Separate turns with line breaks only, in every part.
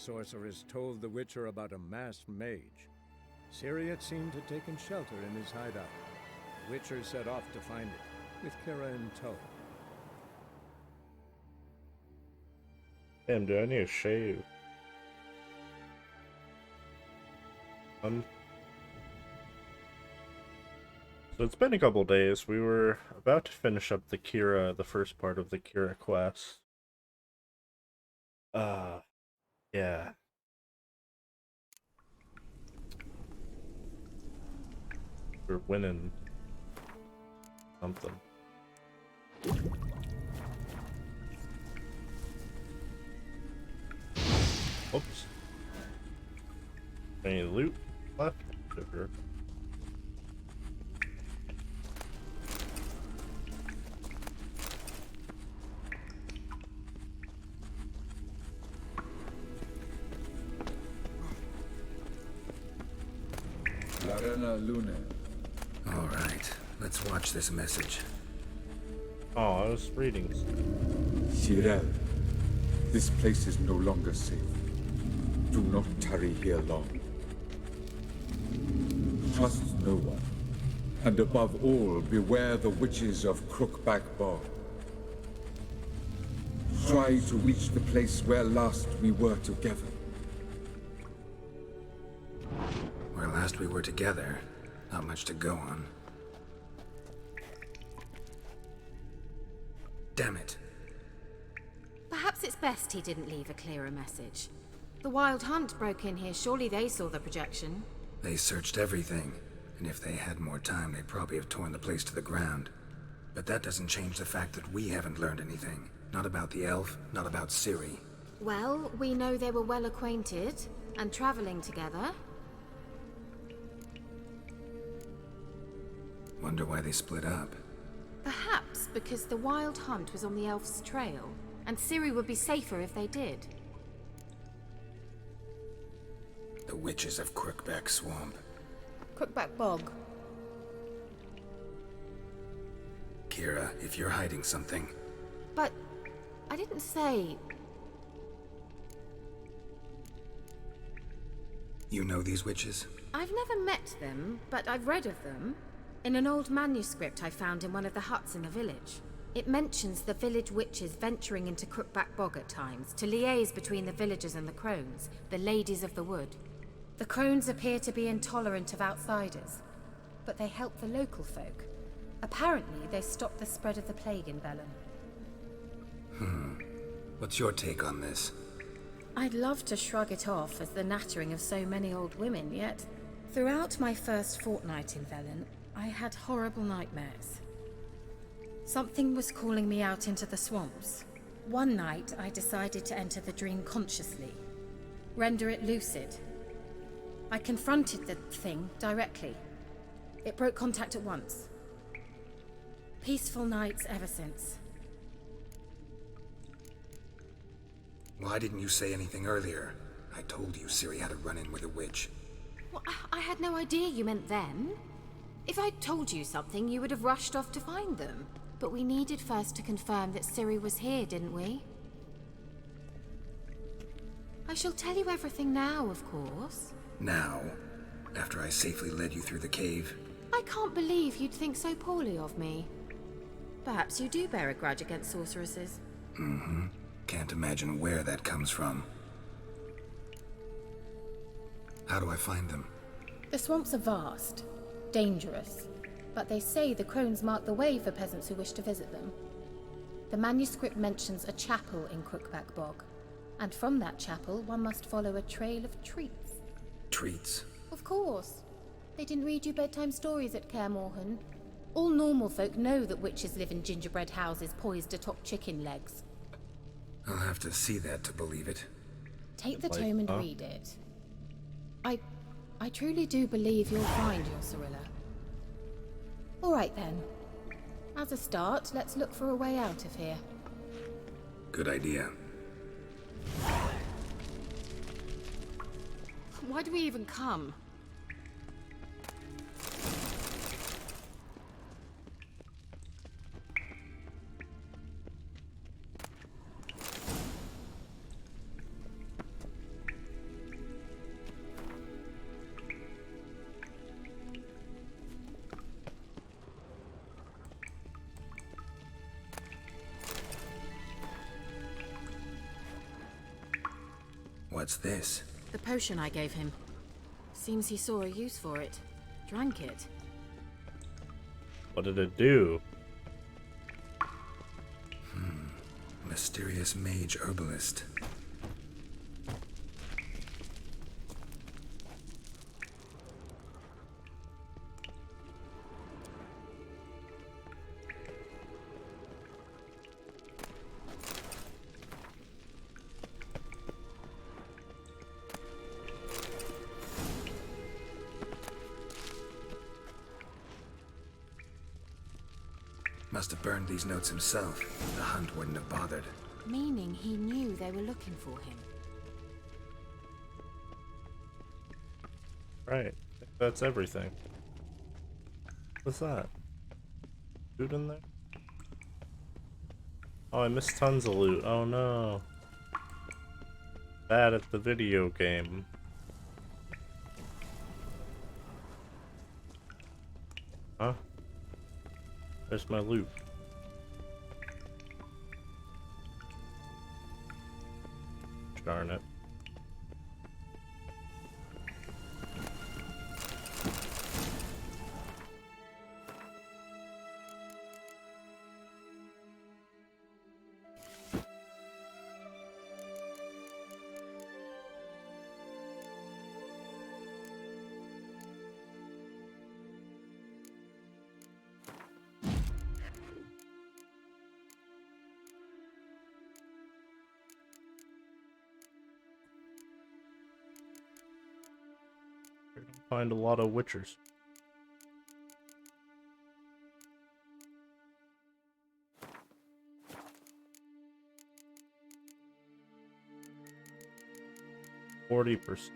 sorceress told the Witcher about a masked mage. Ciri had seemed to have taken shelter in his hideout. The Witcher set off to find it, with Kira in tow.
Damn, dude, I need a shave. So it's been a couple days. We were about to finish up the first part of the Kira quest. Yeah. We're winning something. Oops. Any loot left? Sure.
All right, let's watch this message.
Oh, I was reading.
Shirel, this place is no longer safe. Do not tarry here long. Trust no one. And above all, beware the witches of Quickback Bog. Try to reach the place where last we were together.
Where last we were together, not much to go on. Damn it.
Perhaps it's best he didn't leave a clearer message. The Wild Hunt broke in here. Surely they saw the projection.
They searched everything, and if they had more time, they'd probably have torn the place to the ground. But that doesn't change the fact that we haven't learned anything. Not about the elf, not about Ciri.
Well, we know they were well acquainted and traveling together.
Wonder why they split up.
Perhaps because the Wild Hunt was on the elf's trail, and Ciri would be safer if they did.
The witches of Quickback Swamp.
Quickback Bog.
Kira, if you're hiding something...
But I didn't say...
You know these witches?
I've never met them, but I've read of them. In an old manuscript I found in one of the huts in the village. It mentions the village witches venturing into Quickback Bog at times to liaise between the villagers and the crones, the ladies of the wood. The crones appear to be intolerant of outsiders, but they help the local folk. Apparently, they stopped the spread of the plague in Velen.
What's your take on this?
I'd love to shrug it off as the nattering of so many old women, yet throughout my first fortnight in Velen, I had horrible nightmares. Something was calling me out into the swamps. One night, I decided to enter the dream consciously, render it lucid. I confronted the thing directly. It broke contact at once. Peaceful nights ever since.
Why didn't you say anything earlier? I told you Ciri had a run-in with a witch.
Well, I had no idea you meant them. If I'd told you something, you would have rushed off to find them. But we needed first to confirm that Ciri was here, didn't we? I shall tell you everything now, of course.
Now? After I safely led you through the cave?
I can't believe you'd think so poorly of me. Perhaps you do bear a grudge against sorceresses.
Mm-hmm. Can't imagine where that comes from. How do I find them?
The swamps are vast, dangerous, but they say the crones mark the way for peasants who wish to visit them. The manuscript mentions a chapel in Quickback Bog, and from that chapel one must follow a trail of treats.
Treats?
Of course. They didn't read you bedtime stories at Kaer Morhen. All normal folk know that witches live in gingerbread houses poised atop chicken legs.
I'll have to see that to believe it.
Take the tome and read it. I truly do believe you'll find your Cirilla. All right then. As a start, let's look for a way out of here.
Good idea.
Why do we even come?
What's this?
The potion I gave him. Seems he saw a use for it. Drank it.
What did it do?
Mysterious mage herbalist. Must have burned these notes himself. The hunt wouldn't have bothered.
Meaning he knew they were looking for him.
Right. I think that's everything. What's that? Loot in there? Oh, I missed tons of loot. Oh no. Bad at the video game. Huh? Where's my loot? Darn it. Find a lot of witchers. %.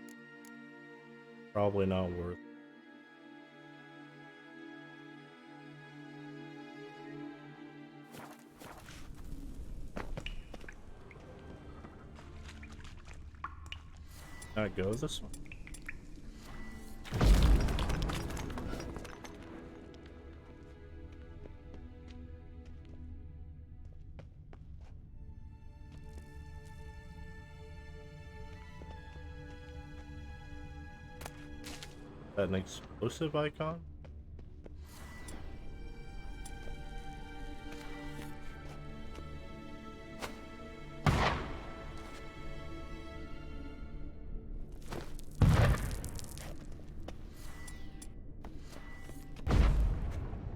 Probably not worth. Can I go this one? An explosive icon?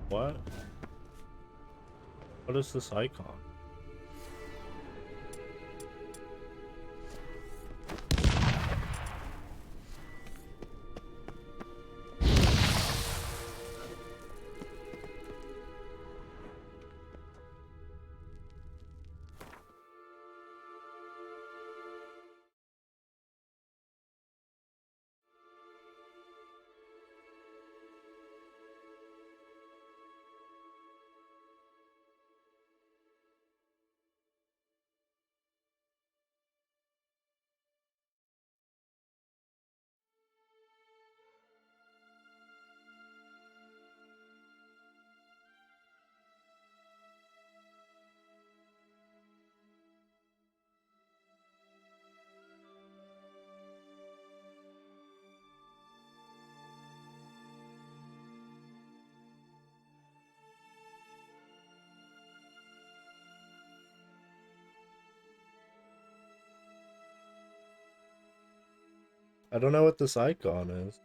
What? What is this icon? I don't know what this icon is.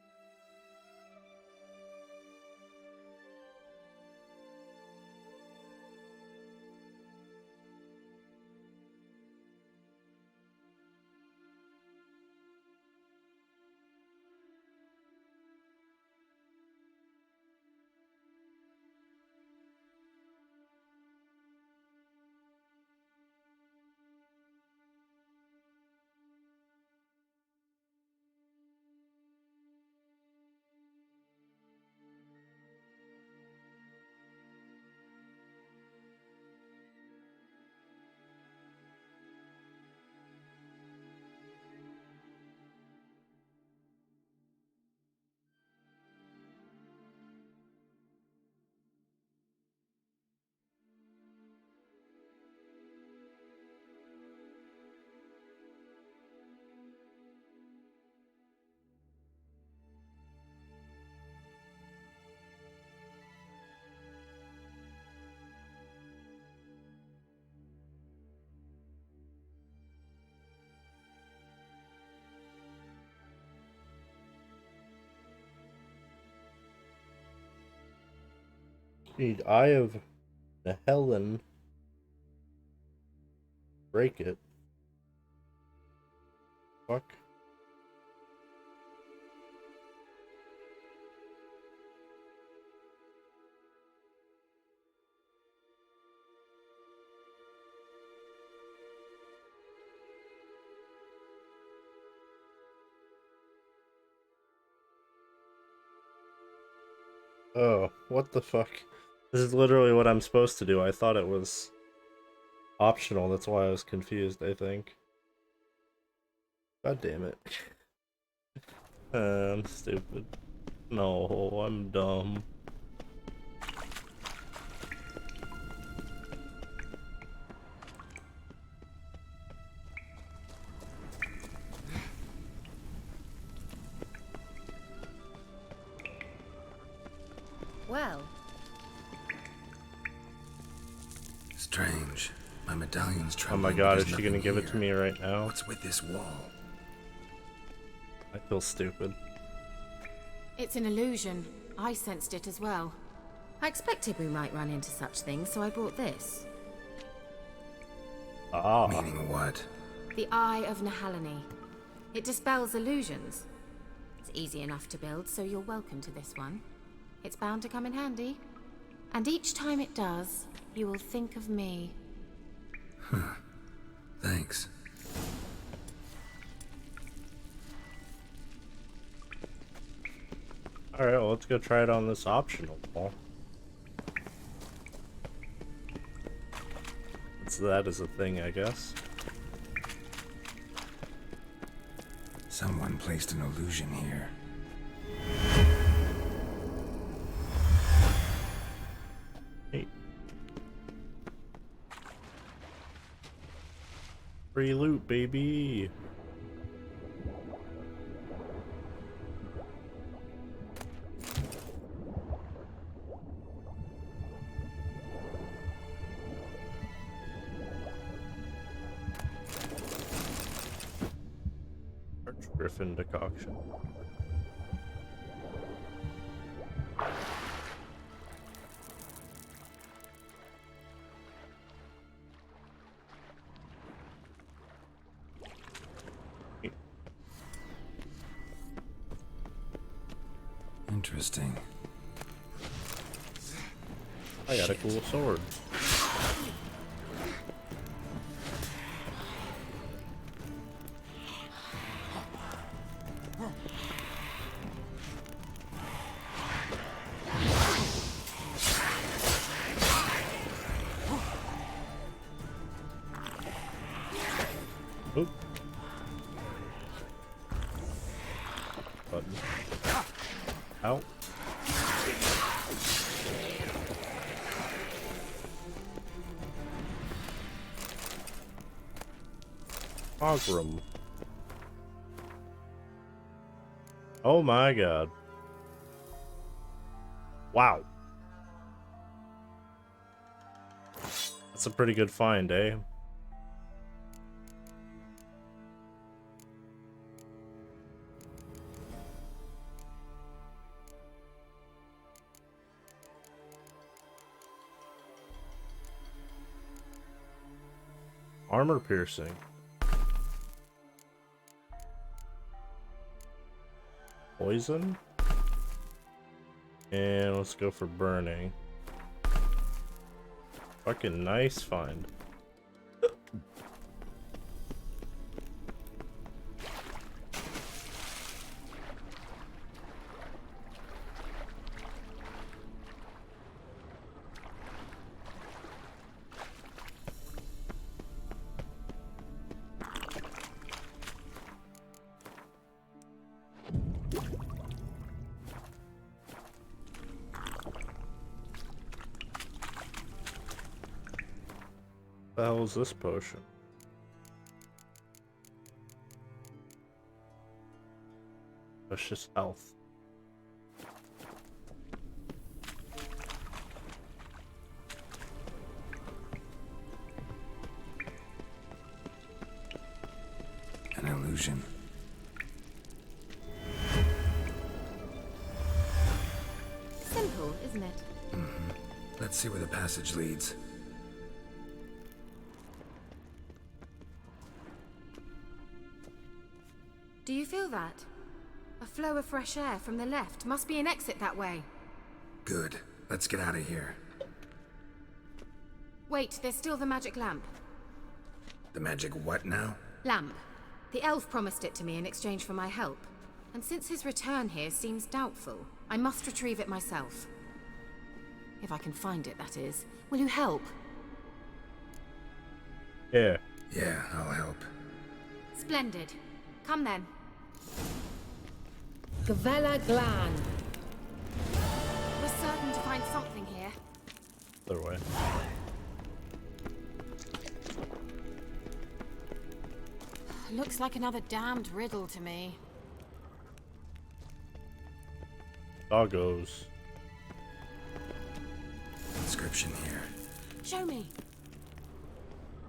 Need Eye of Helen. Break it. Fuck. Oh, what the fuck? This is literally what I'm supposed to do. I thought it was optional, that's why I was confused, I think. God damn it. I'm stupid. No, I'm dumb.
Well,
Strange. My medallion's
Oh
trembling.
my
but
god,
there's
is she gonna
nothing
give it to
here.
me right now?
What's with this wall?
I feel stupid.
it's an illusion. I sensed it as well. I expected we might run into such things, so I brought this.
Ah.
Meaning what?
The Eye of Nehaleni. It dispels illusions. It's easy enough to build, so you're welcome to this one. It's bound to come in handy. And each time it does, you will think of me.
Thanks.
Alright, well, let's go try it on this optional wall. So that is a thing, I guess.
Someone placed an illusion here.
Hey. Free loot, baby! Griffin decoction.
Interesting.
I got a cool sword. Oop. Button. Out. Ogram. Oh my god. Wow. That's a pretty good find, eh? Armor piercing. Poison. And let's go for burning. Fucking nice find. What the hell is this potion? That's just health.
An illusion.
Simple, isn't it?
Let's see where the passage leads.
Do you feel that? A flow of fresh air from the left. Must be an exit that way.
Good. Let's get out of here.
Wait, there's still the magic lamp.
The magic what now?
Lamp. The elf promised it to me in exchange for my help. And since his return here seems doubtful, I must retrieve it myself. If I can find it, that is. Will you help?
Yeah.
Yeah, I'll help.
Splendid. Come then. Gavella Glan. We're certain to find something here.
Other way.
Looks like another damned riddle to me.
Doggos.
Inscription here.
Show me.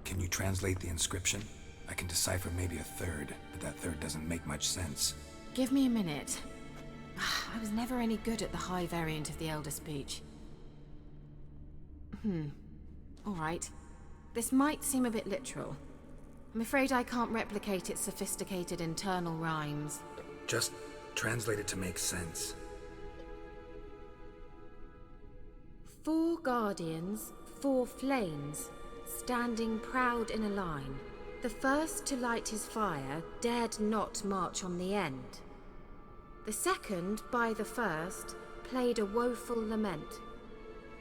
Can you translate the inscription? I can decipher maybe a third, but that third doesn't make much sense.
Give me a minute. I was never any good at the high variant of the Elder Speech. All right. This might seem a bit literal. I'm afraid I can't replicate its sophisticated internal rhymes.
Just translate it to make sense.
4 guardians, 4 flames, standing proud in a line. The first to light his fire dared not march on the end. The second, by the first, played a woeful lament.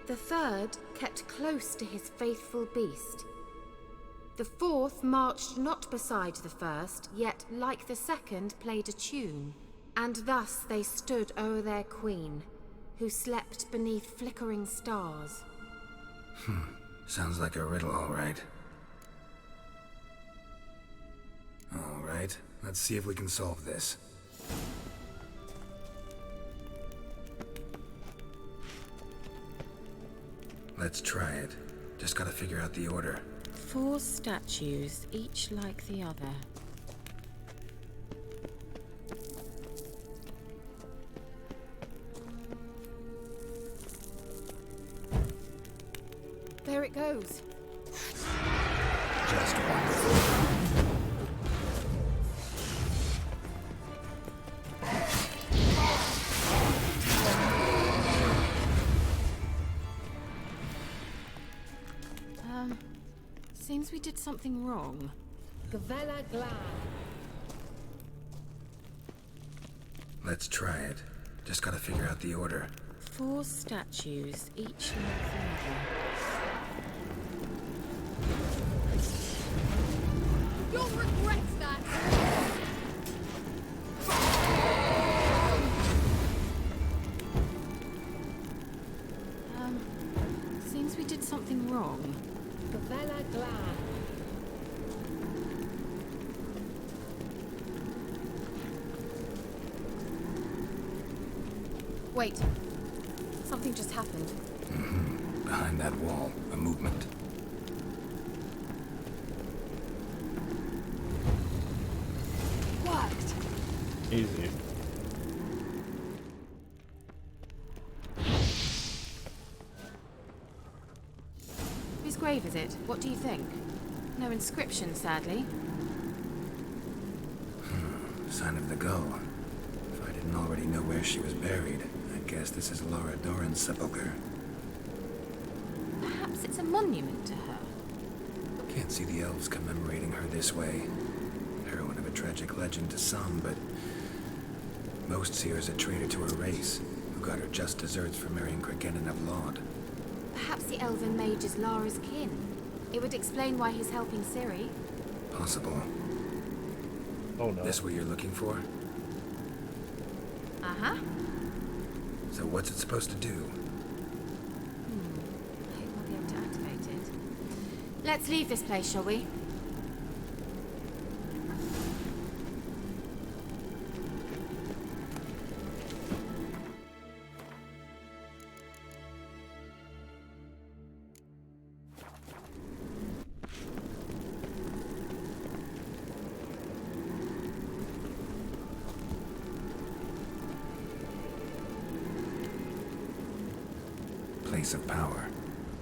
The third kept close to his faithful beast. The fourth marched not beside the first, yet like the second played a tune. And thus they stood o'er their queen, who slept beneath flickering stars.
Sounds like a riddle, all right. All right, let's see if we can solve this. Let's try it. Just gotta figure out the order.
4 statues, each like the other. There it goes.
Just wonderful.
Seems we did something wrong. Gavella Glan.
Let's try it. Just gotta figure out the order.
4 statues, each like the other. You'll regret that! Seems we did something wrong. Gavella Glan. Wait. Something just happened.
Behind that wall, a movement.
Worked.
Easy.
Whose grave is it? What do you think? No inscription, sadly.
Sign of the gull. If I didn't already know where she was buried, I'd guess this is Laura Doran's sepulcher.
Perhaps it's a monument to her.
Can't see the elves commemorating her this way. Heroine of a tragic legend to some, but most see her as a traitor to her race, who got her just deserts for marrying Cregennan of Laud.
Perhaps the elven mage is Lara's kin. It would explain why he's helping Ciri.
Possible.
Oh no.
This what you're looking for?
Uh-huh.
So what's it supposed to do?
I hope I'll be able to activate it. Let's leave this place, shall we?
Place of power.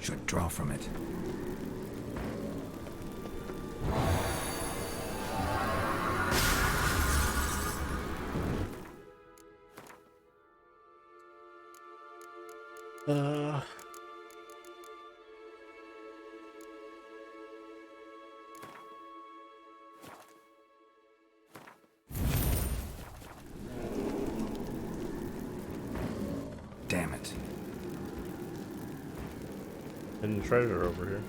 Should draw from it. Damn it.
Hidden treasure over here.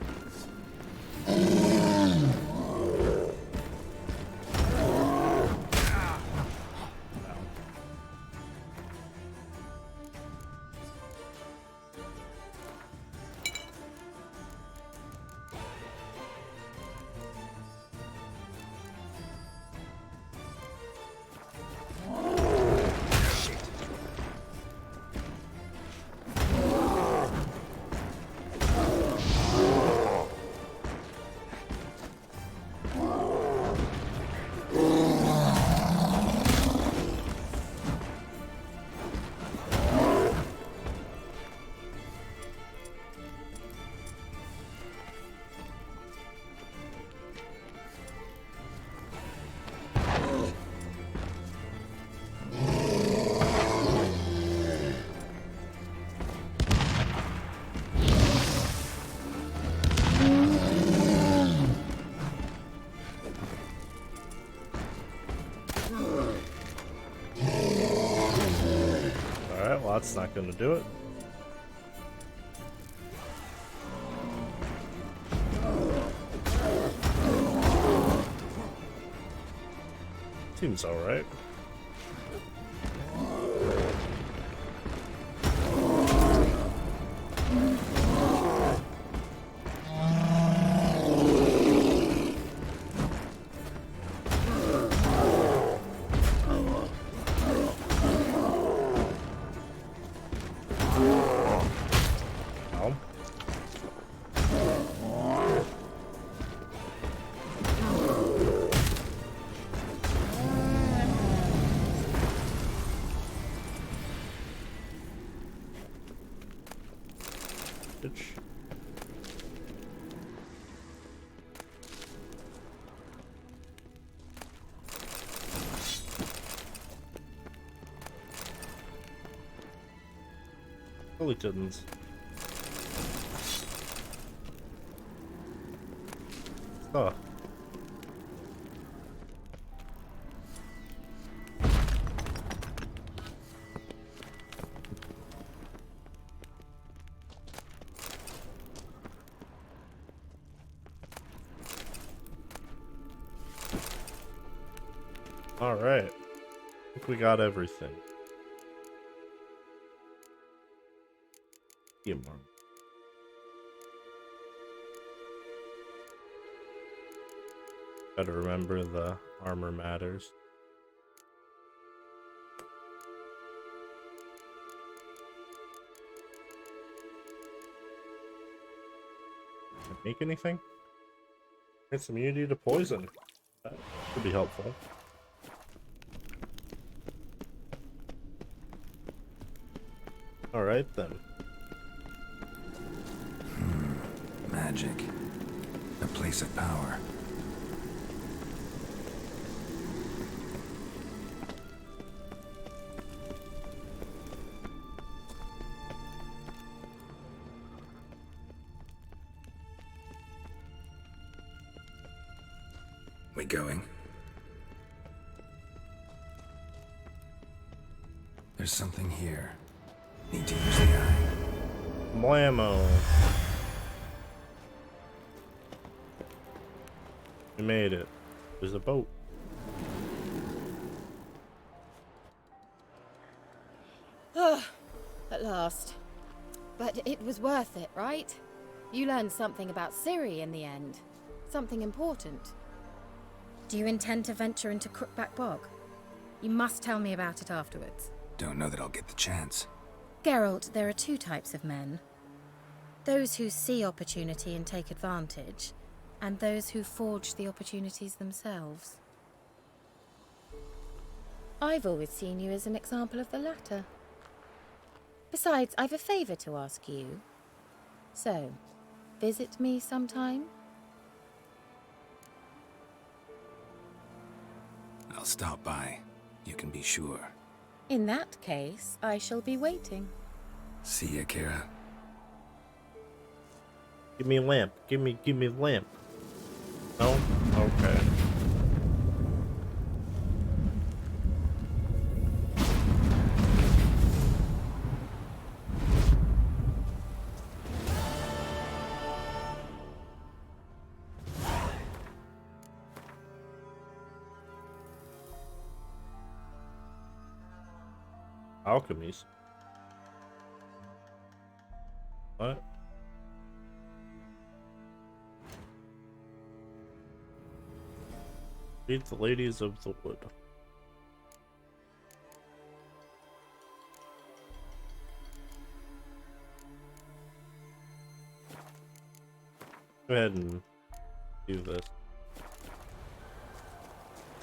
Alright, well that's not gonna do it. Seems alright. Skeletons. Oh. All right. I think we got everything. Gotta remember the armor matters. Can I make anything? It's immunity to poison. That could be helpful. Alright then.
Magic. A place of power. We going? There's something here. Need to use the eye.
Blammo. We made it. There's a boat.
At last. But it was worth it, right? You learned something about Ciri in the end. Something important. Do you intend to venture into Quickback Bog? You must tell me about it afterwards.
Don't know that I'll get the chance.
Geralt, there are two types of men. Those who see opportunity and take advantage, and those who forge the opportunities themselves. I've always seen you as an example of the latter. Besides, I've a favor to ask you. So, visit me sometime?
I'll stop by. You can be sure.
In that case, I shall be waiting.
See ya, Kira.
Give me a lamp. Give me a lamp. No? Okay. Alchemies. What? Feed the ladies of the wood. Go ahead and do this.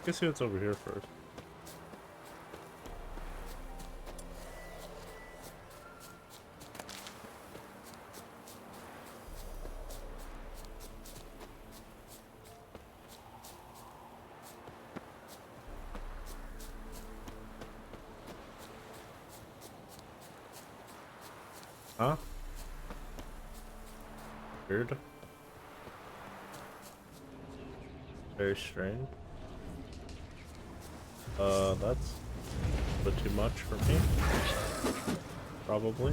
Let's see what's over here first. Huh? Weird. Very strange. That's a bit too much for me. Probably.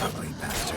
Ugly bastard.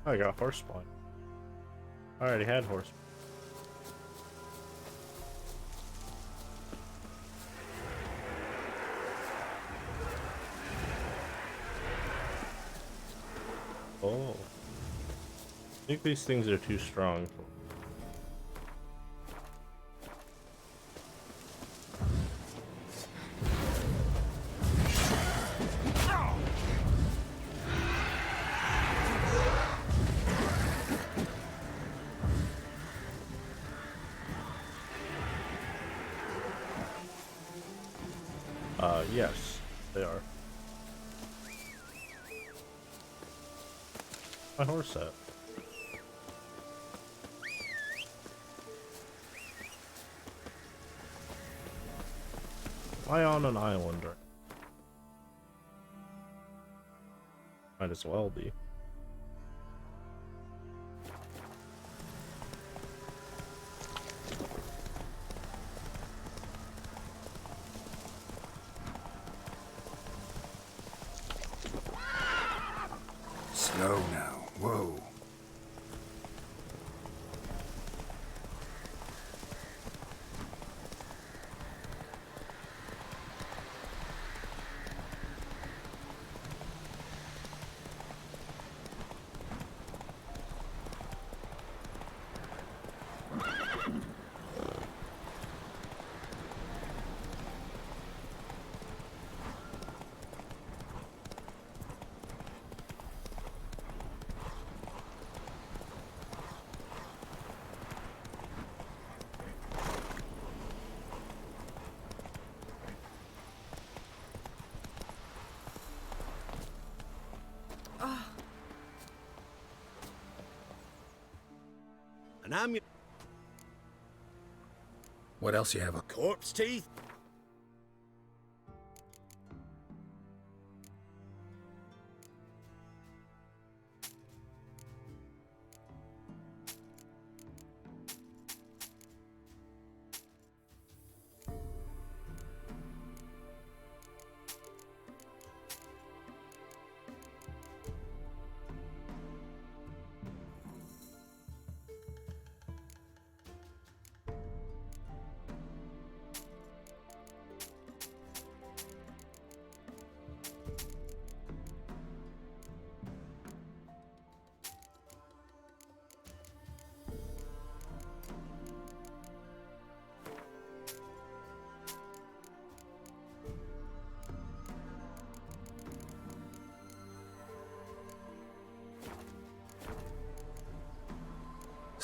I got horse spawn. I already had horse. Oh. I think these things are too strong. Yes, they are. My horse at? Why on an island? Might as well be.
Slow now. Whoa.
An amulet.
What else you have?
Corpse teeth.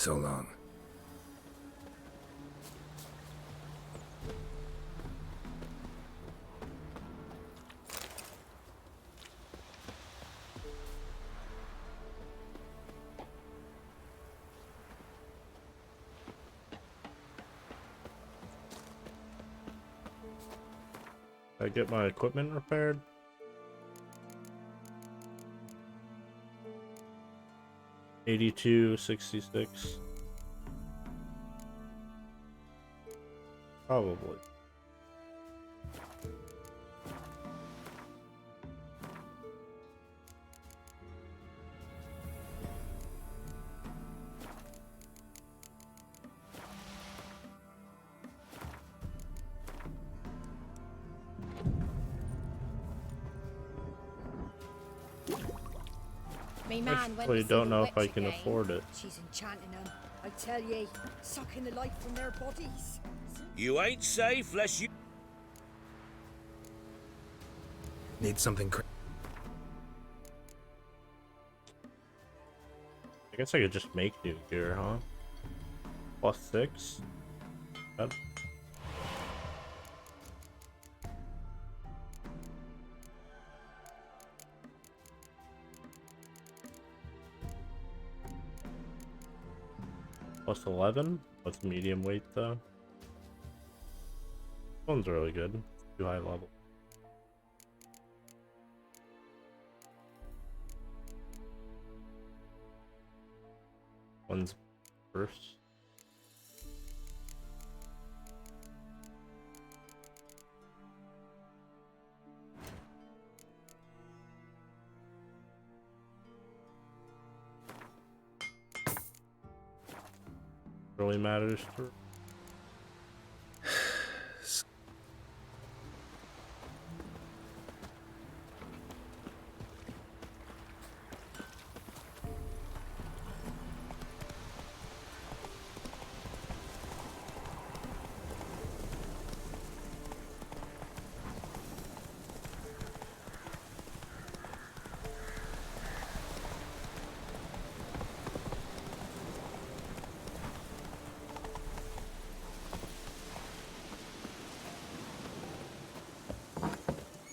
So long.
I get my equipment repaired? $82.66. Probably.
Me man went
Actually,
to see
don't
the
know if I
witch
can
again.
afford it.
She's enchanting them. I tell ye, sucking the life from their bodies.
You ain't safe lest you...
Need something
I guess I could just make new gear, huh? +6? That... +11? What's medium weight though? This one's really good. Too high level. One's first. Really matters to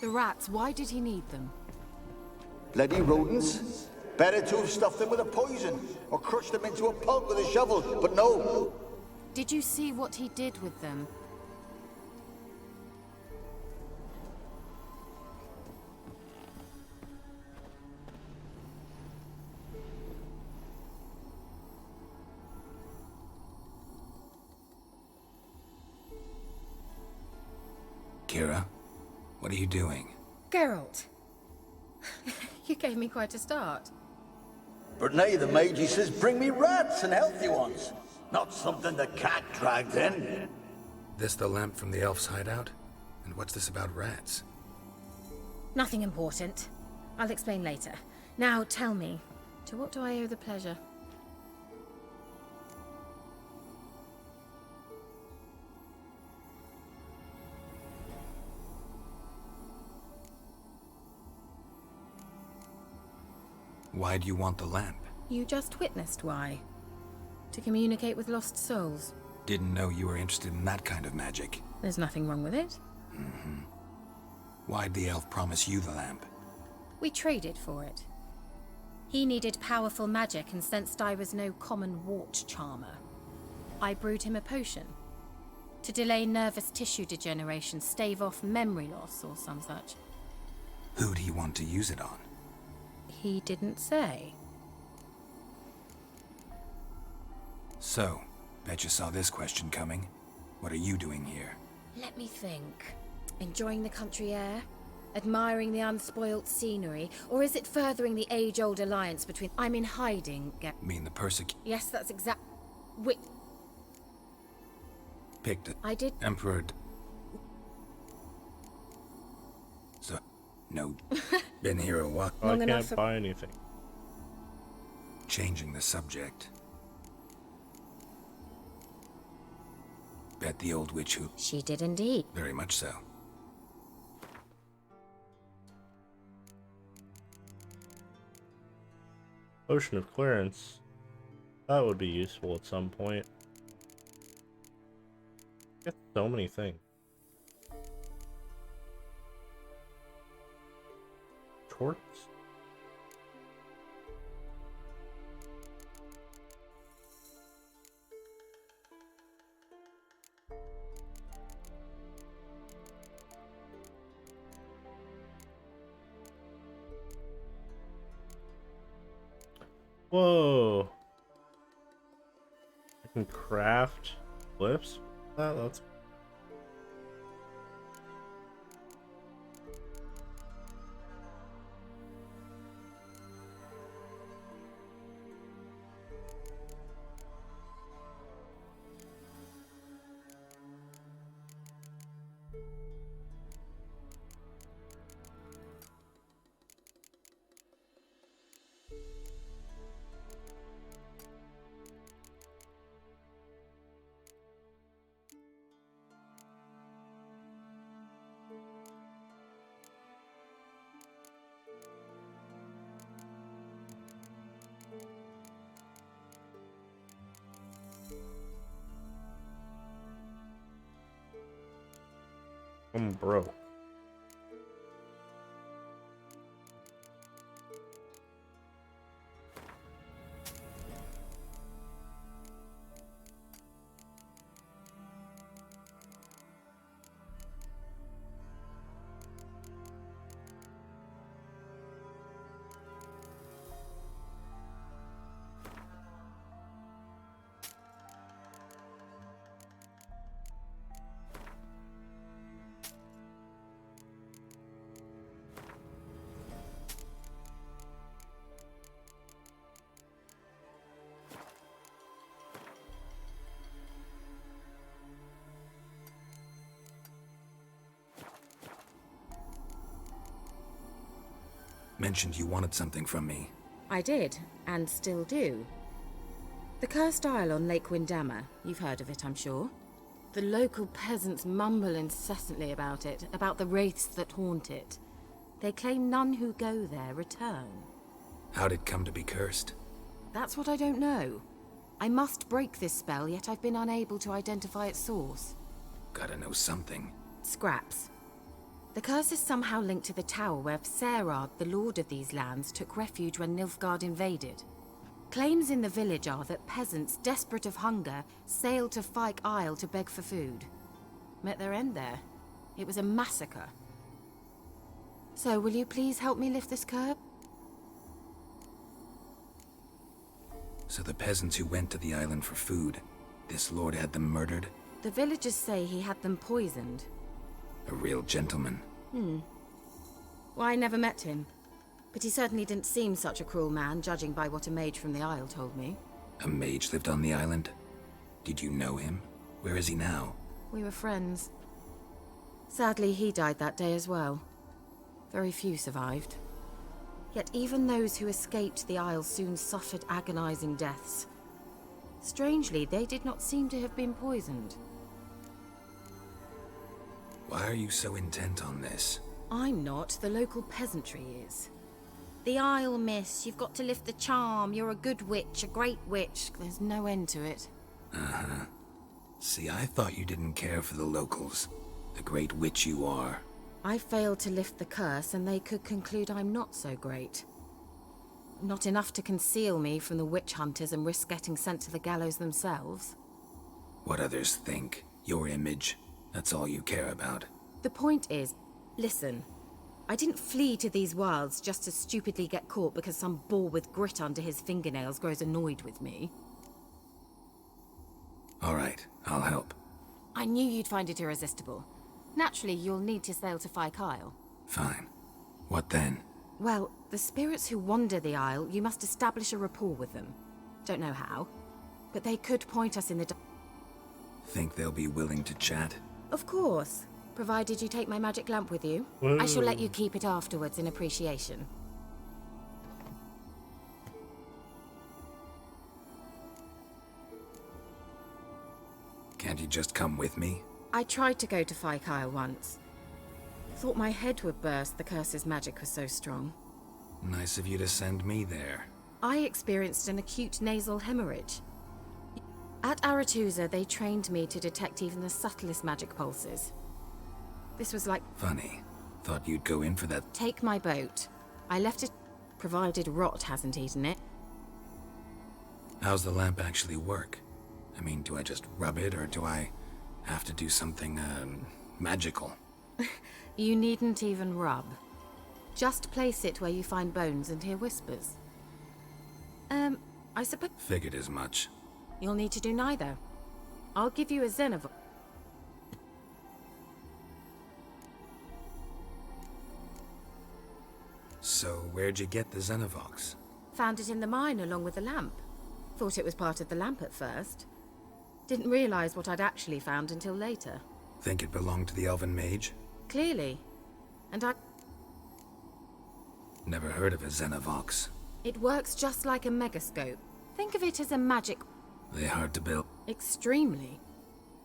The rats, why did he need them?
Bloody rodents. Better to have stuffed them with a poison, or crushed them into a pulp with a shovel, but no.
Did you see what he did with them?
Kira, what are you doing?
Geralt, you gave me quite a start.
But now the mage, he says, bring me rats and healthy ones. Not something the cat dragged in.
This the lamp from the elf's hideout? And what's this about rats?
Nothing important. I'll explain later. Now tell me, to what do I owe the pleasure?
Why do you want the lamp?
You just witnessed why. To communicate with lost souls.
Didn't know you were interested in that kind of magic.
There's nothing wrong with it.
Why'd the elf promise you the lamp?
We traded for it. He needed powerful magic and sensed I was no common wart charmer. I brewed him a potion. To delay nervous tissue degeneration, stave off memory loss or some such.
Who'd he want to use it on?
He didn't say.
So, bet you saw this question coming. What are you doing here?
Let me think. Enjoying the country air? Admiring the unspoilt scenery? Or is it furthering the age-old alliance between... I'm in hiding,
Mean the
Yes, that's exact... Wait,
picked it.
I did...
Emperor... So, no. Been here a while.
I
Long enough
can't
for-
buy anything.
Changing the subject. Bet the old witch who...
She did indeed.
Very much so.
Potion of clearance. That would be useful at some point. Get so many things. Torts? Whoa. I can craft clips? That's I'm broke.
Mentioned you wanted something from me.
I did, and still do. The Cursed Isle on Lake Windammer. You've heard of it, I'm sure. The local peasants mumble incessantly about it, about the wraiths that haunt it. They claim none who go there return.
How'd it come to be cursed?
That's what I don't know. I must break this spell, yet I've been unable to identify its source.
Gotta know something.
Scraps. The curse is somehow linked to the tower where Serard, the lord of these lands, took refuge when Nilfgaard invaded. Claims in the village are that peasants, desperate of hunger, sailed to Fyke Isle to beg for food. Met their end there. It was a massacre. So, will you please help me lift this curb?
So the peasants who went to the island for food, this lord had them murdered?
The villagers say he had them poisoned.
A real gentleman.
Well, I never met him. But he certainly didn't seem such a cruel man, judging by what a mage from the Isle told me.
A mage lived on the island? Did you know him? Where is he now?
We were friends. Sadly, he died that day as well. Very few survived. Yet even those who escaped the Isle soon suffered agonizing deaths. Strangely, they did not seem to have been poisoned.
Why are you so intent on this?
I'm not, the local peasantry is. The Isle, miss, you've got to lift the charm. You're a good witch, a great witch. There's no end to it.
Uh-huh. See, I thought you didn't care for the locals. The great witch you are.
I failed to lift the curse, and they could conclude I'm not so great. Not enough to conceal me from the witch hunters and risk getting sent to the gallows themselves.
What others think. Your image. That's all you care about.
The point is, listen. I didn't flee to these wilds just to stupidly get caught because some boar with grit under his fingernails grows annoyed with me.
All right, I'll help.
I knew you'd find it irresistible. Naturally, you'll need to sail to Fyke Isle.
Fine. What then?
Well, the spirits who wander the Isle, you must establish a rapport with them. Don't know how, but they could point us in the...
Think they'll be willing to chat?
Of course, provided you take my magic lamp with you.
Whoa.
I shall let you keep it afterwards in appreciation.
Can't you just come with me?
I tried to go to Fyke Isle once. Thought my head would burst, the curse's magic was so strong.
Nice of you to send me there.
I experienced an acute nasal hemorrhage. At Aretusa, they trained me to detect even the subtlest magic pulses. This was like...
Funny. Thought you'd go in for that.
Take my boat. I left it, provided rot hasn't eaten it.
How's the lamp actually work? I mean, do I just rub it, or do I have to do something, magical?
You needn't even rub. Just place it where you find bones and hear whispers. I suppose...
Figured as much.
You'll need to do neither. I'll give you a Xenov...
So, where'd you get the Xenovox?
Found it in the mine along with the lamp. Thought it was part of the lamp at first. Didn't realize what I'd actually found until later.
Think it belonged to the Elven Mage?
Clearly. And I...
Never heard of a Xenovox.
It works just like a megascope. Think of it as a magic...
They hard to build?
Extremely.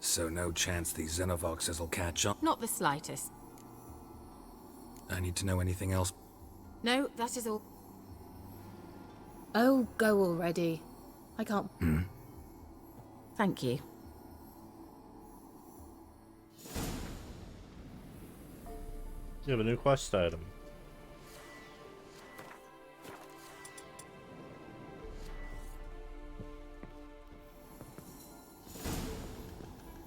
So no chance these Xenovoxes will catch on?
Not the slightest.
I need to know anything else?
No, that is all. Oh, go already. I can't... Thank you.
You have a new quest item.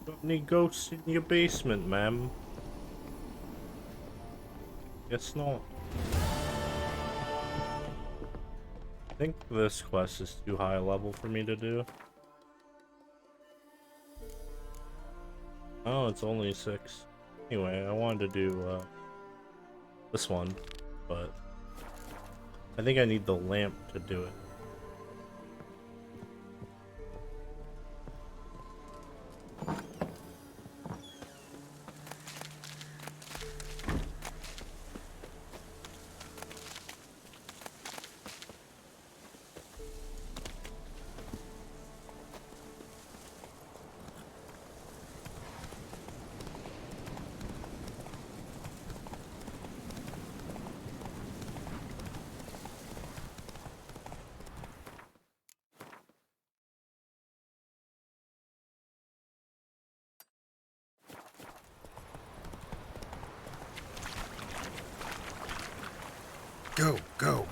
Got any ghosts in your basement, ma'am? Guess not. I think this quest is too high level for me to do. Oh, it's only 6. Anyway, I wanted to do this one, but I think I need the lamp to do it.
Go, go.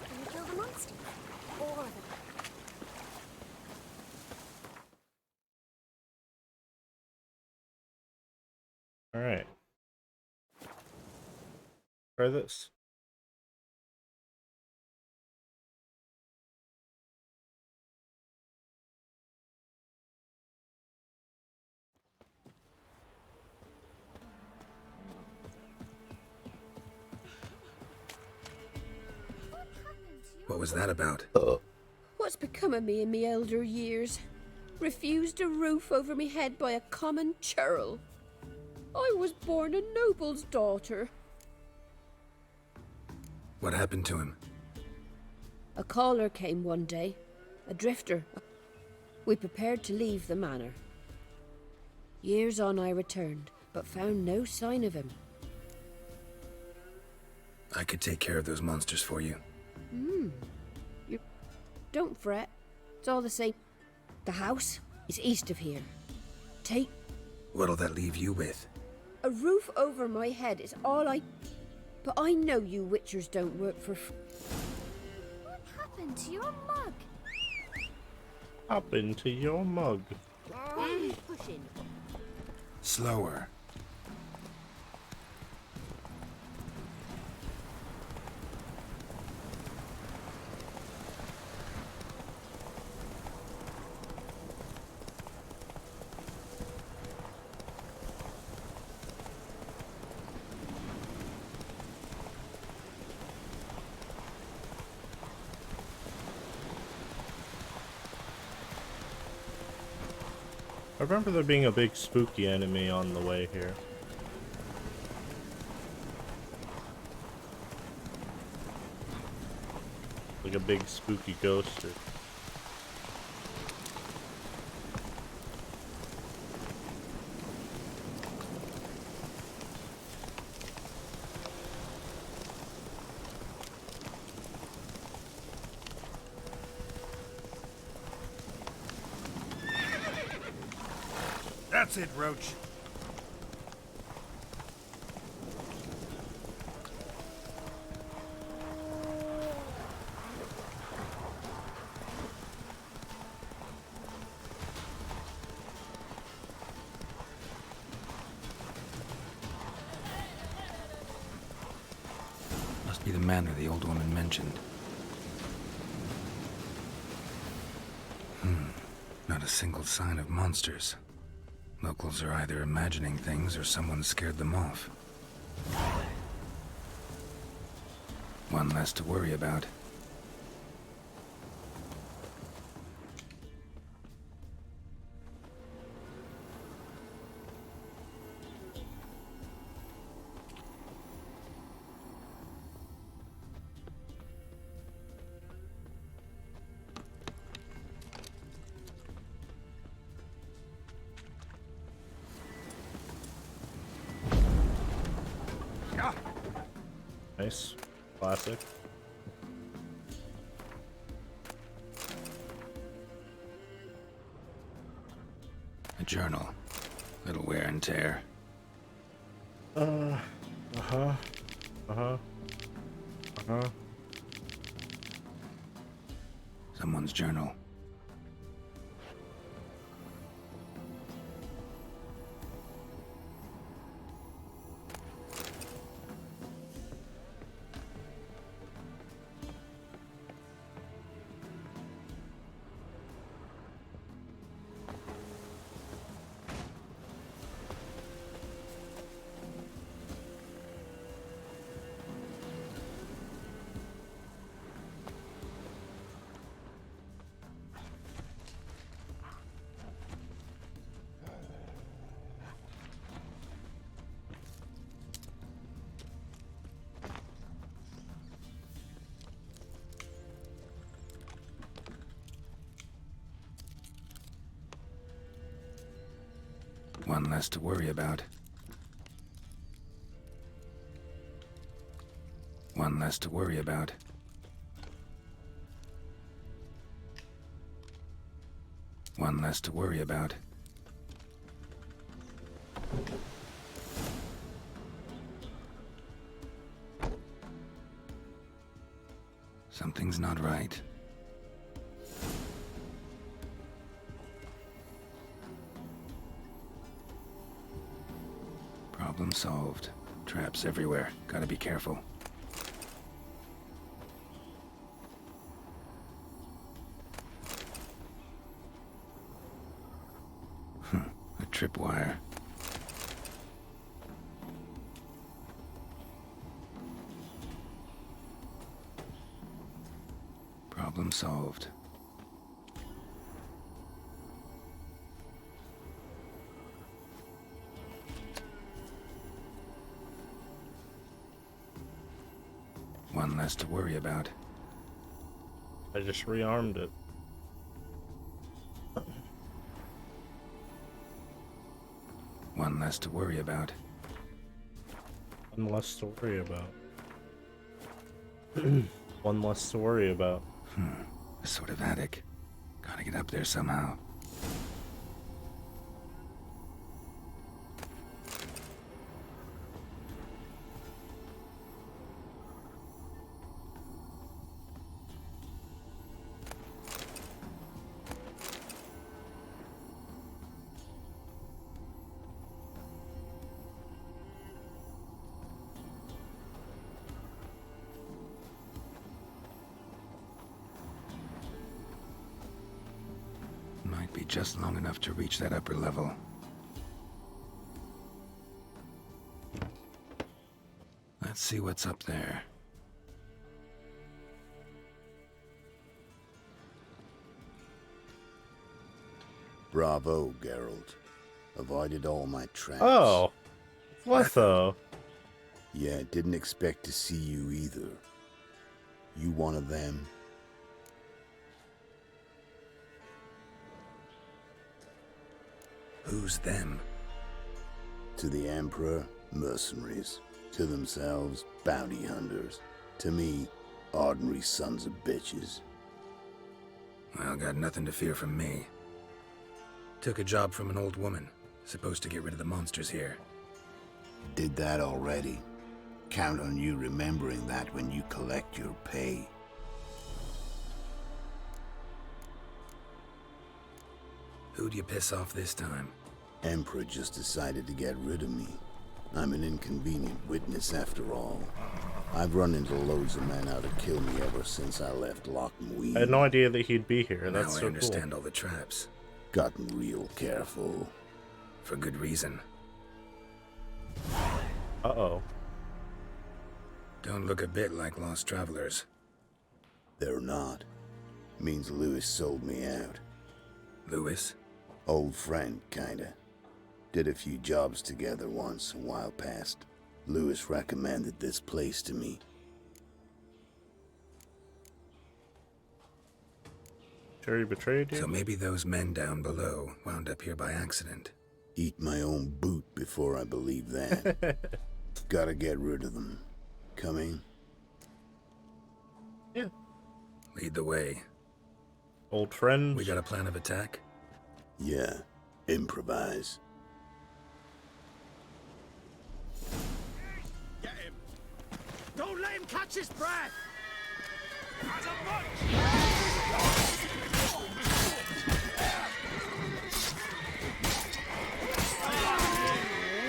Can you kill the monster? Or the...
Alright. Try this.
What was that about?
What's become of me in me elder years? Refused a roof over me head by a common churl. I was born a noble's daughter.
What happened to him?
A caller came one day, a drifter. We prepared to leave the manor. Years on I returned, but found no sign of him.
I could take care of those monsters for you.
You don't fret. It's all the same. The house is east of here. Take
What'll that leave you with?
a roof over my head is all I... But I know you witchers don't work for...
What happened to your mug?
Hop into your mug.
Why are you pushing?
Slower.
I remember there being a big spooky enemy on the way here. Like a big spooky ghost or...
That's it, Roach.
Must be the manor the old woman mentioned. Not a single sign of monsters. Locals are either imagining things or someone scared them off. One less to worry about.
Nice. Classic.
A journal. Little wear and tear. Someone's journal. One less to worry about. One less to worry about. One less to worry about. Something's not right. Problem solved. Traps everywhere. Gotta be careful. A tripwire. Problem solved. One less to worry about.
I just rearmed it.
One less to worry about.
One less to worry about. One less to worry about.
A sort of attic. Gotta get up there somehow. Might be just long enough to reach that upper level. Let's see what's up there.
Bravo, Geralt. Avoided all my traps.
Oh! What though?
Yeah, didn't expect to see you either. You one of them?
Who's them?
To the Emperor, mercenaries. To themselves, bounty hunters. To me, ordinary sons of bitches.
Well, got nothing to fear from me. Took a job from an old woman. Supposed to get rid of the monsters here.
Did that already. Count on you remembering that when you collect your pay.
Who'd you piss off this time?
Emperor just decided to get rid of me. I'm an inconvenient witness after all. I've run into loads of men out to kill me ever since I left Loch Muir.
I had no idea that he'd be here. That's
now
so
I understand
cool.
all the traps.
Gotten real careful.
For good reason.
Uh-oh.
Don't look a bit like lost travelers.
They're not. Means Lewis sold me out.
Lewis?
Old friend, kinda. Did a few jobs together once, a while past. Lewis recommended this place to me.
Sure he betrayed you?
So maybe those men down below wound up here by accident.
Eat my own boot before I believe that. Gotta get rid of them. Coming?
Yeah.
Lead the way.
Old friend.
We got a plan of attack?
Yeah. Improvise.
Get him! Don't let him catch his breath! As a bunch!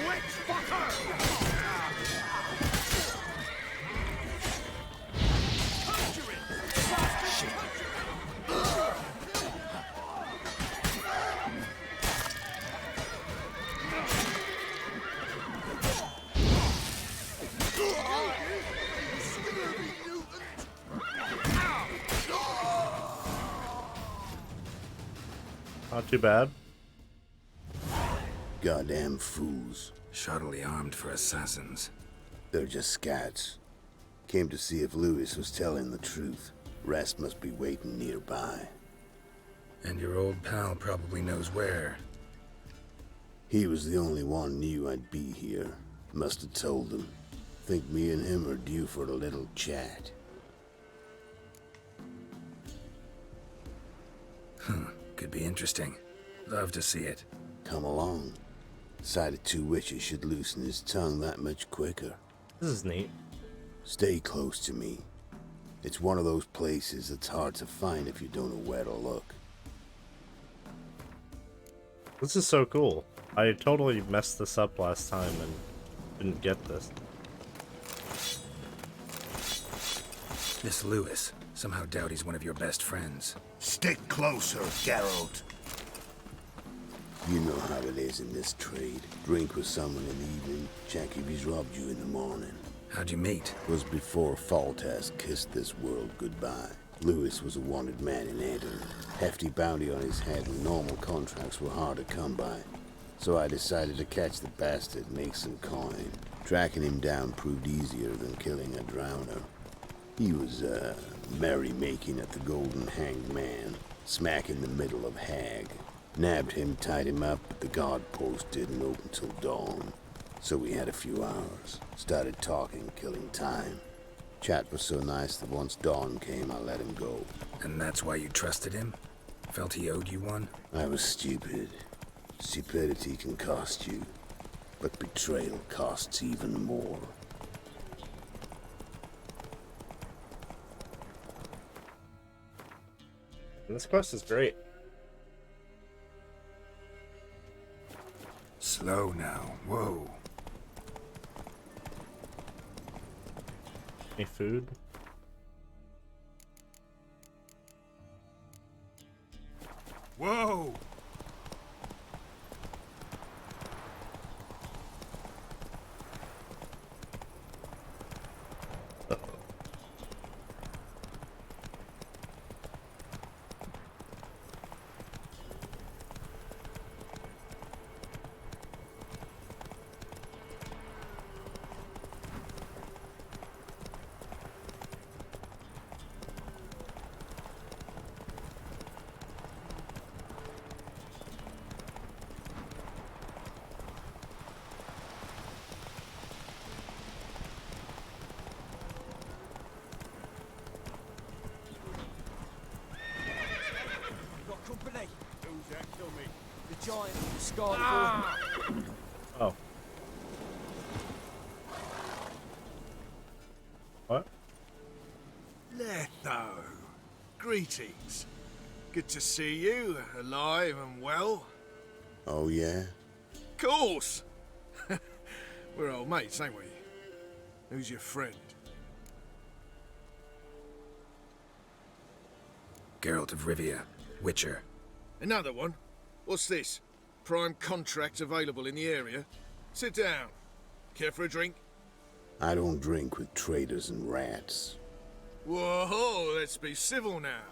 Witch fucker!
Not too bad.
Goddamn fools.
Shoddily armed for assassins.
They're just scats. Came to see if Lewis was telling the truth. Rest must be waiting nearby.
And your old pal probably knows where.
He was the only one knew I'd be here. Must have told them. Think me and him are due for a little chat.
Could be interesting. Love to see it.
Come along. Sight of two witches should loosen his tongue that much quicker.
This is neat.
Stay close to me. It's one of those places that's hard to find if you don't know where to look.
This is so cool. I totally messed this up last time and didn't get this.
This Lewis. Somehow doubt he's one of your best friends.
Stick closer, Geralt. You know how it is in this trade. Drink with someone in the evening, check if he's robbed you in the morning.
How'd you meet?
Was before Faltaz kissed this world goodbye. Lewis was a wanted man in Aden. Hefty bounty on his head and normal contracts were hard to come by. So I decided to catch the bastard and make some coin. Tracking him down proved easier than killing a drowner. He was, merrymaking at the Golden Hanged Man, smack in the middle of Hag. Nabbed him, tied him up, but the guard post didn't open till dawn. So we had a few hours. Started talking, killing time. Chat was so nice that once dawn came, I let him go.
And that's why you trusted him? Felt he owed you one?
I was stupid. Stupidity can cost you, but betrayal costs even more.
And this quest is great.
Slow now. Whoa.
Any food?
Whoa! Got company. Who's that? Kill me. The giant in the sky.
Oh. What?
Letho. Greetings. Good to see you, alive and well.
Oh, yeah?
Course! We're old mates, ain't we? Who's your friend?
Geralt of Rivia, Witcher.
Another one? What's this? Prime contract available in the area? Sit down. Care for a drink?
I don't drink with traitors and rats.
Whoa, let's be civil now.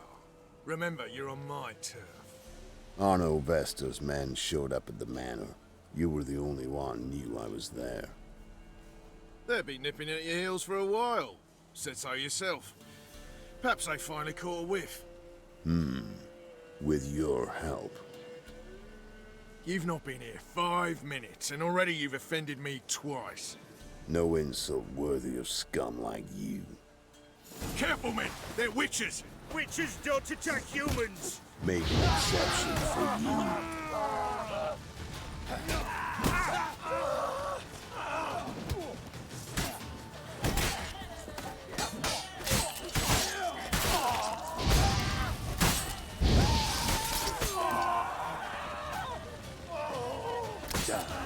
Remember, you're on my turf.
Arno Vestor's men showed up at the manor. You were the only one knew I was there.
They'll be nipping at your heels for a while. Said so yourself. Perhaps they finally caught a whiff.
With your help.
You've not been here 5 minutes, and already you've offended me twice.
No insult worthy of scum like you.
Careful, men! They're witches! Witches don't attack humans!
Make an exception for you.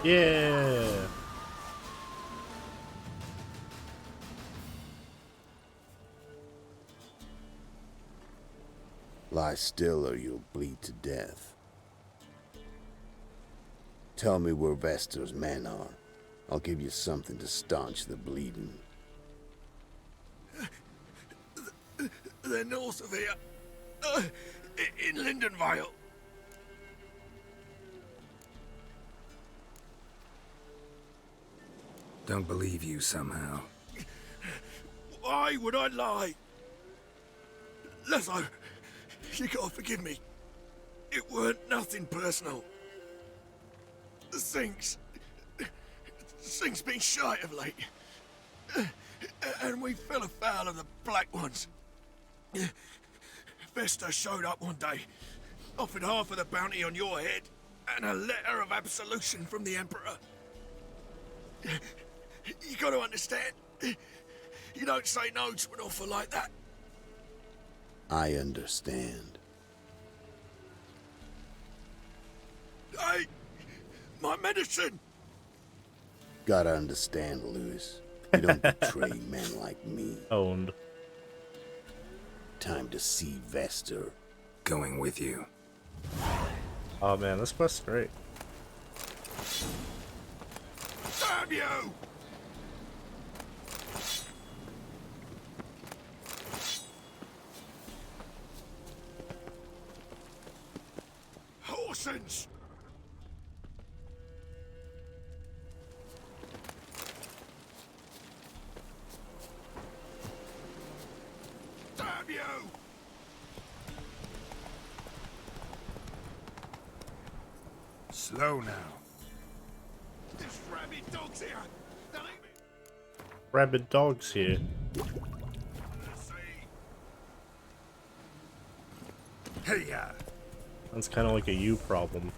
Yeah.
Lie still or you'll bleed to death. Tell me where Vestor's men are. I'll give you something to staunch the bleeding.
They're north of here. In Lindenvale.
Don't believe you somehow.
Why would I lie? Letho, you gotta forgive me. It weren't nothing personal. The Thing's been shy of late. And we fell afoul of the Black Ones. Vesta showed up one day, offered half of the bounty on your head, and a letter of absolution from the Emperor. You gotta understand, you don't say no to an offer like that.
I understand.
Hey, my medicine!
Gotta understand, Lewis. You don't betray men like me.
Owned.
Time to see Vestor.
Going with you.
Oh man, this quest's great.
Damn you! Horsens! Damn you! Slow now. This rabid dog's here. Now leave me.
Rabid dogs here.
Hey,
That's kind of like a you problem.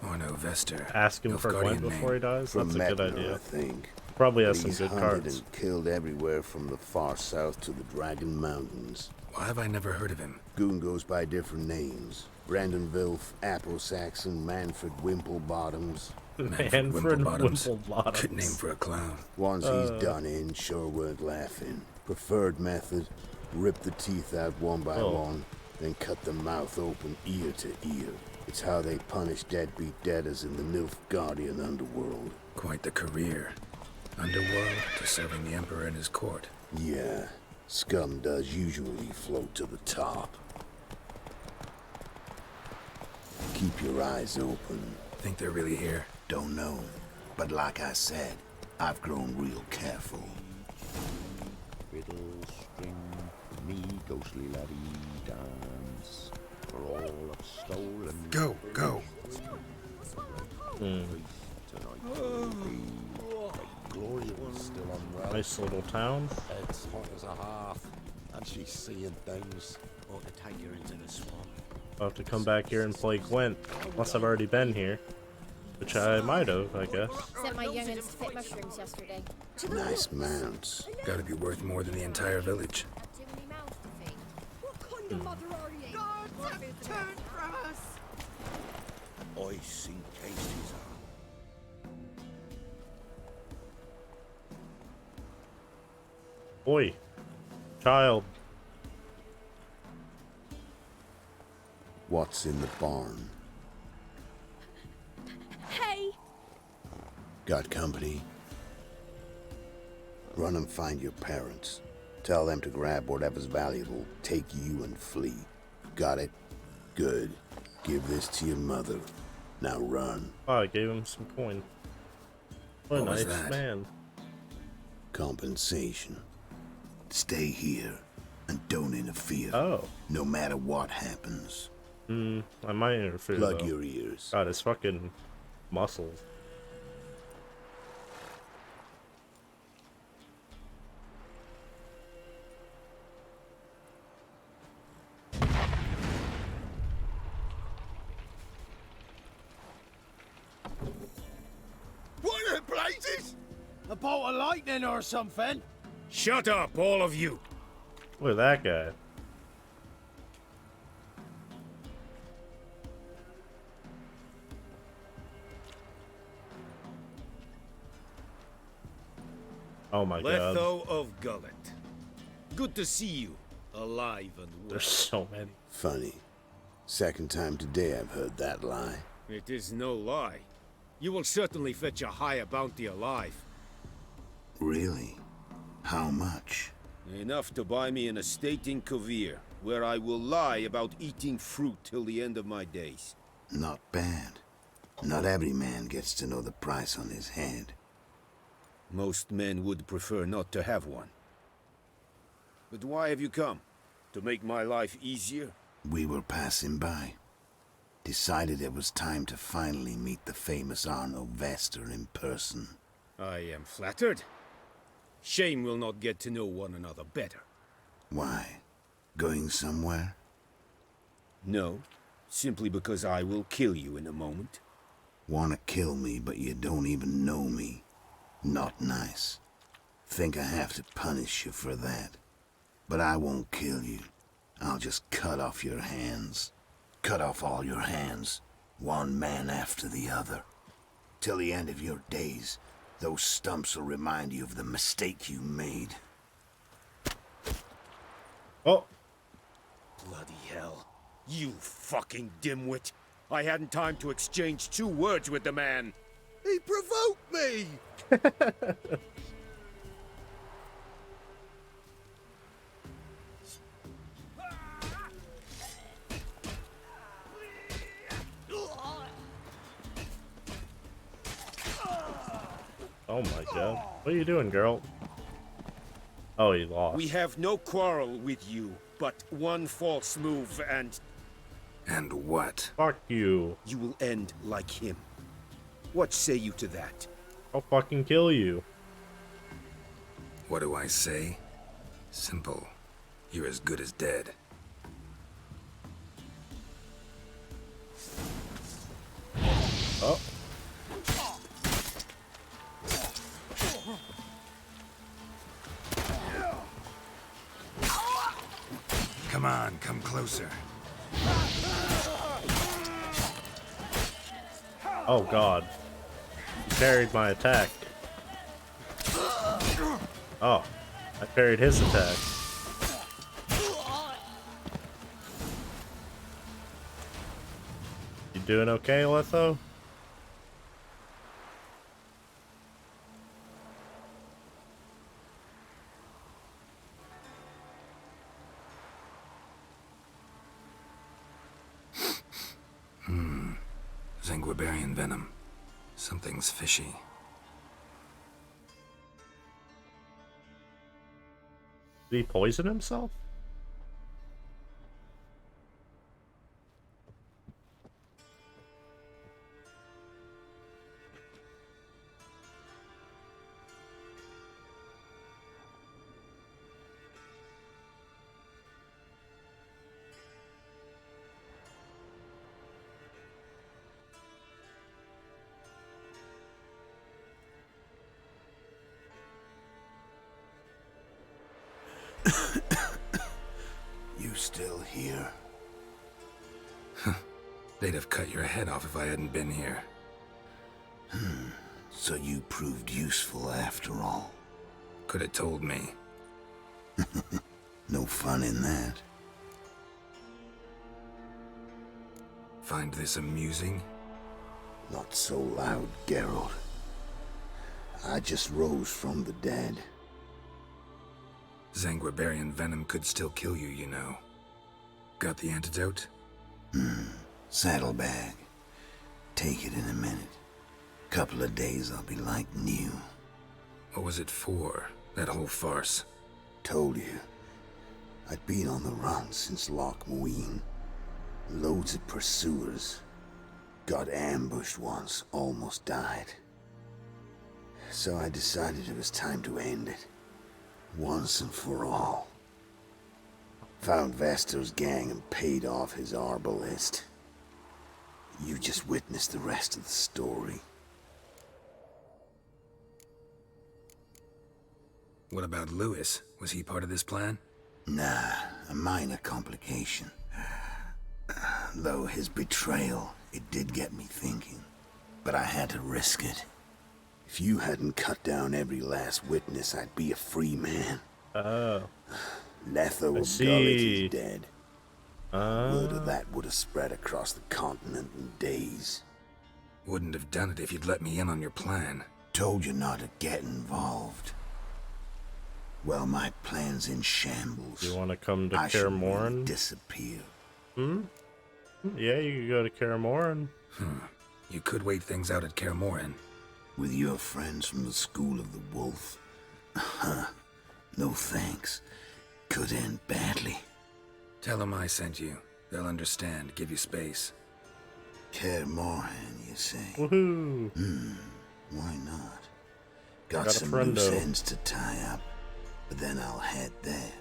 Arno Vestor.
Ask him for Gwent
Nilfgaardian
before he
name.
dies.
From
That's a good
Mettler,
idea.
I think.
Probably
But
has some
he's
good
hunted
cards.
and killed everywhere from the far south to the Dragon Mountains.
Why have I never heard of him?
Goon goes by different names. Brandon Vilf, Apple Saxon, Manfred Wimplebottoms.
Manfred Wimplebottoms.
Good name for a clown.
Ones he's done in sure weren't laughing. Preferred method, rip the teeth out one by one, then cut the mouth open ear to ear. It's how they punish deadbeat debtors in the Nilfgaardian underworld.
Quite the career. Underworld to serving the Emperor in his court.
Yeah, scum does usually float to the top. Keep your eyes open.
Think they're really here?
Don't know. But like I said, I've grown real careful.
Fiddle, string, me ghostly laddie dance. For all of stolen.
Go, go.
Nice little town.
It's hot as a hearth. And she's seeing things.
Ought to take her into the swamp.
I'll have to come back here and play Gwent, unless I've already been here. Which I might have, I guess.
Sent my young'uns to pick mushrooms yesterday.
Nice mounts.
Gotta be worth more than the entire village.
Too many mouths to feed.
What kind of mother are you?
Guards have turned from us!
I see cases
Boy. Child.
What's in the barn?
Hey!
Got company? Run and find your parents. Tell them to grab whatever's valuable, take you and flee. Got it? Good. Give this to your mother. Now run.
Oh, I gave him some coin. What a
What was
nice
that?
man.
Compensation. Stay here and don't interfere.
Oh.
No matter what happens.
I might interfere
Plug
though.
your ears.
God, his fucking muscles.
What are the blazes?
A bolt of lightning or something?
Shut up, all of you.
Look at that guy. Oh my god.
Letho of Gullet. Good to see you, alive and well.
There's so many.
Funny. Second time today I've heard that lie.
It is no lie. You will certainly fetch a higher bounty alive.
Really? How much?
Enough to buy me an estate in Kovir, where I will lie about eating fruit till the end of my days.
Not bad. Not every man gets to know the price on his head.
Most men would prefer not to have one. But why have you come? To make my life easier?
We were passing by. Decided it was time to finally meet the famous Arno Vester in person.
I am flattered. Shame we'll not get to know one another better.
Why? Going somewhere?
No, simply because I will kill you in a moment.
Wanna kill me, but you don't even know me. Not nice. Think I have to punish you for that. But I won't kill you. I'll just cut off your hands. Cut off all your hands, one man after the other. Till the end of your days, those stumps will remind you of the mistake you made.
Oh.
Bloody hell. You fucking dimwit. I hadn't time to exchange 2 words with the man.
He provoked me!
Oh my god. What are you doing, girl? Oh, he lost.
We have no quarrel with you, but one false move and...
And what?
Fuck you.
You will end like him. What say you to that?
I'll fucking kill you.
What do I say? Simple. You're as good as dead.
Oh.
Come on, come closer.
Oh god. He parried my attack. Oh. I parried his attack. You doing okay, Letho?
Zinguibarian venom. Something's fishy.
Did he poison himself?
You still here?
They'd have cut your head off if I hadn't been here.
So you proved useful after all.
Could have told me.
No fun in that.
Find this amusing?
Not so loud, Geralt. I just rose from the dead.
Zanguibarian venom could still kill you, you know. Got the antidote?
Saddlebag. Take it in a minute. Couple of days I'll be like new.
What was it for, that whole farce?
Told you. I'd been on the run since Loch Muin. Loads of pursuers. Got ambushed once, almost died. So I decided it was time to end it. Once and for all. Found Vestor's gang and paid off his arbalist. You just witnessed the rest of the story.
What about Lewis? Was he part of this plan?
Nah, a minor complication. Though his betrayal, it did get me thinking. But I had to risk it. If you hadn't cut down every last witness, I'd be a free man.
Oh.
Letho of Gullet is dead. Word of that would have spread across the continent in days.
Wouldn't have done it if you'd let me in on your plan.
Told you not to get involved. Well, my plan's in shambles.
You want to come to
I should
Kaer
really disappear.
Yeah, you could go to Kaer Morhen.
You could wait things out at Kaer Morhen.
With your friends from the School of the Wolf? No thanks. Could end badly.
Tell them I sent you. They'll understand, give you space.
Kaer Morhen, you say?
Woohoo!
Why not? Got
a
some
friendo.
loose ends to tie up, but then I'll head there.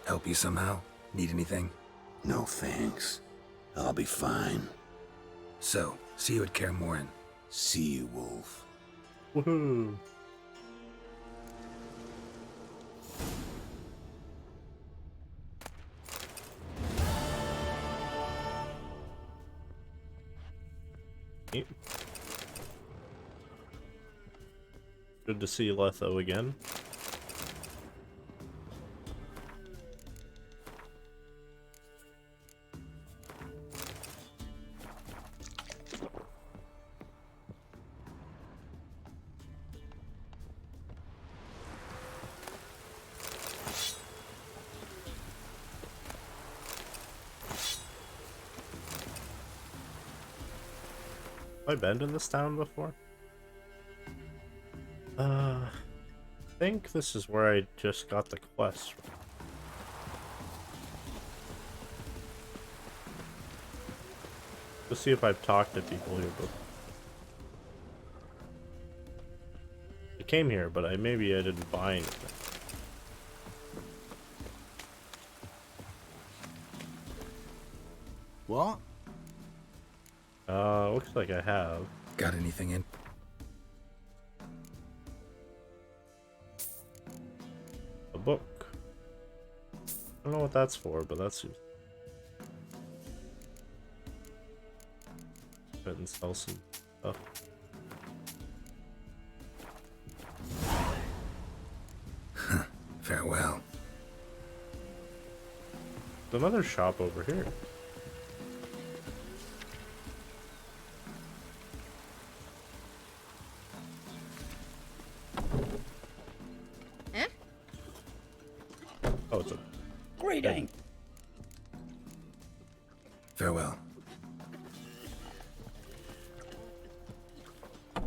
Help you somehow? Need anything?
No thanks. I'll be fine.
So, see you at Kaer Morhen.
See you, Wolf.
Woohoo! Yep. Good to see Letho again. Have I been to this town before? I think this is where I just got the quest from. Let's see if I've talked to people here before. I came here, but maybe I didn't buy anything.
What?
Looks like I have.
Got anything in?
A book. I don't know what that's for, but that's... Go ahead and sell some stuff.
Farewell.
There's another shop over here. Oh, it's a
greeting.
Farewell.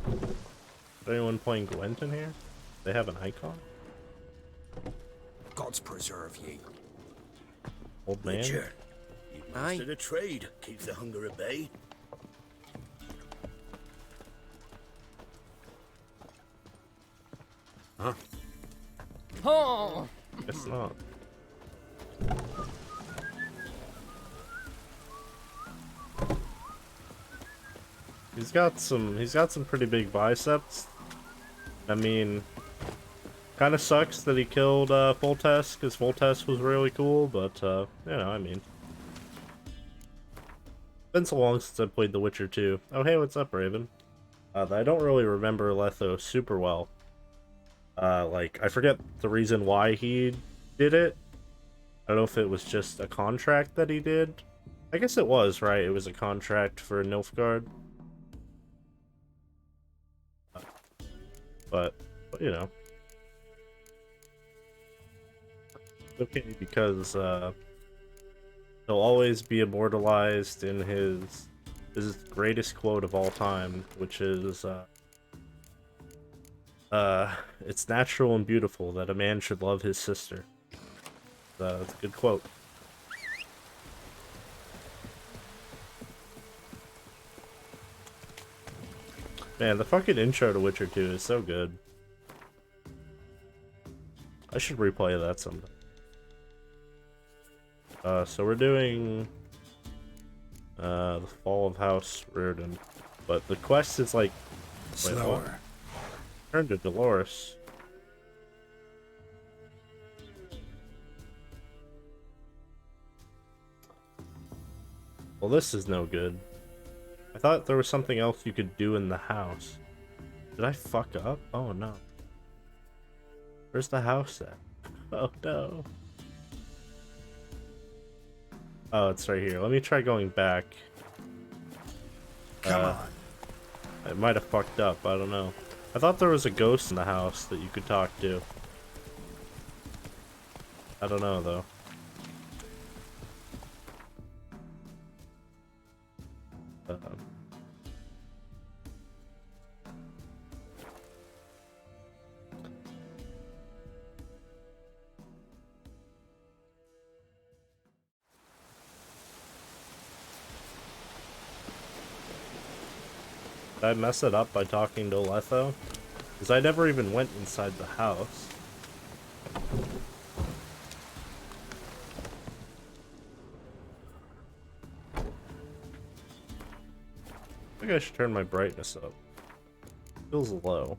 Is anyone playing Gwent in here? They have an icon?
Gods preserve ye.
Old man?
Witcher, you mastered a trade. Keeps the hunger at bay.
Huh? Oh!
Guess not. He's got some pretty big biceps. I mean, kind of sucks that he killed Foltest, because Foltest was really cool, but, you know, I mean. It's been so long since I played The Witcher 2. Oh, hey, what's up, Raven? I don't really remember Letho super well. Like, I forget the reason why he did it. I don't know if it was just a contract that he did. I guess it was, right? It was a contract for Nilfgaard. But you know. It's okay, because he'll always be immortalized in his greatest quote of all time, which is, it's natural and beautiful that a man should love his sister. It's a good quote. Man, the fucking intro to Witcher 2 is so good. I should replay that sometime. So we're doing the Fall of House Reardon, but the quest is like
slower.
Turn to Dolores. Well, this is no good. I thought there was something else you could do in the house. Did I fuck up? Oh no. Where's the house at? Oh no. Oh, it's right here. Let me try going back.
Come on.
I might have fucked up. I don't know. I thought there was a ghost in the house that you could talk to. I don't know though. Did I mess it up by talking to Letho? Because I never even went inside the house. I think I should turn my brightness up. Feels low.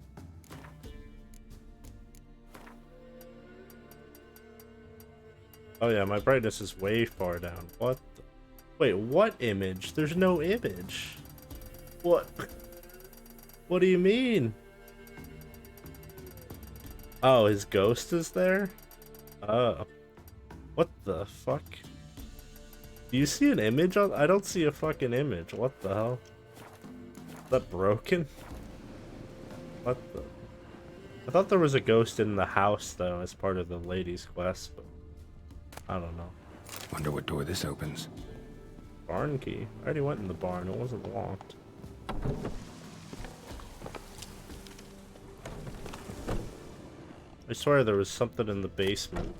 Oh yeah, my brightness is way far down. What the... Wait, what image? There's no image. What? What do you mean? Oh, his ghost is there? Oh. What the fuck? Do you see an image on? I don't see a fucking image. What the hell? Is that broken? What the? I thought there was a ghost in the house though as part of the lady's quest, but I don't know.
Wonder what door this opens.
Barn key. I already went in the barn. It wasn't locked. I swear there was something in the basement.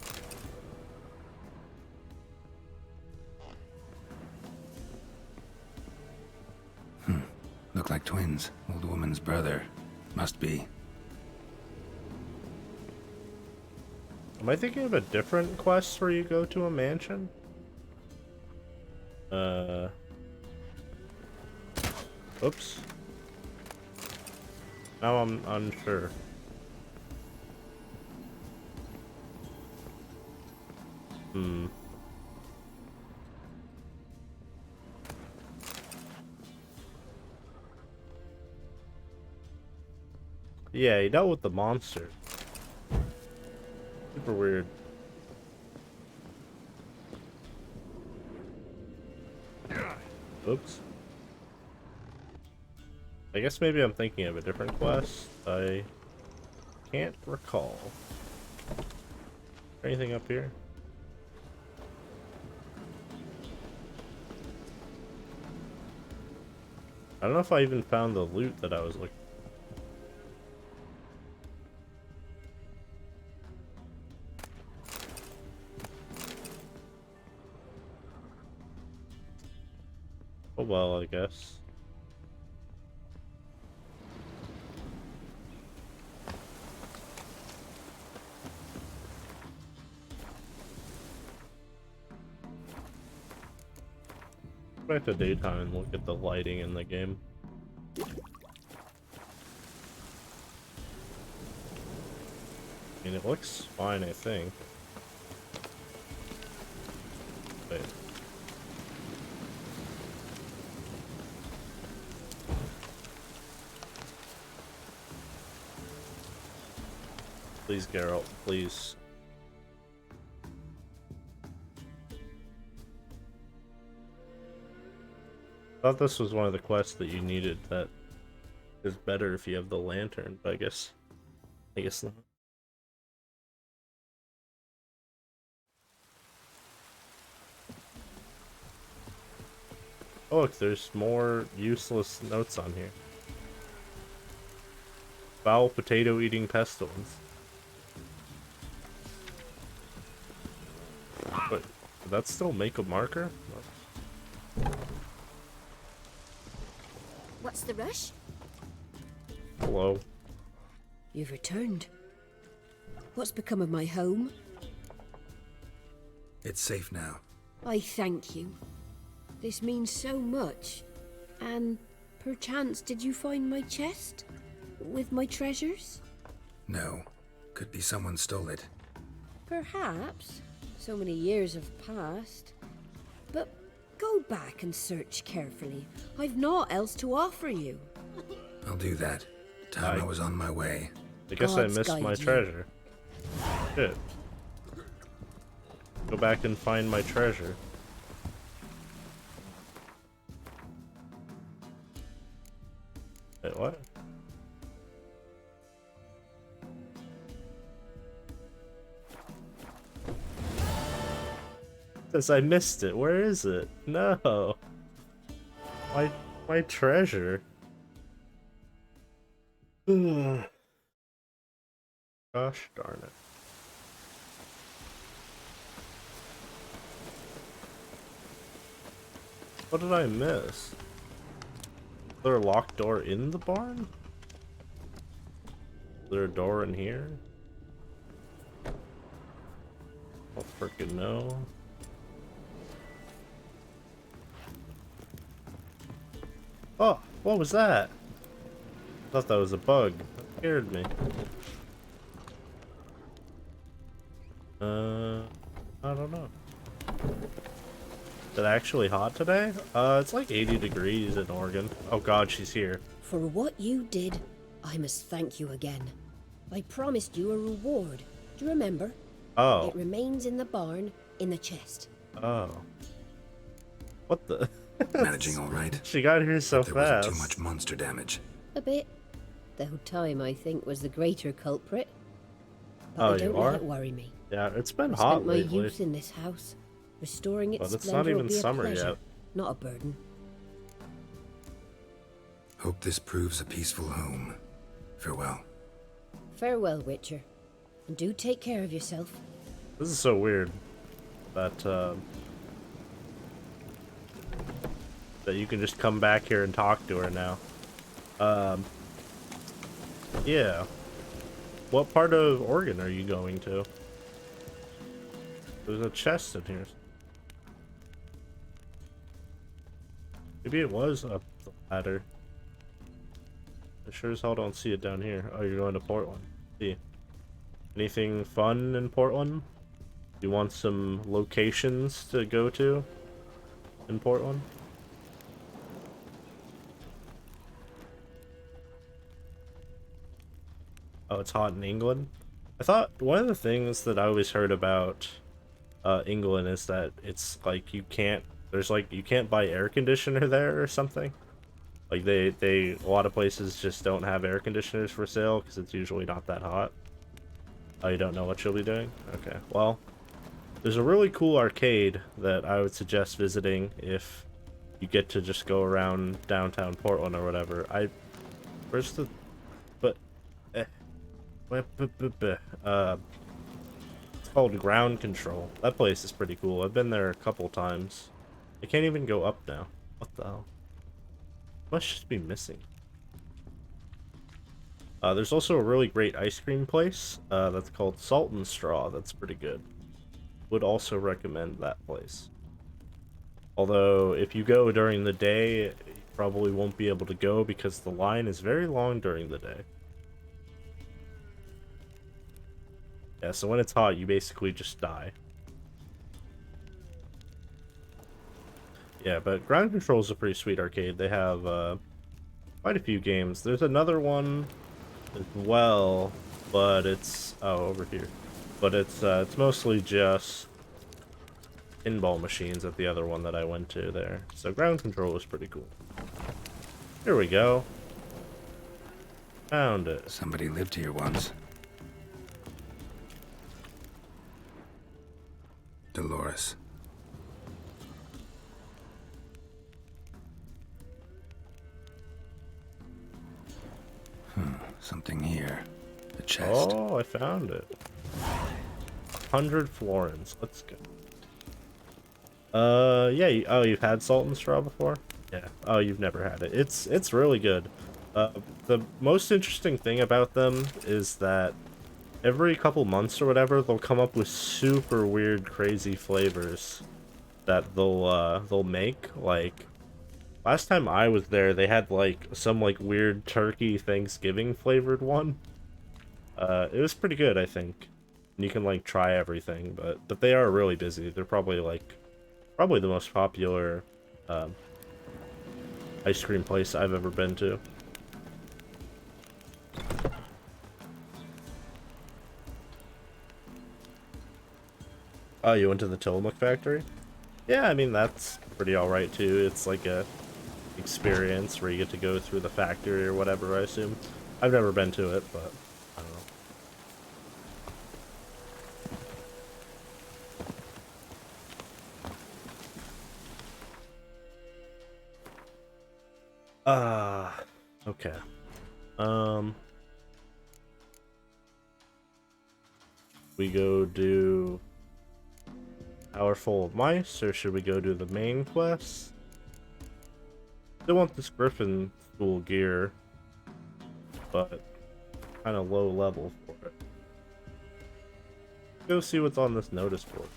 Look like twins. Old woman's brother. Must be.
Am I thinking of a different quest where you go to a mansion? Oops. Now I'm unsure. Yeah, he dealt with the monster. Super weird. Oops. I guess maybe I'm thinking of a different quest. I can't recall. Anything up here? I don't know if I even found the loot that I was looking for. Oh well, I guess. Back to daytime and look at the lighting in the game. mean, it looks fine, I think. Wait. Please, Geralt, please. I thought this was one of the quests that you needed that is better if you have the lantern, but I guess not. Oh, look, there's more useless notes on here. Foul potato eating pestilence. Wait, did that still make a marker?
What's the rush?
Hello.
You've returned. What's become of my home?
It's safe now.
I thank you. This means so much. And perchance did you find my chest? With my treasures?
No. Could be someone stole it.
Perhaps. So many years have passed. But go back and search carefully. I've naught else to offer you.
I'll do that. Time I was on my way.
I guess I missed my treasure. Shit. Go back and find my treasure. Wait, what? Says I missed it. Where is it? No. My treasure. Gosh darn it. What did I miss? Is there a locked door in the barn? Is there a door in here? Oh, frickin' no. Oh, what was that? I thought that was a bug. That scared me. I don't know. Is it actually hot today? It's like 80 degrees in Oregon. Oh god, she's here.
For what you did, I must thank you again. I promised you a reward. Do you remember?
Oh.
It remains in the barn, in the chest.
Oh. What the?
Managing all right?
She got here so
there
fast.
Wasn't too much monster damage.
A bit. Though time, I think, was the greater culprit. But
Oh,
I don't
you are?
let it worry me.
Yeah, it's been
I
hot
spent my
lately.
youth in this house. Restoring its
But it's
splendor
not even
will be a
summer
pleasure,
yet.
not a burden.
Hope this proves a peaceful home. Farewell.
Farewell, Witcher. And do take care of yourself.
This is so weird that that you can just come back here and talk to her now. Yeah. What part of Oregon are you going to? There's a chest in here. Maybe it was up the ladder. I sure as hell don't see it down here. Oh, you're going to Portland. See. Anything fun in Portland? You want some locations to go to in Portland? Oh, it's hot in England? I thought one of the things that I always heard about England is that it's like you can't buy air conditioner there or something. Like a lot of places just don't have air conditioners for sale because it's usually not that hot. Oh, you don't know what you'll be doing? Okay, well, there's a really cool arcade that I would suggest visiting if you get to just go around downtown Portland or whatever. Where's the, it's called Ground Control. That place is pretty cool. I've been there a couple times. I can't even go up now. What the hell? Must just be missing. There's also a really great ice cream place that's called Salt and Straw. That's pretty good. Would also recommend that place. Although, if you go during the day, you probably won't be able to go because the line is very long during the day. Yeah, so when it's hot, you basically just die. Yeah, but Ground Control is a pretty sweet arcade. They have quite a few games. There's another one as well, but it's over here. But it's mostly just pinball machines at the other one that I went to there. So Ground Control is pretty cool. Here we go. Found it.
Somebody lived here once. Dolores. Something here. A chest.
Oh, I found it. 100 florins. Let's go. Yeah. Oh, you've had Salt and Straw before? Yeah. Oh, you've never had it. It's really good. The most interesting thing about them is that every couple months or whatever, they'll come up with super weird, crazy flavors that they'll make. Like, last time I was there, they had like some like weird turkey Thanksgiving flavored one. It was pretty good, I think. And you can like try everything, but they are really busy. They're probably the most popular ice cream place I've ever been to. Oh, you went to the Tillamook factory? Yeah, I mean, that's pretty alright too. It's like a experience where you get to go through the factory or whatever, I assume. I've never been to it, but I don't know. Okay. We go do Hour Full of Mice, or should we go do the main quest? Still want this Griffin School gear, but kind of low level for it. Go see what's on this notice board.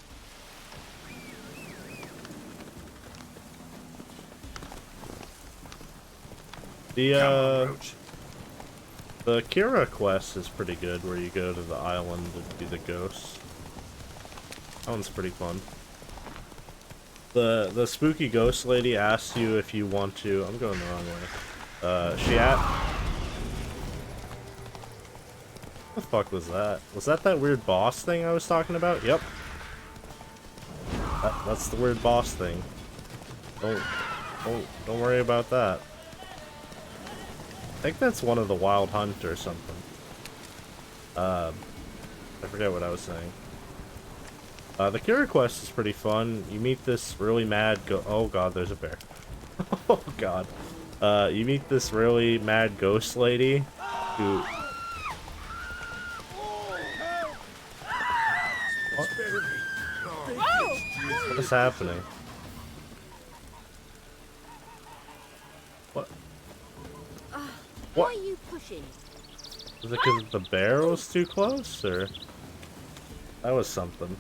The Kira quest is pretty good, where you go to the island and be the ghost. That one's pretty fun. The spooky ghost lady asks you if you want to. I'm going the wrong way. What the fuck was that? Was that weird boss thing I was talking about? Yep. That's the weird boss thing. Don't worry about that. I think that's one of the Wild Hunt or something. I forget what I was saying. The Kira quest is pretty fun. You meet this really mad oh god, there's a bear. Oh god. You meet this really mad ghost lady who... What is happening? What?
What are you pushing?
Was it because the bear was too close, or? That was something.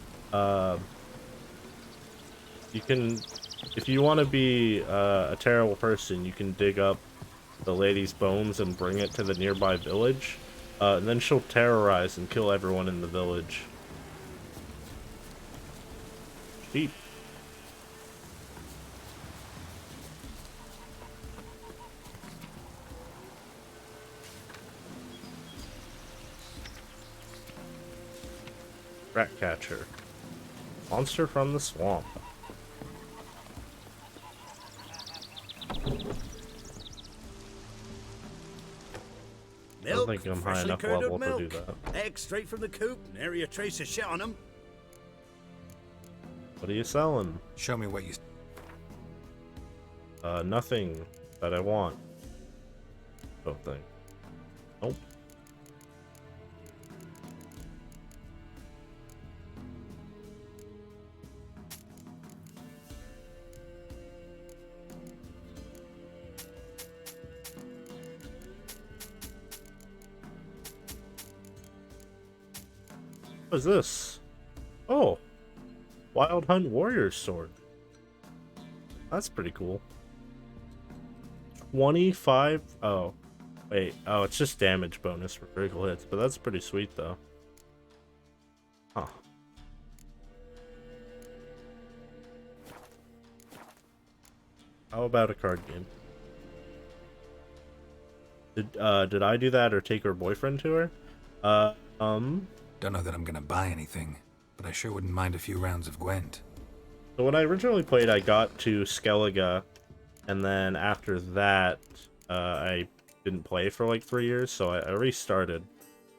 You can, if you want to be a terrible person, you can dig up the lady's bones and bring it to the nearby village, and then she'll terrorize and kill everyone in the village. Sheep. Rat catcher. Monster from the swamp.
Milk,
I don't think I'm high enough level to do that.
Eggs straight from the coop, nary a trace of shit on them.
What are you selling?
Show me what you...
Nothing that I want. Don't think. Nope. What is this? Oh, Wild Hunt Warrior's Sword. That's pretty cool. 25. Oh, wait. Oh, it's just damage bonus for critical hits, but that's pretty sweet though. Huh. How about a card game? Did I do that or take her boyfriend to her?
Don't know that I'm gonna buy anything, but I sure wouldn't mind a few rounds of Gwent.
So when I originally played, I got to Skellige, and then after that, I didn't play for like 3 years, so I restarted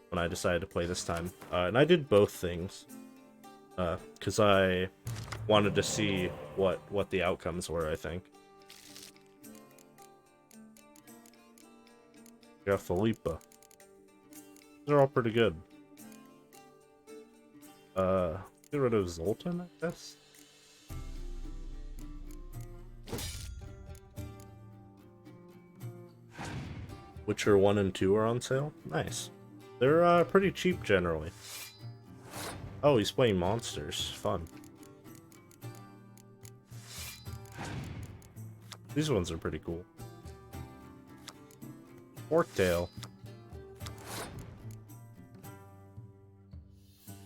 when I decided to play this time. And I did both things, because I wanted to see what the outcomes were, I think. Got Philippa. They're all pretty good. Get rid of Zoltan, I guess? Witcher 1 and 2 are on sale? Nice. They're pretty cheap generally. Oh, he's playing monsters. Fun. These ones are pretty cool. Forktail.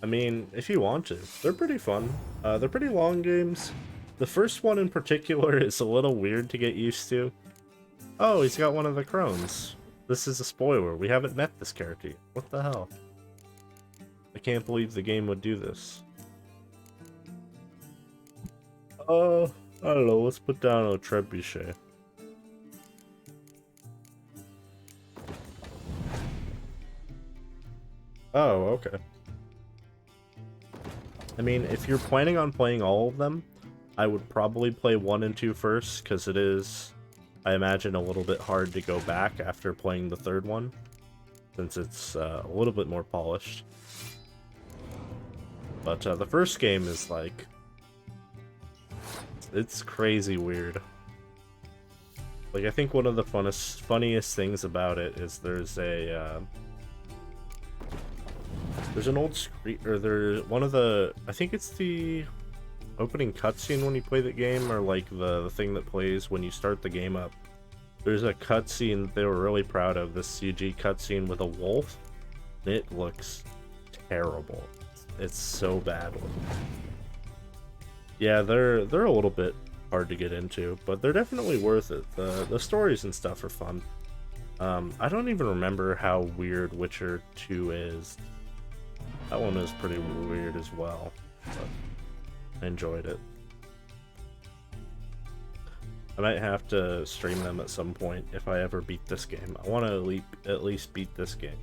I mean, if you want to. They're pretty fun. They're pretty long games. The first one in particular is a little weird to get used to. Oh, he's got one of the crones. This is a spoiler. We haven't met this character yet. What the hell? I can't believe the game would do this. I don't know. Let's put down a trebuchet. Oh, okay. I mean, if you're planning on playing all of them, I would probably play 1 and 2 first, because it is, I imagine, a little bit hard to go back after playing the third one, since it's a little bit more polished. But the first game is like, it's crazy weird. Like, I think one of the funniest things about it is there's an old screen, or there's one of the, I think it's the opening cutscene when you play the game, or like the thing that plays when you start the game up. There's a cutscene they were really proud of, this CG cutscene with a wolf. It looks terrible. It's so bad looking. Yeah, they're a little bit hard to get into, but they're definitely worth it. The stories and stuff are fun. I don't even remember how weird Witcher 2 is. That one is pretty weird as well, but I enjoyed it. I might have to stream them at some point if I ever beat this game. I want to at least beat this game.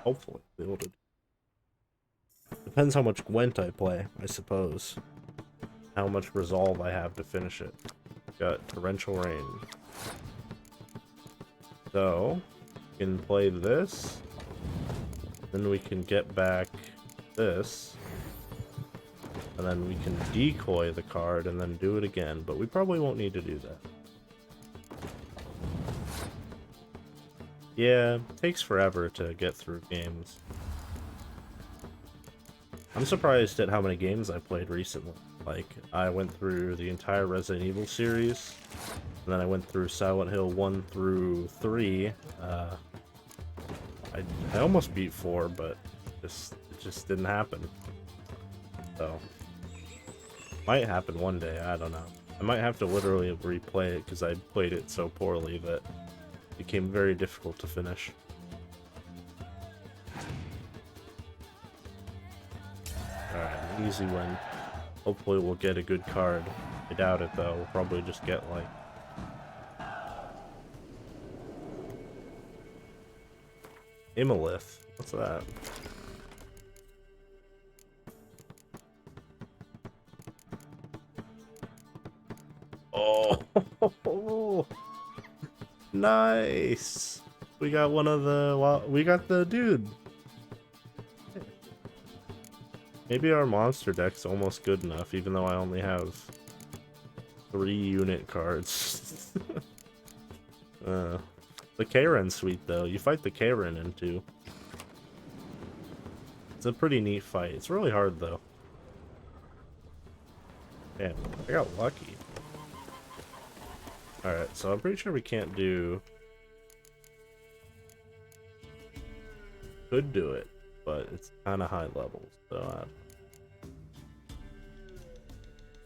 Hopefully, be able to. Depends how much Gwent I play, I suppose. How much resolve I have to finish it. Got Torrential Rain. So, we can play this. Then we can get back this. And then we can decoy the card and then do it again. But we probably won't need to do that. Yeah, it takes forever to get through games. I'm surprised at how many games I played recently. Like, I went through the entire Resident Evil series, and then I went through Silent Hill 1 through 3. I almost beat 4, but it just didn't happen. So, might happen one day, I don't know. I might have to literally replay it, because I played it so poorly that it became very difficult to finish. Alright, easy win. Hopefully we'll get a good card. I doubt it though, we'll probably just get like... Imolith. What's that? Oh! Nice! We got one of the... Well, we got the dude. Maybe our monster deck's almost good enough, even though I only have 3 unit cards. The Karen suite, though. You fight the Karen in 2. It's a pretty neat fight. It's really hard, though. Damn, I got lucky. Alright, so I'm pretty sure we can't do... Could do it. but it's kind of high levels, so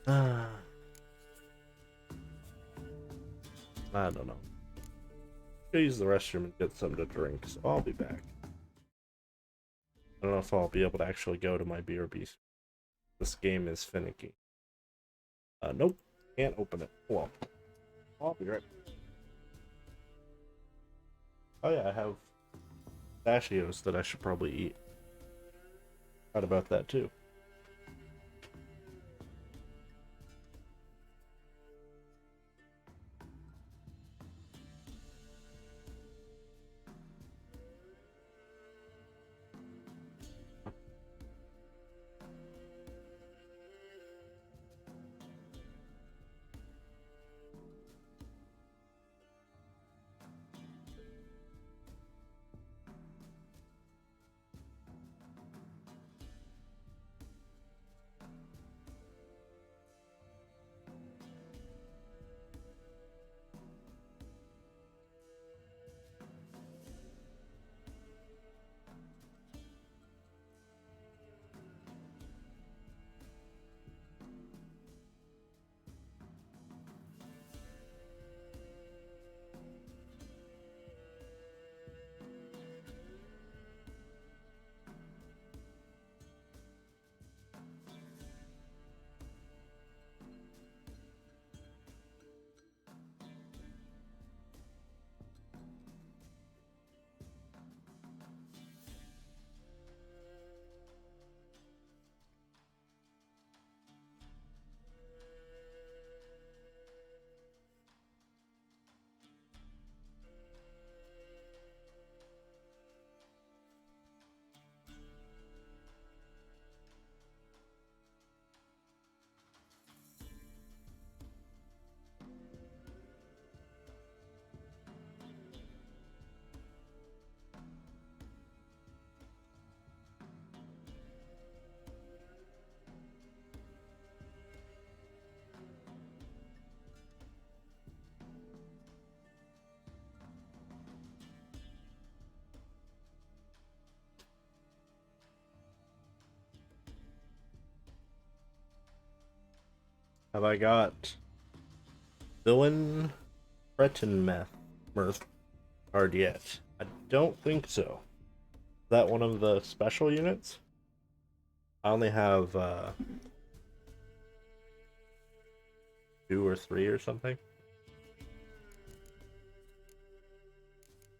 I don't know. Go use the restroom and get something to drink, so I'll be back. I don't know if I'll be able to actually go to my BRB. This game is finicky. Nope, can't open it. Well, I'll be right back. Oh yeah, I have pistachios that I should probably eat. Thought about that too. Have I got villain Breton Mirth card yet? I don't think so. Is that one of the special units? I only have 2 or 3 or something.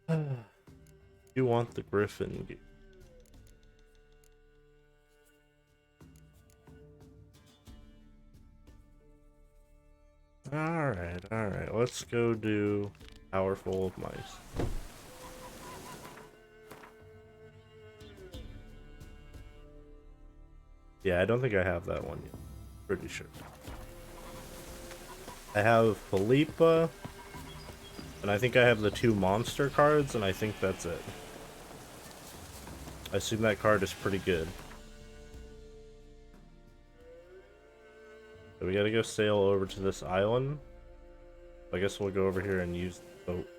You want the Griffin? Alright, let's go do Powerful of Mice. Yeah, I don't think I have that one yet. Pretty sure. I have Philippa, and I think I have the 2 monster cards, and I think that's it. I assume that card is pretty good. So we gotta go sail over to this island. I guess we'll go over here and use the boat.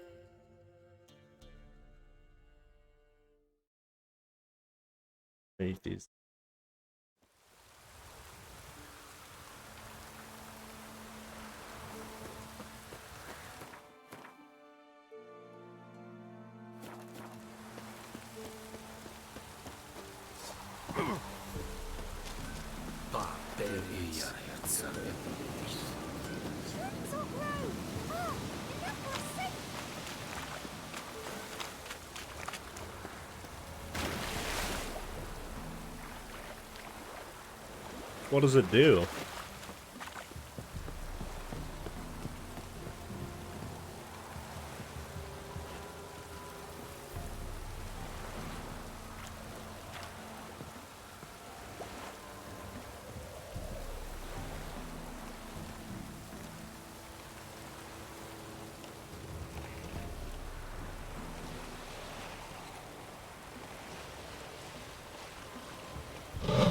Eat these. What does it do?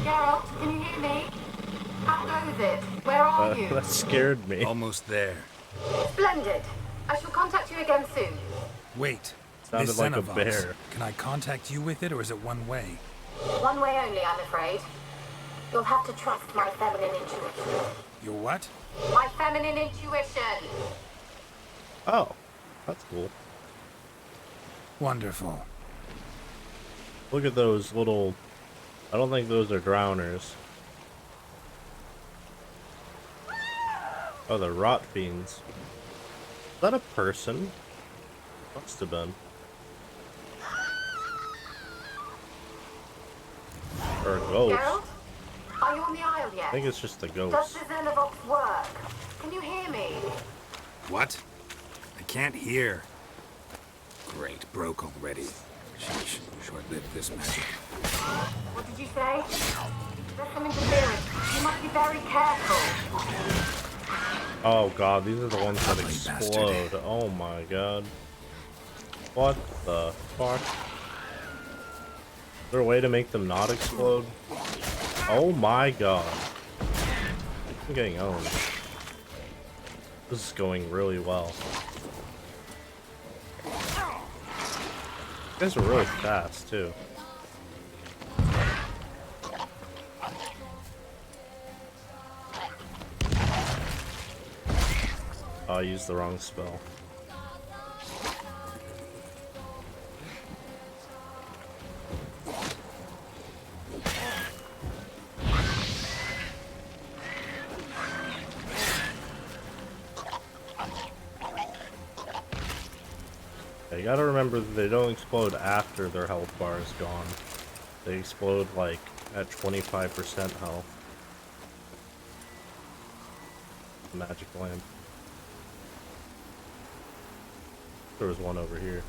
Geralt, can you hear me? How goes it? Where are you?
That scared me.
Almost there.
Splendid. I shall contact you again soon.
Wait.
Sounded
this
like a
Xenovox,
bear.
Can I contact you with it, or is it one way?
One way only, I'm afraid. You'll have to trust my feminine intuition.
Your what?
My feminine intuition!
Oh, that's cool.
Wonderful.
Look at those little... I don't think those are drowners. Oh, they're rot fiends. Is that a person? Must have been. Or a ghost.
Geralt? Are you on the Isle yet?
I think it's just a
Does
ghost.
the Xenovox work? Can you hear me?
What? I can't hear. Great, broke already. Sheesh, short-lived this magic.
What did you say? There's some interference. You must be very careful.
Oh god, these are the ones that explode. Oh my god. What the fuck? Is there a way to make them not explode? Oh my god. I'm getting owned. This is going really well. You guys are really fast too. Oh, I used the wrong spell. You gotta remember that they don't explode after their health bar is gone. They explode like at 25% health. Magic lamp. There was one over here.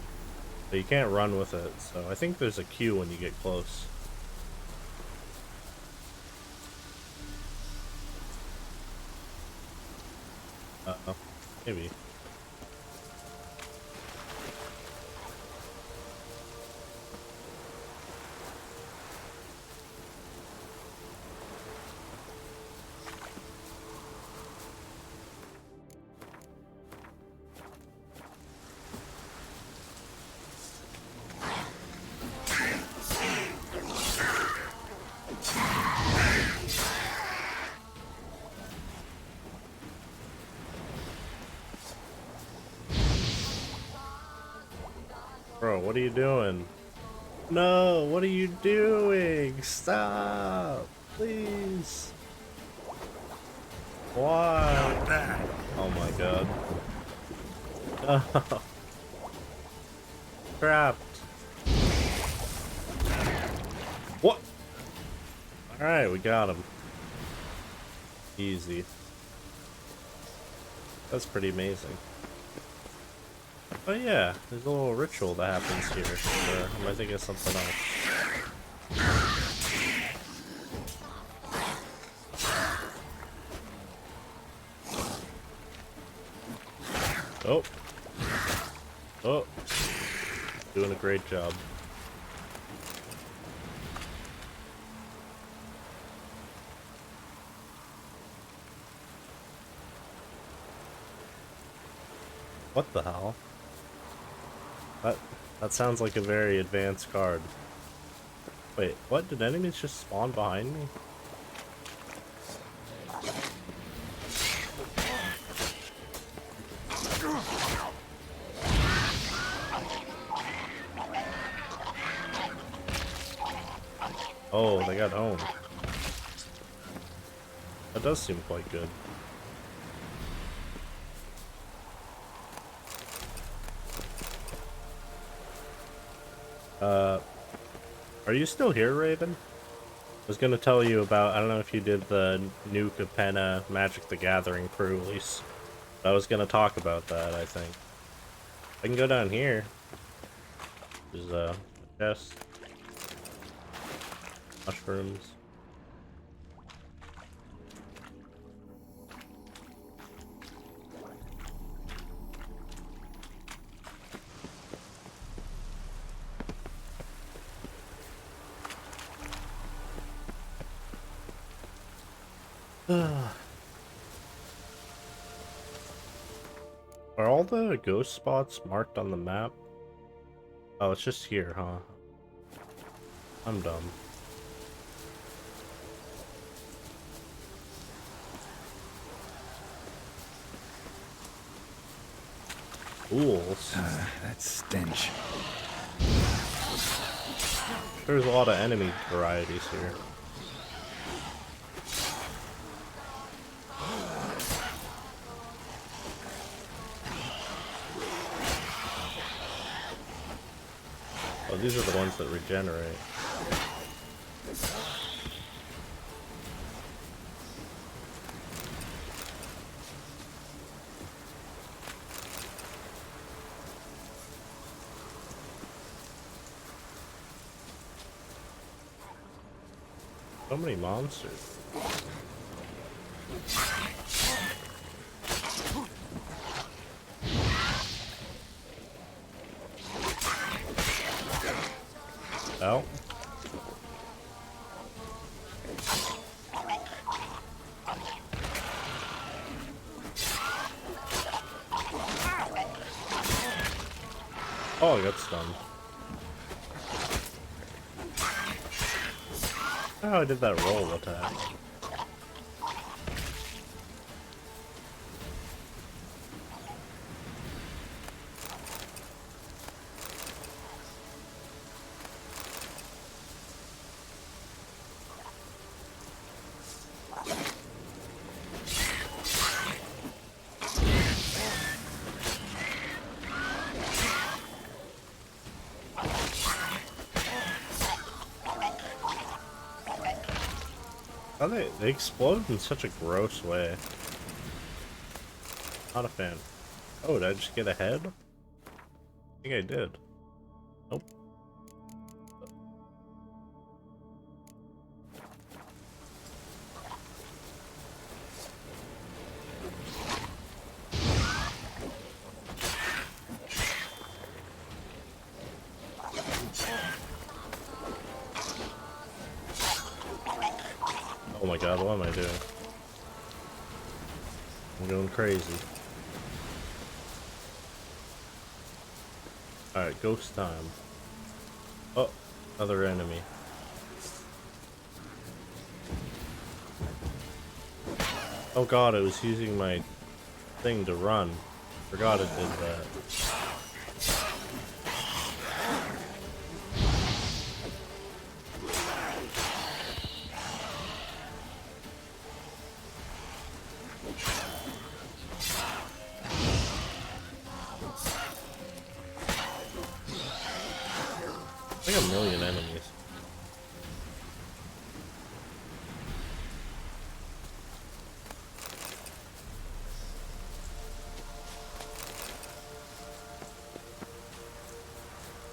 But you can't run with it, so I think there's a queue when you get close. Uh-oh. Maybe. Bro, what are you doing? No, what are you doing? Stop! Please! Why? Oh my god. No. Trapped. What? Alright, we got him. Easy. That's pretty amazing. Oh yeah, there's a little ritual that happens here. Or am I thinking of something else? Oh. Oh. Doing a great job. What the hell? That sounds like a very advanced card. Wait, what? Did enemies just spawn behind me? Oh, they got owned. That does seem quite good. Are you still here, Raven? I was gonna tell you about, I don't know if you did the new Capenna Magic the Gathering pre-release. I was gonna talk about that, I think. I can go down here. There's a chest. Mushrooms. Are all the ghost spots marked on the map? Oh, it's just here, huh? I'm dumb. Ghouls.
That stench.
There's a lot of enemy varieties here. Oh, these are the ones that regenerate. So many monsters. Oh. Oh, I got stunned. Oh, I did that roll attack. How they explode in such a gross way. Not a fan. Oh, did I just get ahead? I think I did. Nope. Oh my god, what am I doing? I'm going crazy. Alright, ghost time. Oh, other enemy. Oh god, I was using my thing to run. Forgot it did that. Like a million enemies.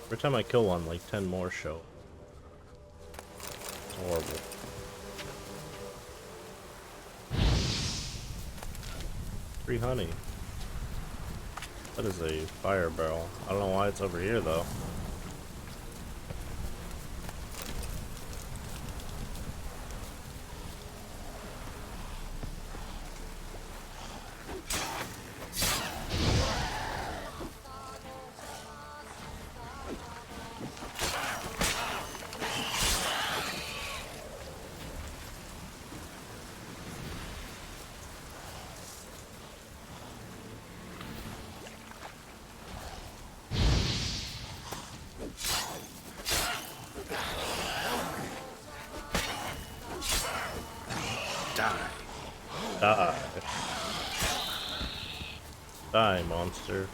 Every time I kill one, like 10 more show. It's horrible. Free honey. That is a fire barrel. I don't know why it's over here though. Die. Die, monster.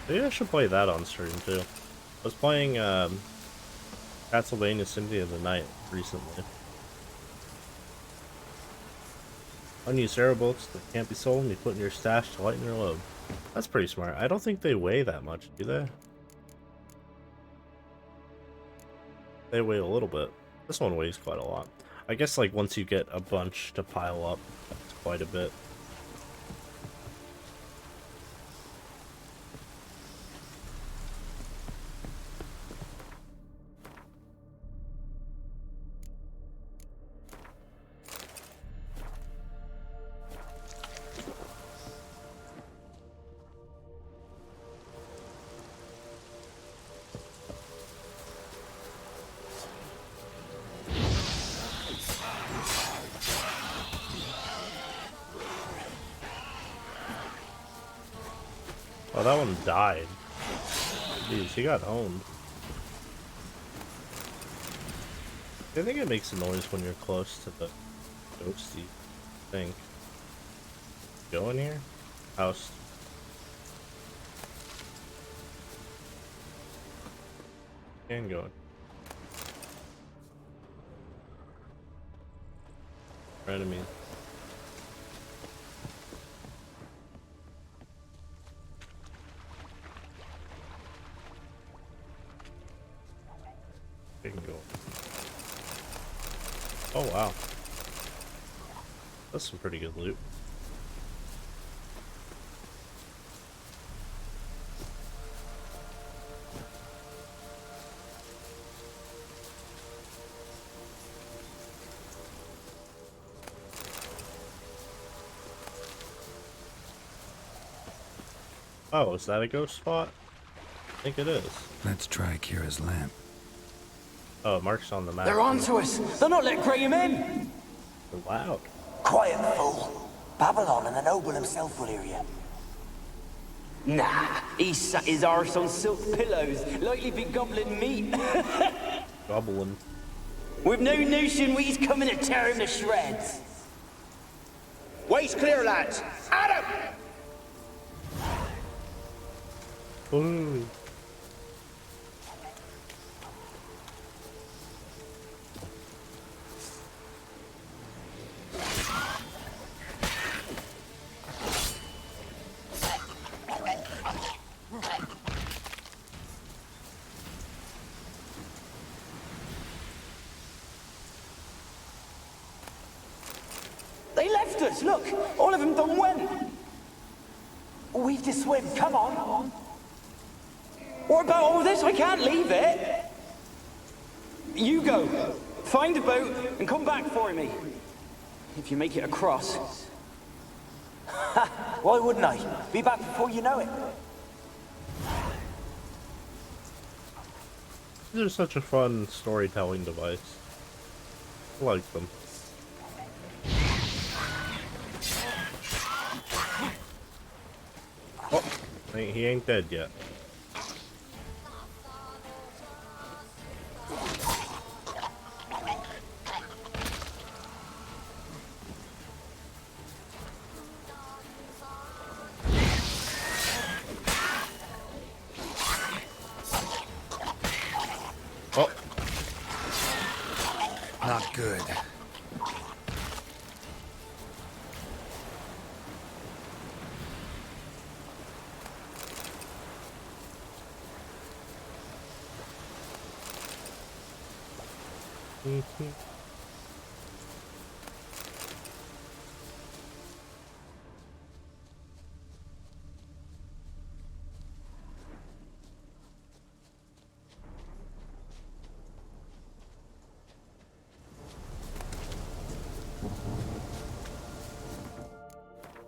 Maybe I should play that on stream too. I was playing Castlevania Symphony of the Night recently. Unused arrow bolts that can't be sold and you put in your stash to lighten your load. That's pretty smart. I don't think they weigh that much, do they? They weigh a little bit. This one weighs quite a lot. I guess like once you get a bunch to pile up, that's quite a bit. Oh, that one died. Jeez, he got owned. I think it makes a noise when you're close to the ghosty thing. Go in here? House. And go in. Enemy. They can go. Oh wow. That's some pretty good loot. Oh, is that a ghost spot? I think it is.
Let's try Kira's lamp.
Oh, marks on the map.
They're onto us! They're not letting Graham in!
They're loud.
Quiet, fool. Babylon and the noble himself will hear you. Nah, he sat his arse on silk pillows, likely be gobbling meat.
Gobbling.
With no notion we's coming to tear him to shreds.
Waist clear, lads. Adam!
Ooh.
They left us, look! All of them done went! We've to swim, come on! What about all this? I can't leave it! You go! Find a boat and come back for me! If you make it across. Ha! Why wouldn't I? Be back before you know it!
These are such a fun storytelling device. I like them. Oh, he ain't dead yet. Oh.
Not good.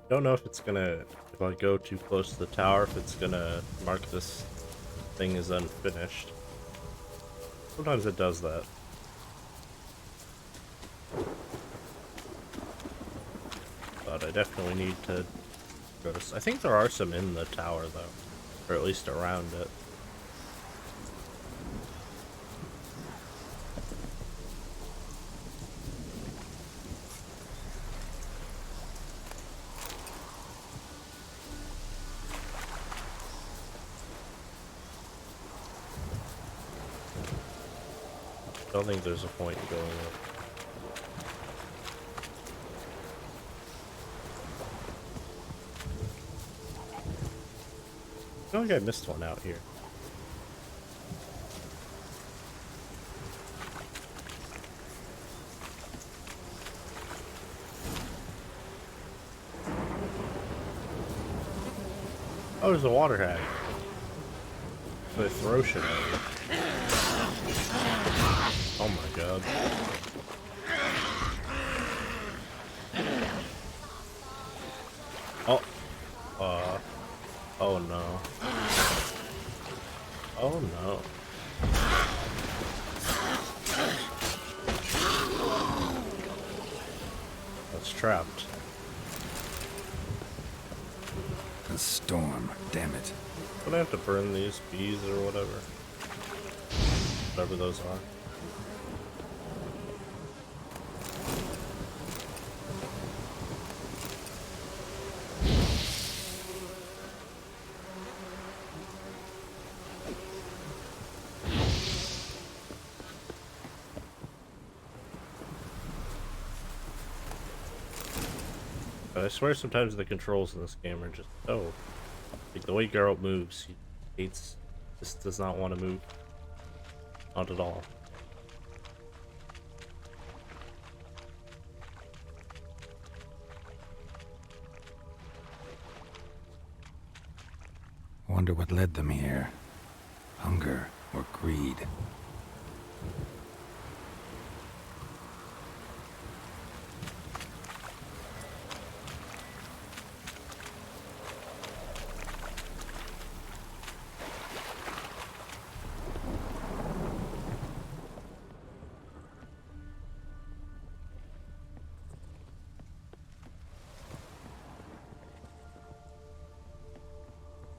Don't know if it's gonna, if I go too close to the tower, if it's gonna mark this thing as unfinished. Sometimes it does that. But I definitely need to go to... I think there are some in the tower though, or at least around it. I don't think there's a point in going up. I feel like I missed one out here. Oh, there's a water hag. They throw shit at you. Oh my god. Oh. Oh no. Oh no. That's trapped.
A storm, damn it.
Don't I have to burn these bees or whatever? Whatever those are. I swear sometimes the controls in this game are just so... Like the way Geralt moves, he hates... Just does not want to move. Not at all.
Wonder what led them here. Hunger or greed?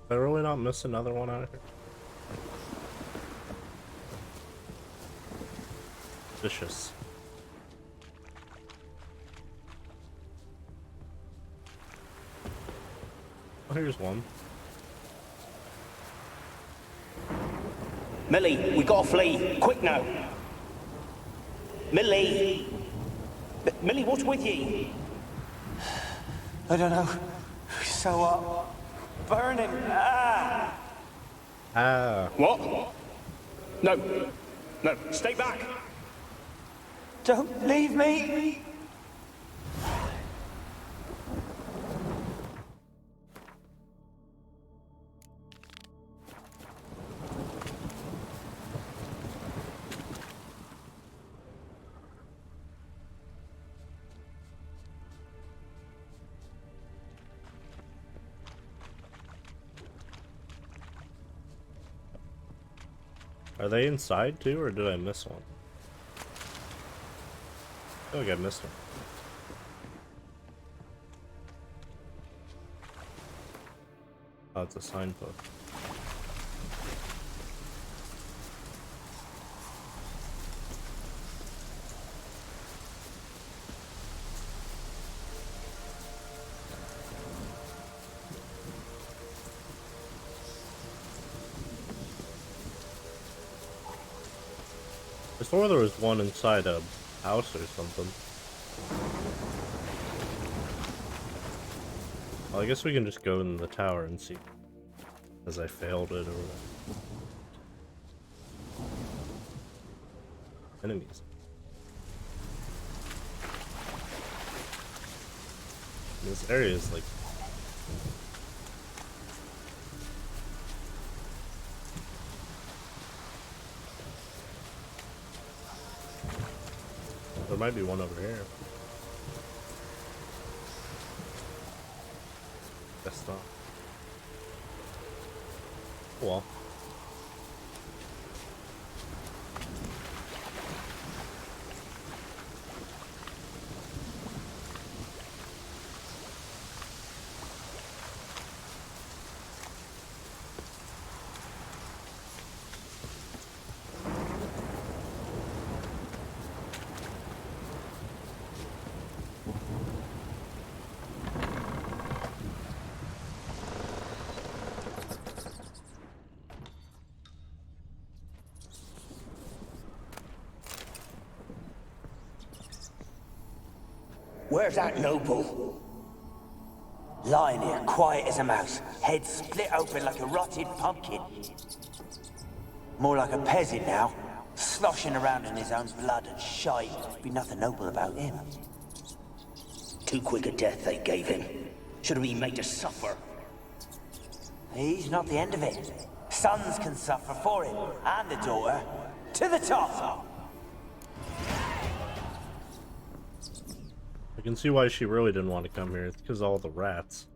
Did I really not miss another one out of here? Vicious. Oh, here's one.
Millie, we gotta flee. Quick now. Millie! Millie, what's with you? I don't know. So, burning. Ah! What? No. No, stay back. Don't leave me.
Are they inside too, or did I miss one? I feel like I missed one. Oh, it's a signpost. I swore there was one inside a house or something. Well, I guess we can just go in the tower and see, as I failed it or whatever. Enemies. This area is like... There might be one over here. Guess not. Well.
Where's that noble? Lying here, quiet as a mouse, head split open like a rotted pumpkin. More like a peasant now, sloshing around in his own blood and shite. Be nothing noble about him. Too quick a death they gave him. Should have been made to suffer. He's not the end of it. Sons can suffer for him, and the daughter. To the top!
I can see why she really didn't want to come here. It's because of all the rats.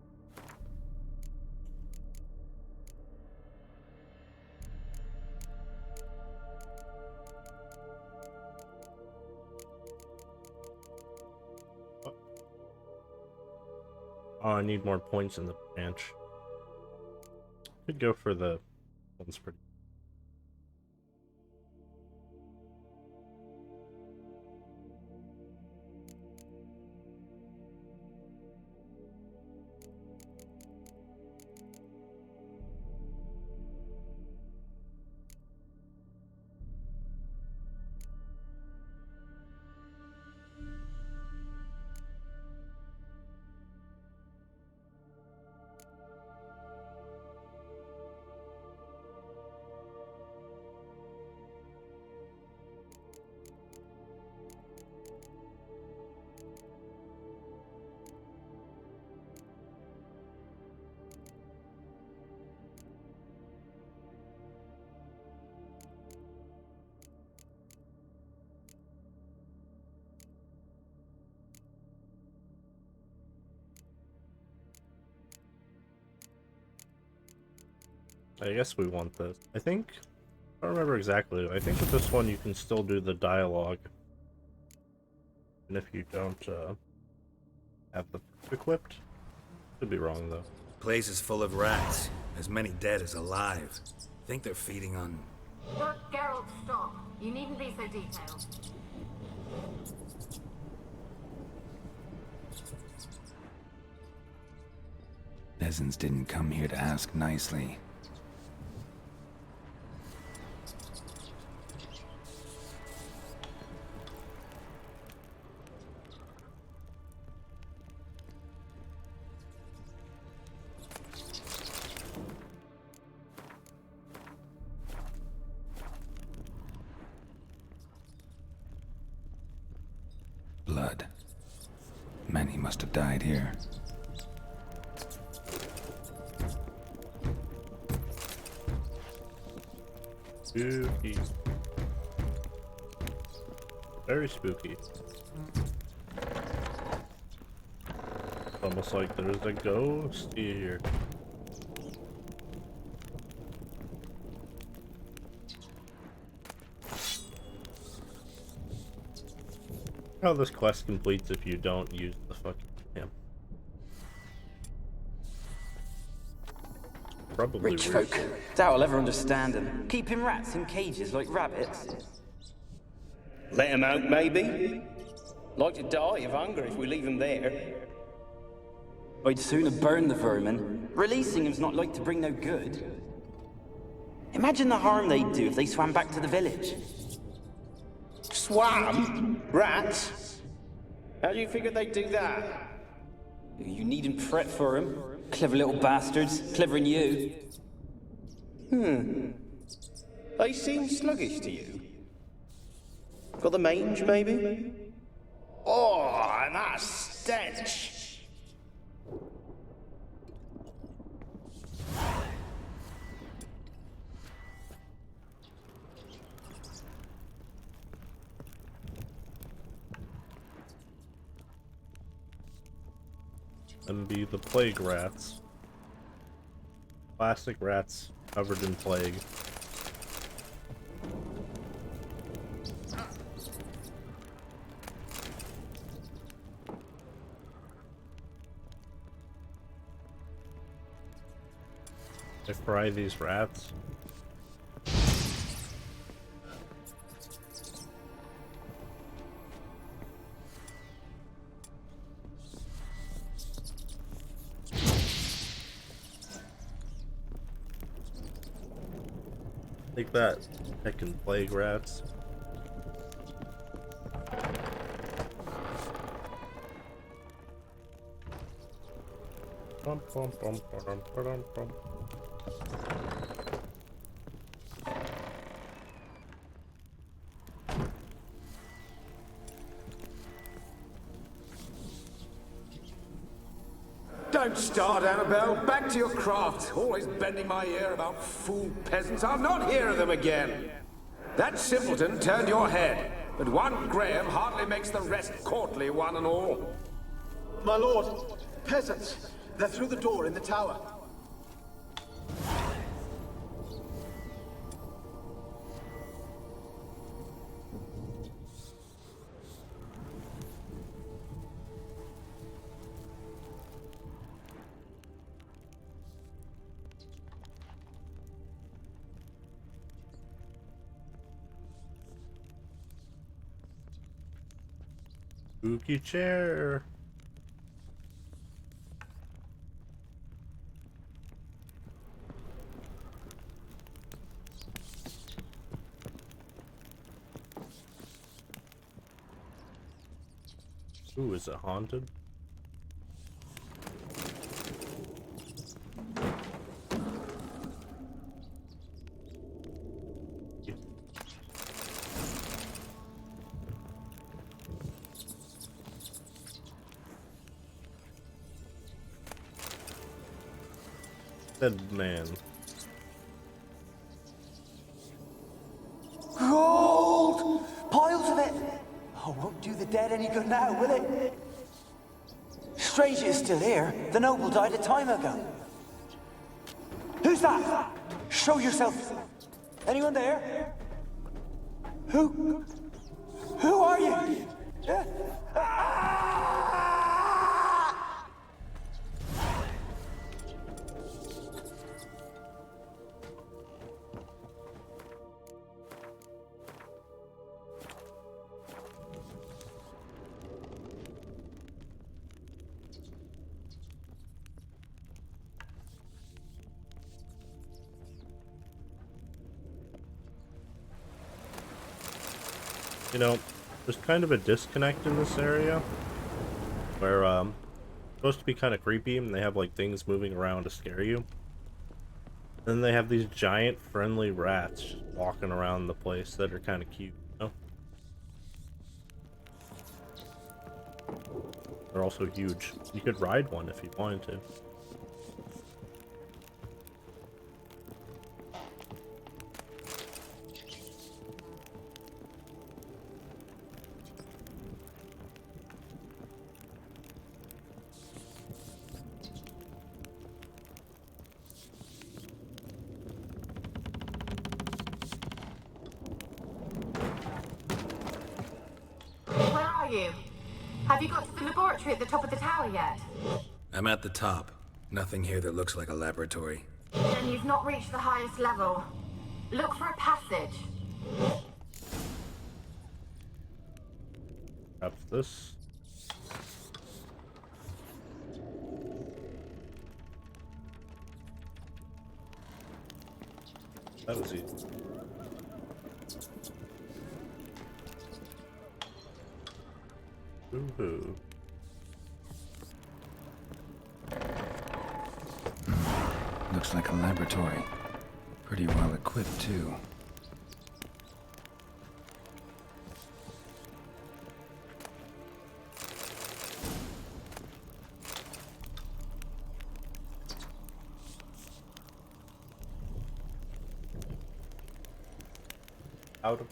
Oh, I need more points in the branch. Could go for the one's pretty. I guess we want this. I think, I don't remember exactly. I think with this one you can still do the dialogue. And if you don't have the equipped. Could be wrong though.
Place is full of rats. As many dead as alive. Think they're feeding on...
Look, Geralt, stop. You needn't be so detailed.
Peasants didn't come here to ask nicely. Blood. Many must have died here.
Spooky. Very spooky. Almost like there's a ghost here. How this quest completes if you don't use the fucking camp. Probably
Rich
weird.
folk. Doubt I'll ever understand them. Keeping rats in cages like rabbits.
Let them out, maybe? Like to die of hunger if we leave them there.
I'd sooner burn the vermin. Releasing them's not like to bring no good. Imagine the harm they'd do if they swam back to the village.
Swam? Rats? How do you figure they'd do that?
You needn't fret for them. Clever little bastards. Clever than you.
They seem sluggish to you. Got the mange, maybe? Oh, and that stench!
And be the plague rats. Plastic rats covered in plague. I fry these rats. Take that, heckin' plague rats. Bum, bum, bum, ba-dum, ba-dum, bum.
Don't start, Annabelle. Back to your craft. Always bending my ear about fool peasants. I'll not hear of them again. That simpleton turned your head, but one Graham hardly makes the rest courtly, one and all.
My lord, peasants. They're through the door in the tower.
Spooky chair. Ooh, is it haunted? Dead man.
Gold! Piles of it! Oh, won't do the dead any good now, will it? Strange it's still here. The noble died a time ago. Who's that? Show yourself. Anyone there? Who are you?
You know, there's kind of a disconnect in this area where it's supposed to be kind of creepy and they have like things moving around to scare you. Then they have these giant friendly rats walking around the place that are kind of cute, you know? They're also huge. You could ride one if you wanted to.
Have you got to the laboratory at the top of the tower yet?
I'm at the top. Nothing here that looks like a laboratory.
Then you've not reached the highest level. Look for a passage.
Perhaps this. That was easy. Ooh.
Looks like a laboratory. Pretty well equipped, too.
Out of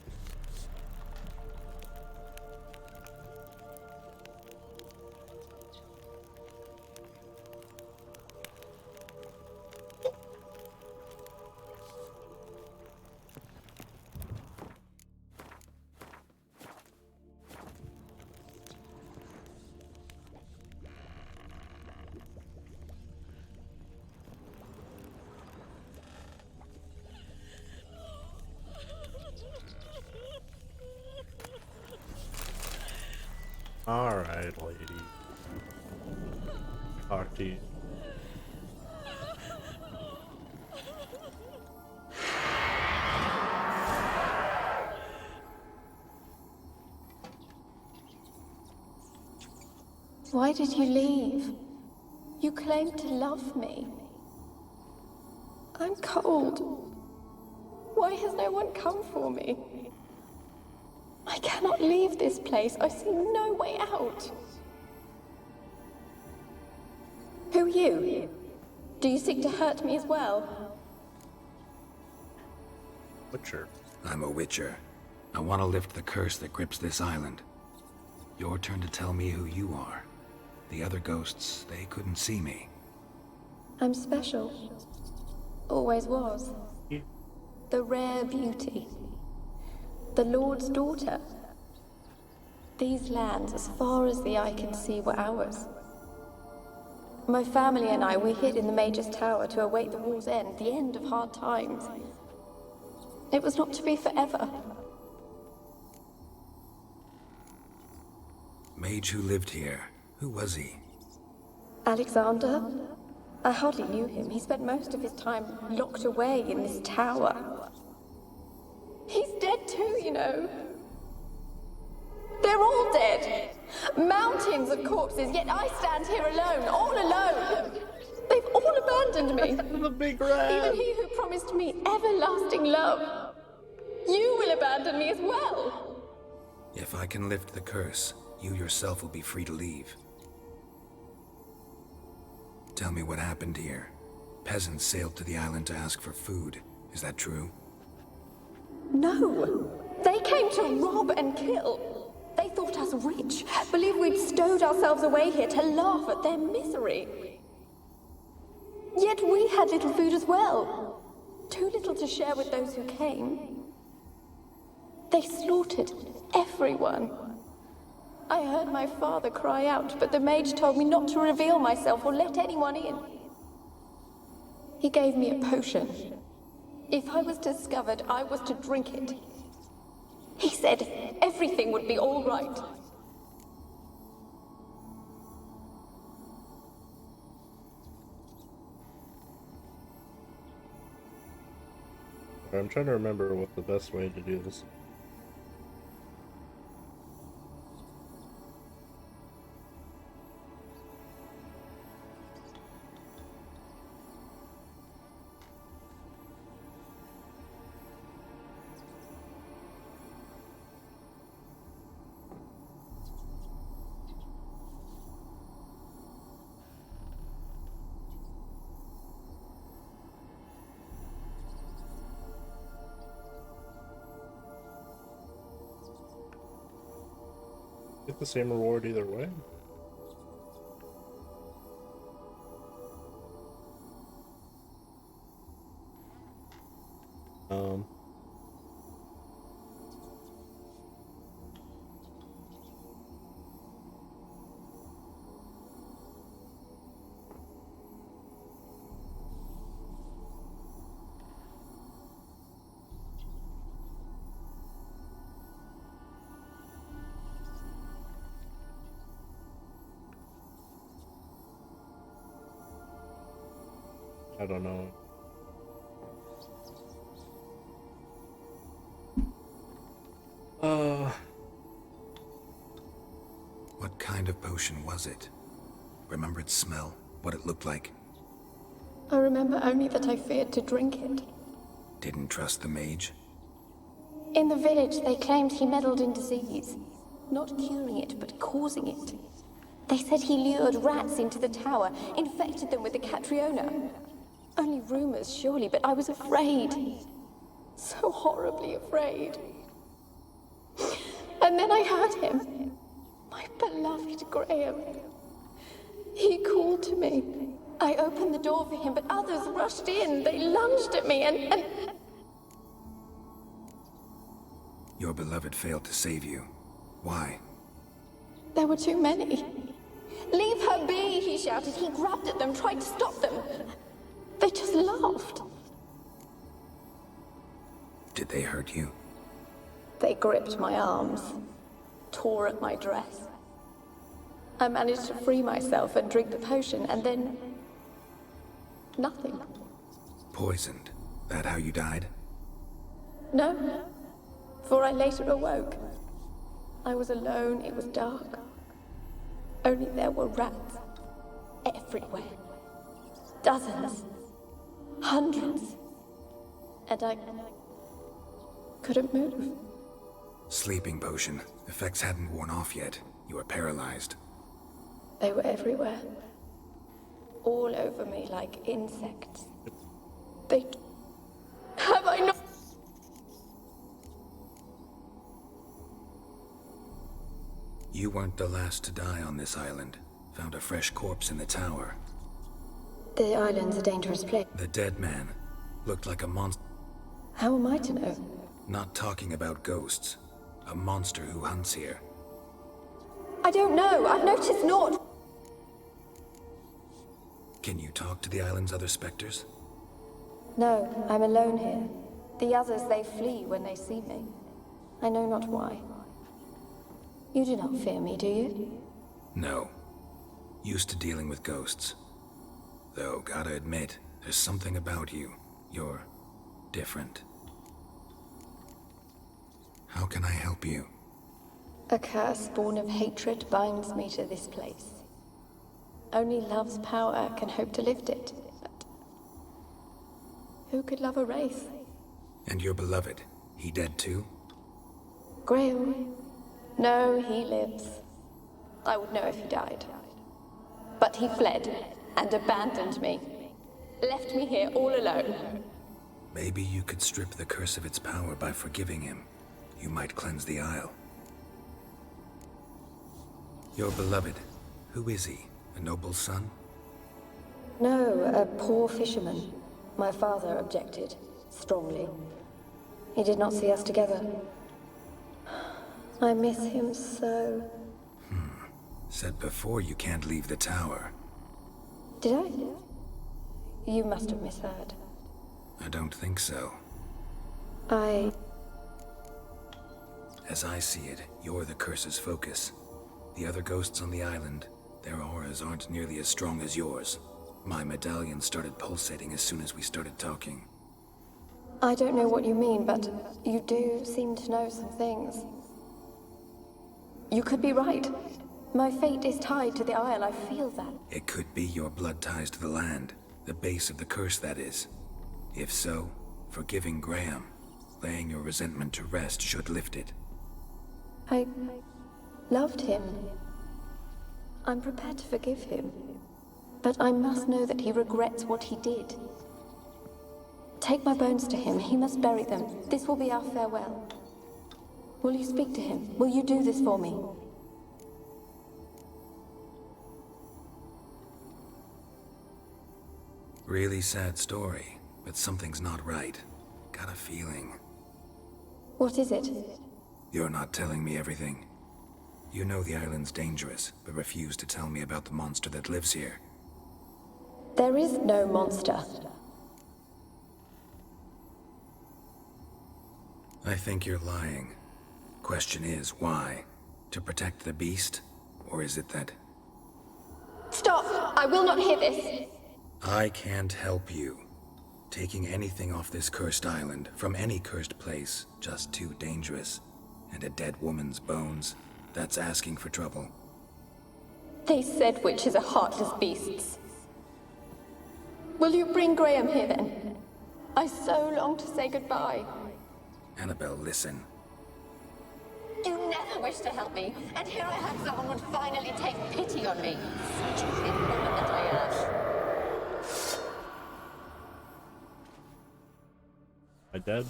Alright, lady. Talk to you.
Why did you leave? You claimed to love me. I'm cold. Why has no one come for me? I cannot leave this place. I see no way out. Who are you? Do you seek to hurt me as well?
Witcher.
I'm a witcher. I want to lift the curse that grips this island. Your turn to tell me who you are. The other ghosts, they couldn't see me.
I'm special. Always was. The rare beauty. The Lord's daughter. These lands, as far as the eye can see, were ours. My family and I, we hid in the Mage's Tower to await the war's end, the end of hard times. It was not to be forever.
Mage who lived here. Who was he?
Alexander? I hardly knew him. He spent most of his time locked away in this tower. He's dead too, you know. They're all dead. Mountains of corpses, yet I stand here alone, all alone. They've all abandoned me.
The big rat.
Even he who promised me everlasting love. You will abandon me as well.
If I can lift the curse, you yourself will be free to leave. Tell me what happened here. Peasants sailed to the island to ask for food. Is that true?
No. They came to rob and kill. They thought us rich, believed we'd stowed ourselves away here to laugh at their misery. Yet we had little food as well. Too little to share with those who came. They slaughtered everyone. I heard my father cry out, but the mage told me not to reveal myself or let anyone in. He gave me a potion. If I was discovered, I was to drink it. He said everything would be all right.
I'm trying to remember what the best way to do this. Get the same reward either way. I don't know.
What kind of potion was it? Remember its smell? What it looked like?
I remember only that I feared to drink it.
Didn't trust the mage?
In the village, they claimed he meddled in disease. Not curing it, but causing it. They said he lured rats into the tower, infected them with the Catriona. Only rumors, surely, but I was afraid. So horribly afraid. And then I heard him. My beloved Graham. He called to me. I opened the door for him, but others rushed in. They lunged at me and...
Your beloved failed to save you. Why?
There were too many. Leave her be, he shouted. He grabbed at them, tried to stop them. They just laughed.
Did they hurt you?
They gripped my arms, tore at my dress. I managed to free myself and drink the potion, and then... nothing.
Poisoned? That how you died?
No, for I later awoke. I was alone, it was dark. Only there were rats. Everywhere. Dozens. Hundreds. And I couldn't move.
Sleeping potion. Effects hadn't worn off yet. You were paralyzed.
They were everywhere. All over me like insects. They... Have I not...
You weren't the last to die on this island. Found a fresh corpse in the tower.
The island's a dangerous place.
The dead man. Looked like a monster.
How am I to know?
Not talking about ghosts. A monster who hunts here.
I don't know. I've noticed naught.
Can you talk to the island's other specters?
No, I'm alone here. The others, they flee when they see me. I know not why. You do not fear me, do you?
No. Used to dealing with ghosts. Though, gotta admit, there's something about you. You're different. How can I help you?
A curse born of hatred binds me to this place. Only love's power can hope to lift it. But who could love a Wraith?
And your beloved, he dead too?
Graham? No, he lives. I would know if he died. But he fled and abandoned me. Left me here all alone.
Maybe you could strip the curse of its power by forgiving him. You might cleanse the Isle. Your beloved, who is he? A noble son?
No, a poor fisherman. My father objected, strongly. He did not see us together. I miss him so.
Said before you can't leave the tower.
Did I? You must have misheard.
I don't think so. As I see it, you're the curse's focus. The other ghosts on the island, their auras aren't nearly as strong as yours. My medallion started pulsating as soon as we started talking.
I don't know what you mean, but you do seem to know some things. You could be right. My fate is tied to the Isle, I feel that.
It could be your blood ties to the land, the base of the curse, that is. If so, forgiving Graham, laying your resentment to rest should lift it.
I loved him. I'm prepared to forgive him. But I must know that he regrets what he did. Take my bones to him. He must bury them. This will be our farewell. Will you speak to him? Will you do this for me?
Really sad story, but something's not right. Got a feeling.
What is it?
You're not telling me everything. You know the island's dangerous, but refuse to tell me about the monster that lives here.
There is no monster.
I think you're lying. Question is, why? To protect the beast? Or is it that...
Stop! I will not hear this!
I can't help you. Taking anything off this cursed island, from any cursed place, just too dangerous. And a dead woman's bones, that's asking for trouble.
They said witches are heartless beasts. Will you bring Graham here then? I so long to say goodbye.
Annabelle, listen.
You never wished to help me, and here I have someone would finally take pity on me. Such a thin woman that I am.
I dead?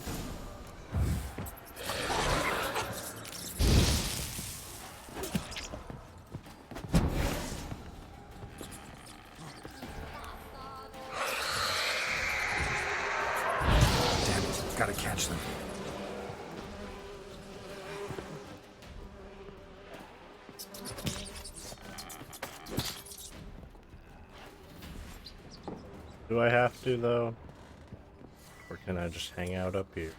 Damn it, gotta catch them.
Do I have to, though? Or can I just hang out up here?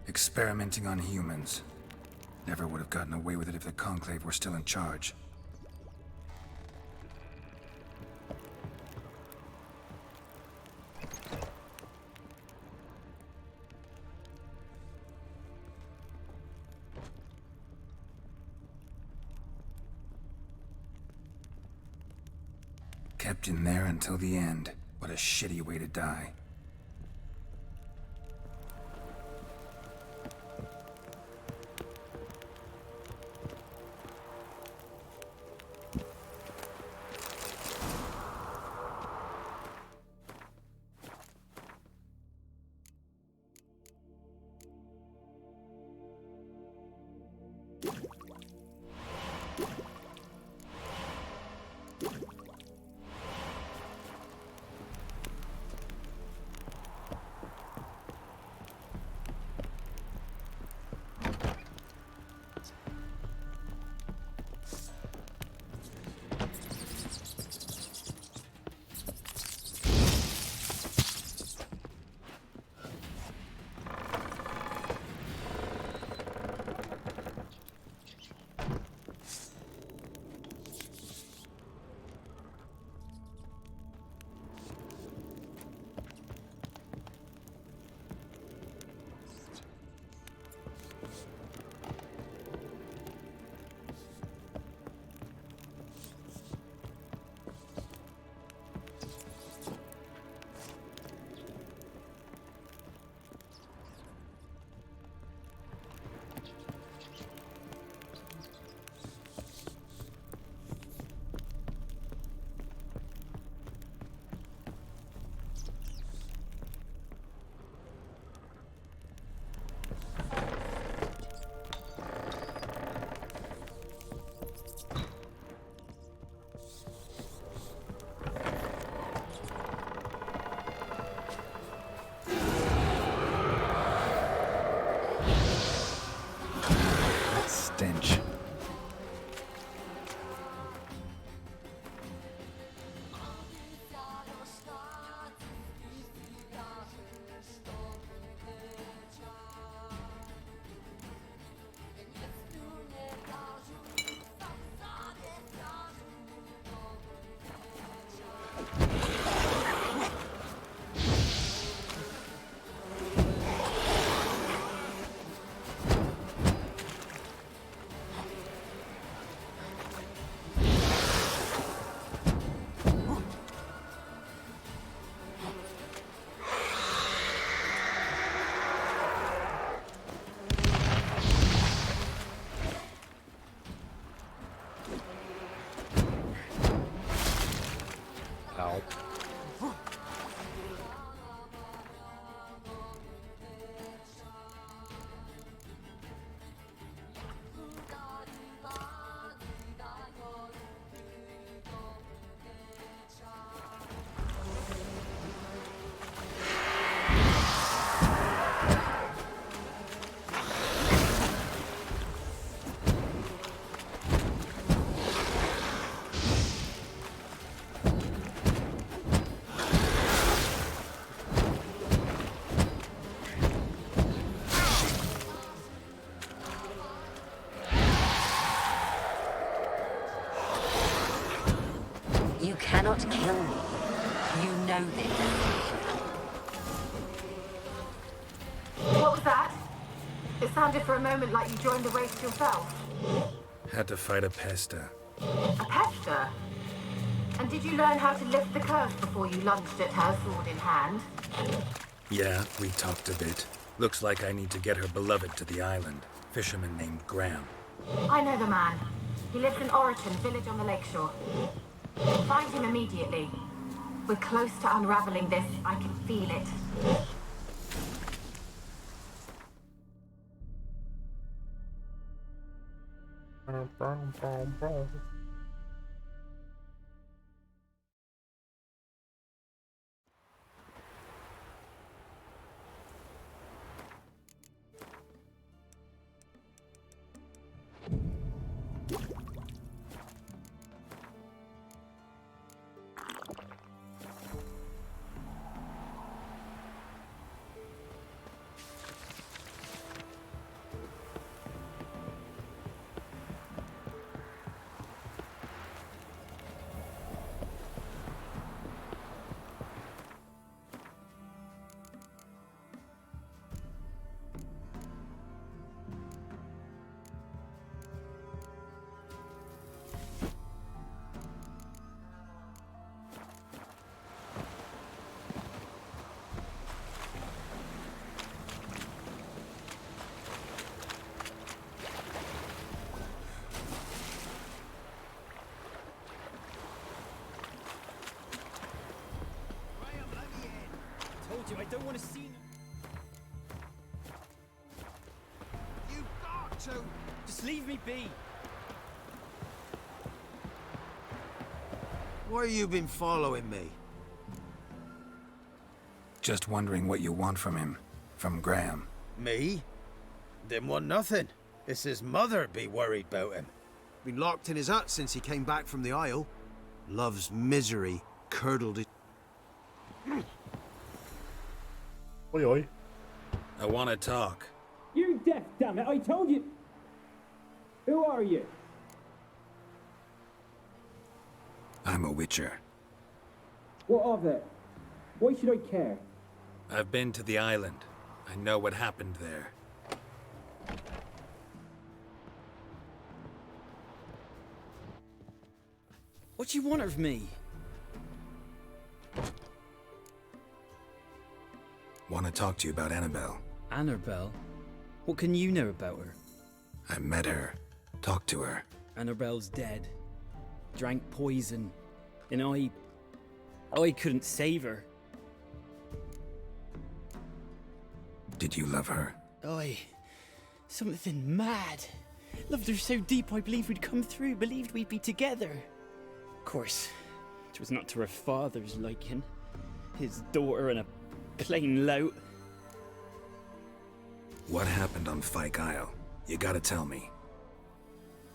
Experimenting on humans. Never would have gotten away with it if the Conclave were still in charge. Kept in there until the end. What a shitty way to die.
cannot kill me. You know this.
What was that? It sounded for a moment like you joined the Wraith yourself.
Had to fight a pester.
A pester? And did you learn how to lift the curse before you lunged at her, sword in hand?
Yeah, we talked a bit. Looks like I need to get her beloved to the island. Fisherman named Graham.
I know the man. He lives in Oriton, village on the lakeshore. Find him immediately. We're close to unraveling this. I can feel it.
I don't want to see. You've got to. Just leave me be.
Why you been following me?
Just wondering what you want from him. From Graham.
Me? Didn't want nothing. It's his mother be worried about him. Been locked in his hut since he came back from the Isle. Love's misery curdled his...
Oi, oi.
I want to talk.
You deaf, damn it! I told you. Who are you?
I'm a witcher.
What of it? Why should I care?
I've been to the island. I know what happened there.
What do you want of me?
Want to talk to you about Annabelle.
Annabelle? What can you know about her?
I met her. Talked to her.
Annabelle's dead. Drank poison. And I couldn't save her.
Did you love her?
Something mad. Loved her so deep I believed we'd come through, believed we'd be together. Of course, it was not to her father's liking. His daughter and a plain lout.
What happened on Fyke Isle? You gotta tell me.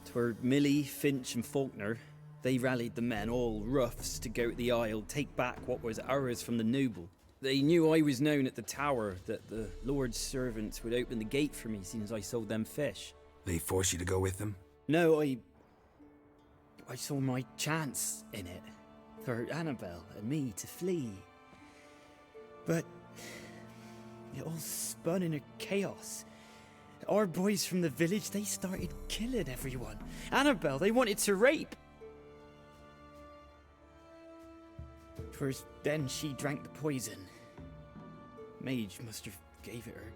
'Twere Millie, Finch and Faulkner. They rallied the men, all roughs, to go to the Isle, take back what was ours from the noble. They knew I was known at the tower, that the Lord's servants would open the gate for me, seeing as I sold them fish.
They forced you to go with them?
No, I saw my chance in it. For Annabelle and me to flee. But it all spun in a chaos. Our boys from the village, they started killing everyone. Annabelle, they wanted to rape. 'Twas then she drank the poison. Mage must have gave it her.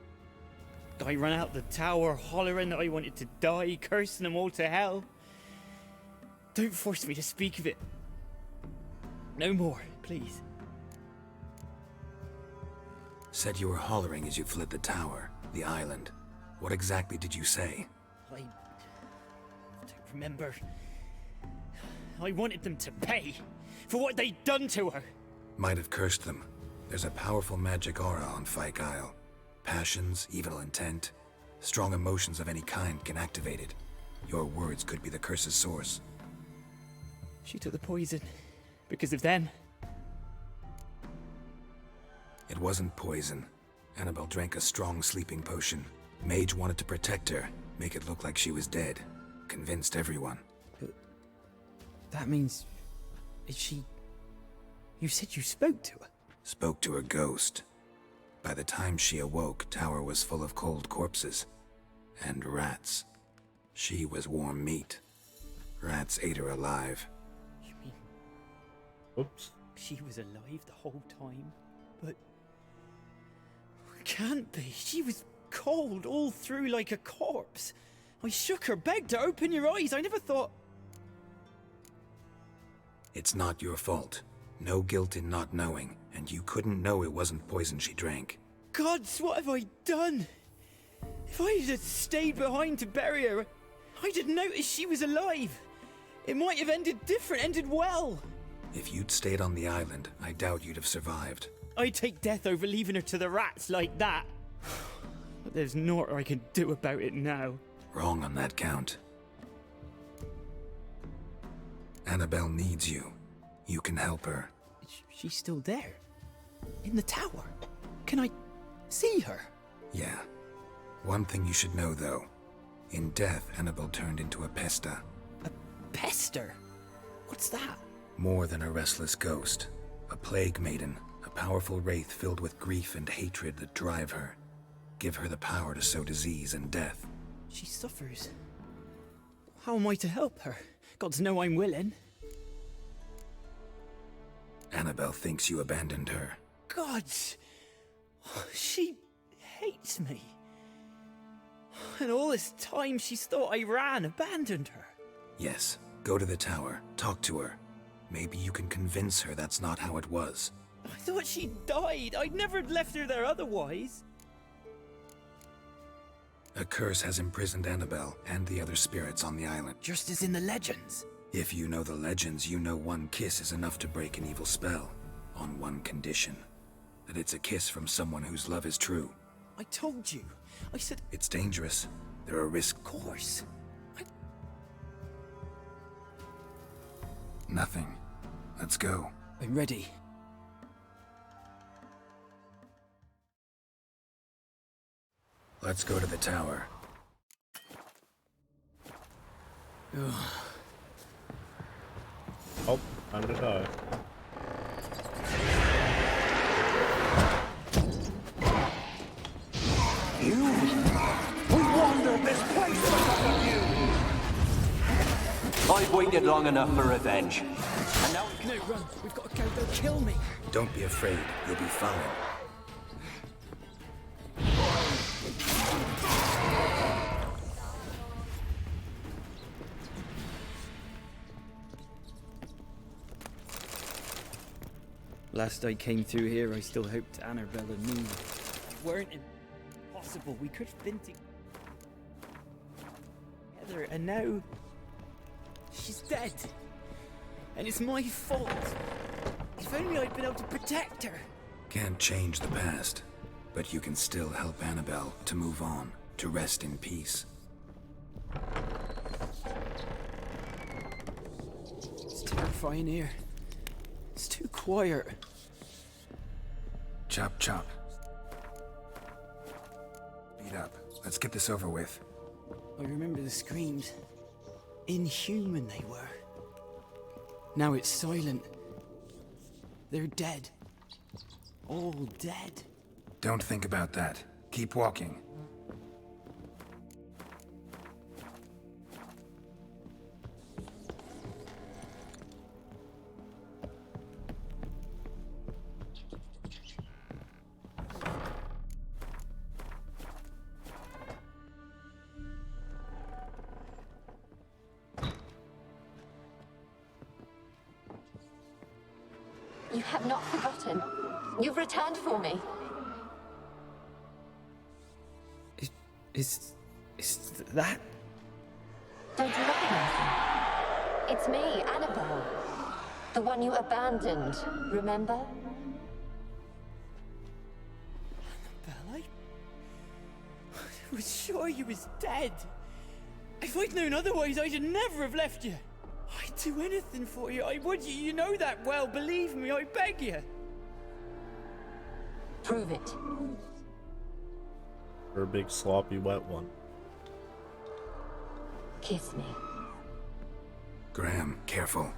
I ran out the tower hollering that I wanted to die, cursing them all to hell. Don't force me to speak of it. No more, please.
Said you were hollering as you fled the tower, the island. What exactly did you say?
I don't remember. I wanted them to pay for what they'd done to her.
Might have cursed them. There's a powerful magic aura on Fyke Isle. Passions, evil intent, strong emotions of any kind can activate it. Your words could be the curse's source.
She took the poison because of them.
It wasn't poison. Annabelle drank a strong sleeping potion. Mage wanted to protect her, make it look like she was dead. Convinced everyone.
But that means... Is she You said you spoke to her?
Spoke to her ghost. By the time she awoke, Tower was full of cold corpses. And rats. She was warm meat. Rats ate her alive.
You mean...
Oops.
She was alive the whole time? But... Can't be. She was cold all through like a corpse. I shook her, begged her, open your eyes. I never thought...
It's not your fault. No guilt in not knowing, and you couldn't know it wasn't poison she drank.
Gods, what have I done? If I had stayed behind to bury her, I'd have noticed she was alive. It might have ended different, ended well.
If you'd stayed on the island, I doubt you'd have survived.
I'd take death over leaving her to the rats like that. But there's naught I can do about it now.
Wrong on that count. Annabelle needs you. You can help her.
She's still there? In the tower? Can I see her?
Yeah. One thing you should know, though. In death, Annabelle turned into a pesta.
A pester? What's that?
More than a restless ghost. A plague maiden. A powerful wraith filled with grief and hatred that drive her. Give her the power to sow disease and death.
She suffers. How am I to help her? Gods know I'm willing.
Annabelle thinks you abandoned her.
Gods! She hates me. And all this time she's thought I abandoned her.
Yes, go to the tower, talk to her. Maybe you can convince her that's not how it was.
I thought she died. I'd never left her there otherwise.
A curse has imprisoned Annabelle and the other spirits on the island.
Just as in the legends.
If you know the legends, you know one kiss is enough to break an evil spell. On one condition. That it's a kiss from someone whose love is true.
I told you. I said...
It's dangerous. There are risks.
Of course.
Nothing. Let's go.
I'm ready.
Let's go to the tower.
Oh, time to die.
We wandered this place because of you! I've waited long enough for revenge. And now...
No, run. We've got to go. They'll kill me.
Don't be afraid. You'll be fine.
Last I came through here, I still hoped Annabelle and me weren't impossible. We could have been together, and now she's dead. And it's my fault. If only I'd been able to protect her.
Can't change the past, but you can still help Annabelle to move on, to rest in peace.
It's terrifying here. It's too quiet.
Chop, chop. Beat up. Let's get this over with.
I remember the screams. Inhuman they were. Now it's silent. They're dead. All dead.
Don't think about that. Keep walking.
You have not forgotten. You've returned for me.
Is that?
Don't you recognize me? It's me, Annabelle. The one you abandoned, remember?
Annabelle, I was sure you was dead. If I'd known otherwise, I'd never have left you. I'd do anything for you. I would. You know that well. Believe me, I beg you.
Prove it.
Her big sloppy wet one.
Kiss me.
Graham, careful.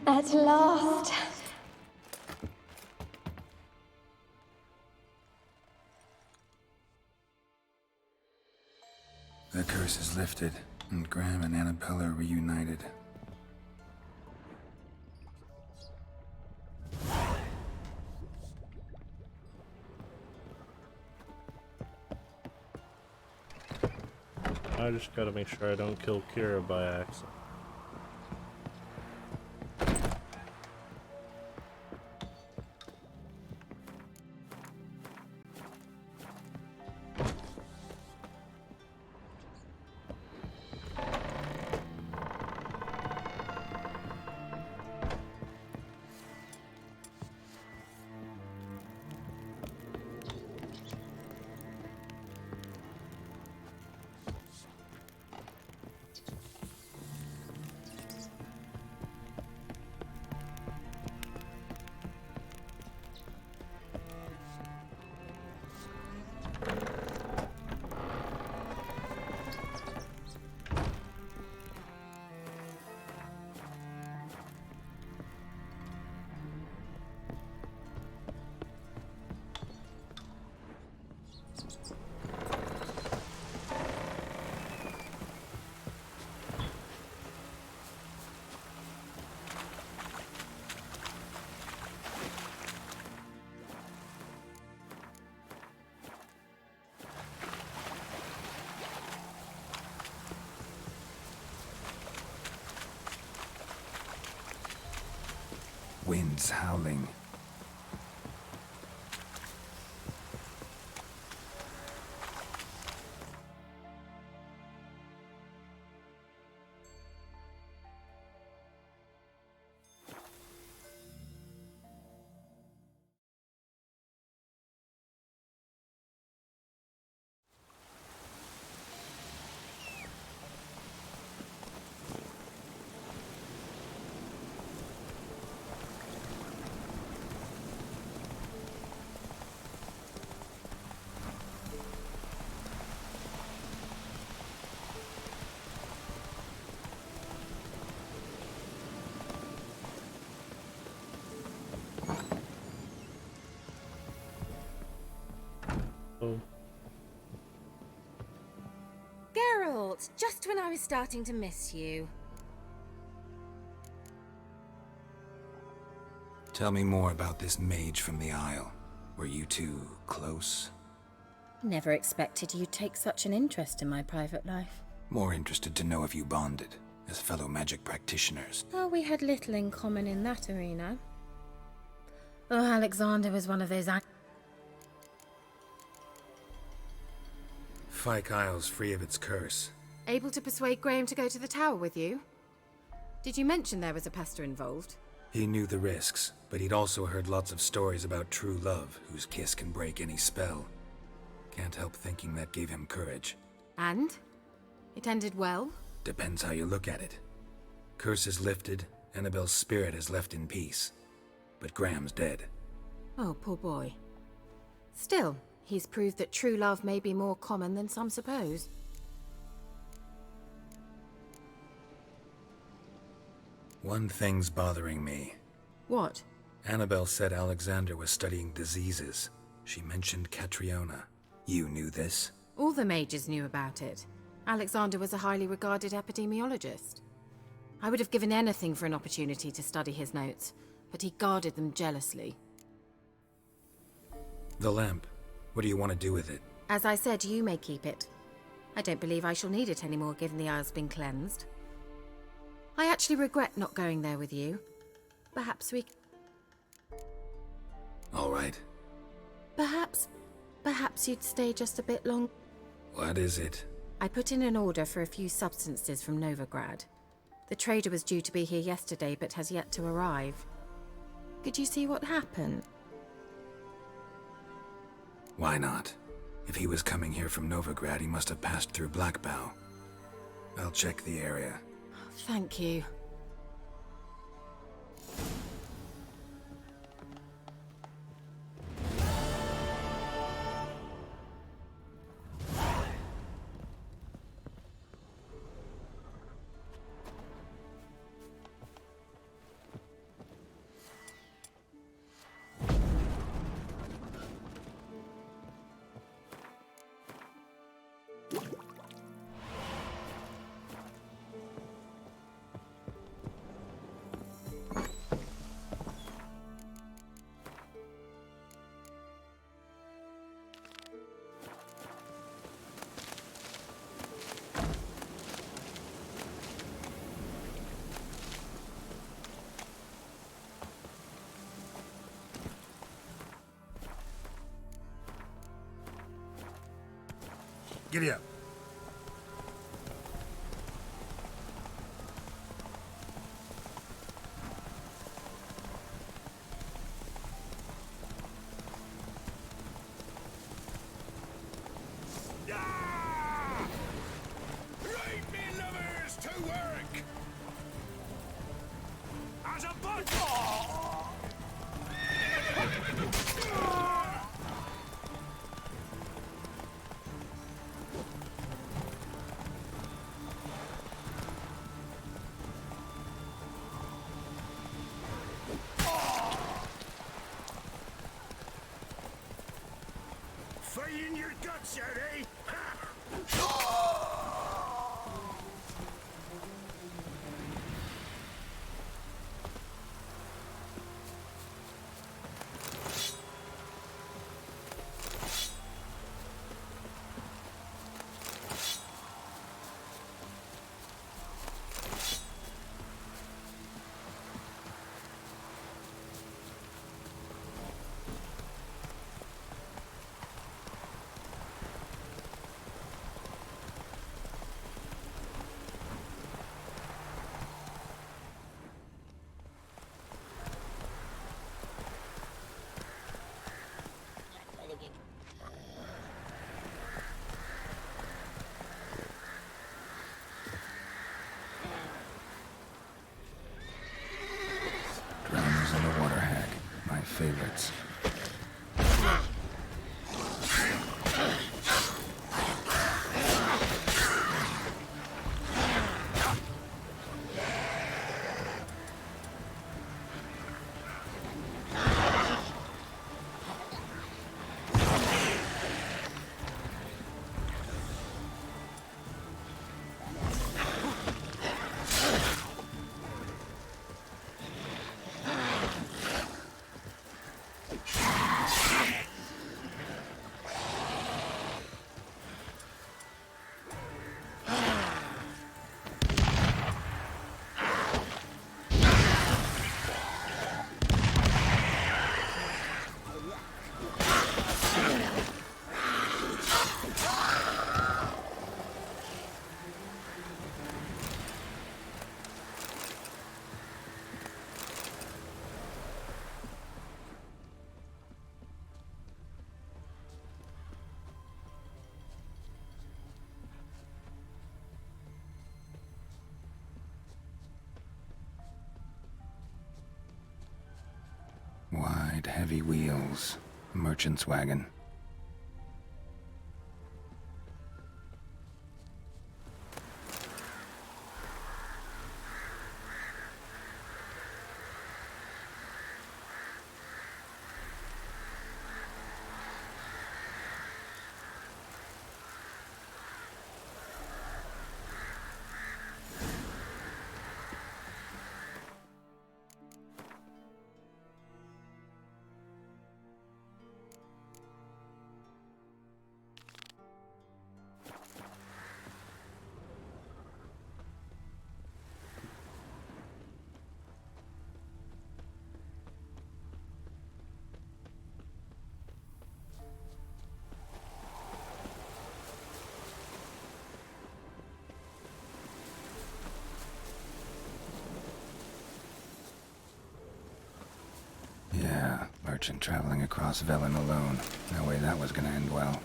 At last.
The curse is lifted, and Graham and Annabelle are reunited.
I just gotta make sure I don't kill Kira by accident.
Winds howling.
Geralt, just when I was starting to miss you.
Tell me more about this mage from the Isle. Were you two close?
Never expected you'd take such an interest in my private life.
More interested to know if you bonded, as fellow magic practitioners.
Oh, we had little in common in that arena. Oh, Alexander was one of those
Fyke Isle's free of its curse.
Able to persuade Graham to go to the tower with you? Did you mention there was a pester involved?
He knew the risks, but he'd also heard lots of stories about true love, whose kiss can break any spell. Can't help thinking that gave him courage.
And? It ended well?
Depends how you look at it. Curse is lifted, Annabelle's spirit is left in peace. But Graham's dead.
Oh, poor boy. Still, he's proved that true love may be more common than some suppose.
One thing's bothering me.
What?
Annabelle said Alexander was studying diseases. She mentioned Catriona. You knew this?
All the mages knew about it. Alexander was a highly regarded epidemiologist. I would have given anything for an opportunity to study his notes, but he guarded them jealously.
The lamp. What do you want to do with it?
As I said, you may keep it. I don't believe I shall need it anymore, given the Isle's been cleansed. I actually regret not going there with you. Perhaps we...
All right.
Perhaps you'd stay just a bit long.
What is it?
I put in an order for a few substances from Novigrad. The trader was due to be here yesterday, but has yet to arrive. Could you see what happened?
Why not? If he was coming here from Novigrad, he must have passed through Blackbough. I'll check the area.
Thank you.
Giddy up.
Right, me lovers, to work! As a bunch! Fighting your guts out, eh?
Drowners and the water hag, my favorites. Wide, heavy wheels. A merchant's wagon. Yeah, merchant traveling across Velen alone. No way that was gonna end well.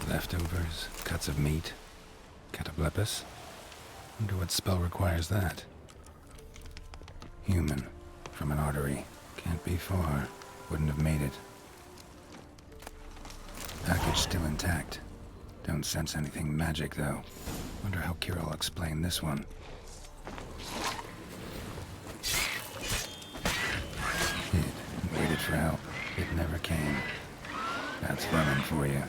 Leftovers, cuts of meat, cataplepis. Wonder what spell requires that. Human, from an artery. Can't be far. Wouldn't have made it. Package still intact. Don't sense anything magic, though. Wonder how Kira will explain this one. Hid and waited for help. It never came. That's running for you.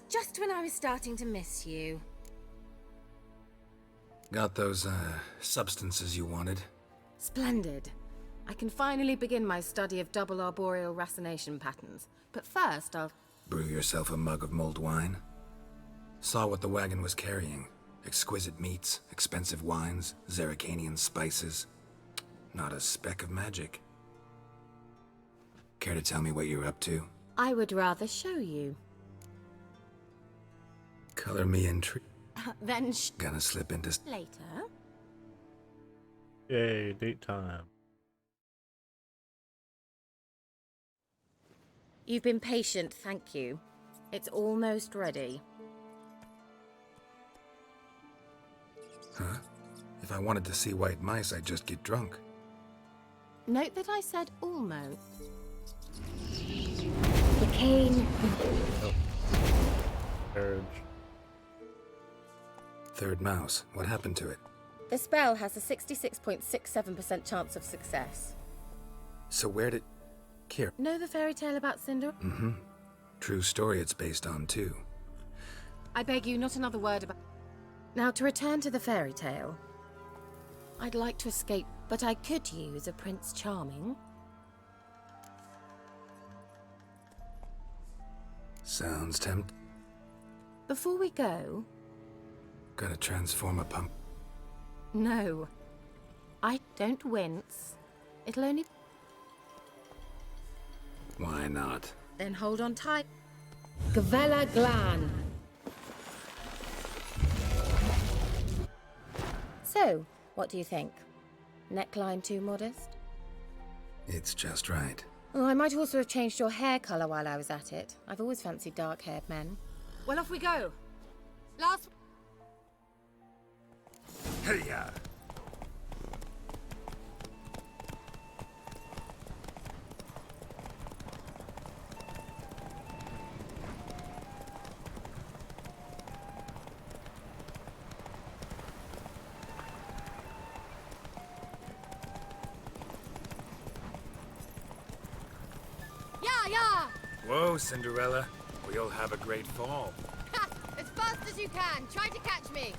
just when I was starting to miss you.
Got those, substances you wanted?
Splendid. I can finally begin my study of double arboreal racination patterns. But first, I'll...
Brew yourself a mug of mulled wine? Saw what the wagon was carrying. Exquisite meats, expensive wines, Zerrikanian spices. Not a speck of magic. Care to tell me what you're up to?
I would rather show you.
Color me intrigued.
Then
Gonna slip into...
later.
Yay, date time.
You've been patient, thank you. It's almost ready.
Huh? If I wanted to see white mice, I'd just get drunk.
Note that I said almost.
The cane.
Oh. Carriage.
Third mouse. What happened to it?
The spell has a 66.67% chance of success.
So where did... Here.
Know the fairy tale about Cinder?
Mm-hmm. True story it's based on, too.
I beg you, not another word about... Now, to return to the fairy tale. I'd like to escape, but I could use a Prince Charming.
Sounds tempting.
Before we go...
Gotta transform a pump.
No. I don't wince. It'll only...
Why not?
Then hold on tight.
Gavella Glan. So, what do you think? Neckline too modest?
It's just right.
Oh, I might also have changed your hair colour while I was at it. I've always fancied dark-haired men.
Well, off we go. Last...
Hey-ya!
Whoa, Cinderella. We'll have a great fall.
As fast as you can. Try to catch me.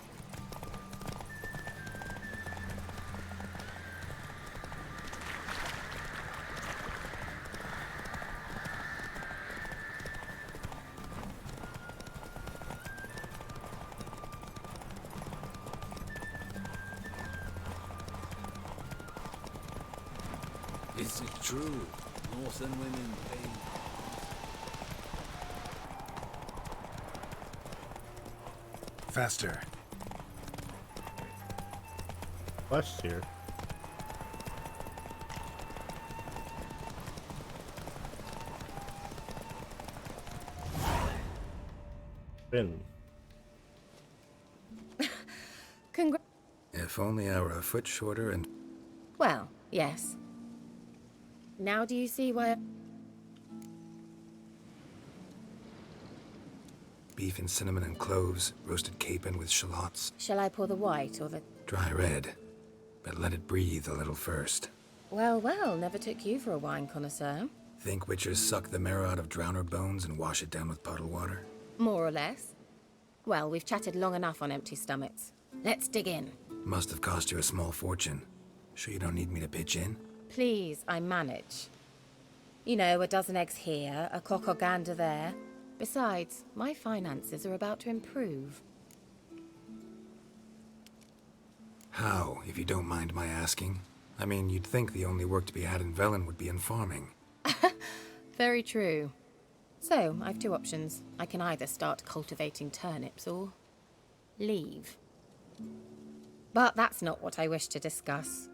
Is it true? Northern women pay...
Faster.
West here. Finn.
If only I were a foot shorter and...
Well, yes. Now do you see why...
Beef and cinnamon and cloves, roasted capon with shallots.
Shall I pour the white or the...
Dry red, but let it breathe a little first.
Well, well, never took you for a wine connoisseur.
Think witchers suck the marrow out of drowner bones and wash it down with puddle water?
More or less. Well, we've chatted long enough on empty stomachs. Let's dig in.
Must have cost you a small fortune. Sure you don't need me to pitch in?
Please, I manage. You know, a dozen eggs here, a cock or gander there. Besides, my finances are about to improve.
How, if you don't mind my asking? I mean, you'd think the only work to be had in Velen would be in farming.
Very true. So, I've two options. I can either start cultivating turnips or... leave. But that's not what I wish to discuss.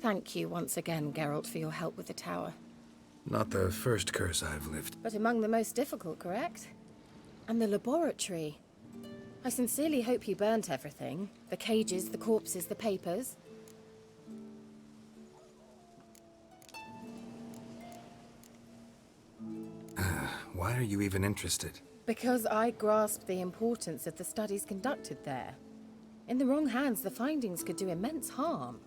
Thank you once again, Geralt, for your help with the tower.
Not the first curse I've lifted.
But among the most difficult, correct? And the laboratory. I sincerely hope you burnt everything. The cages, the corpses, the papers.
Why are you even interested?
Because I grasped the importance of the studies conducted there. In the wrong hands, the findings could do immense harm.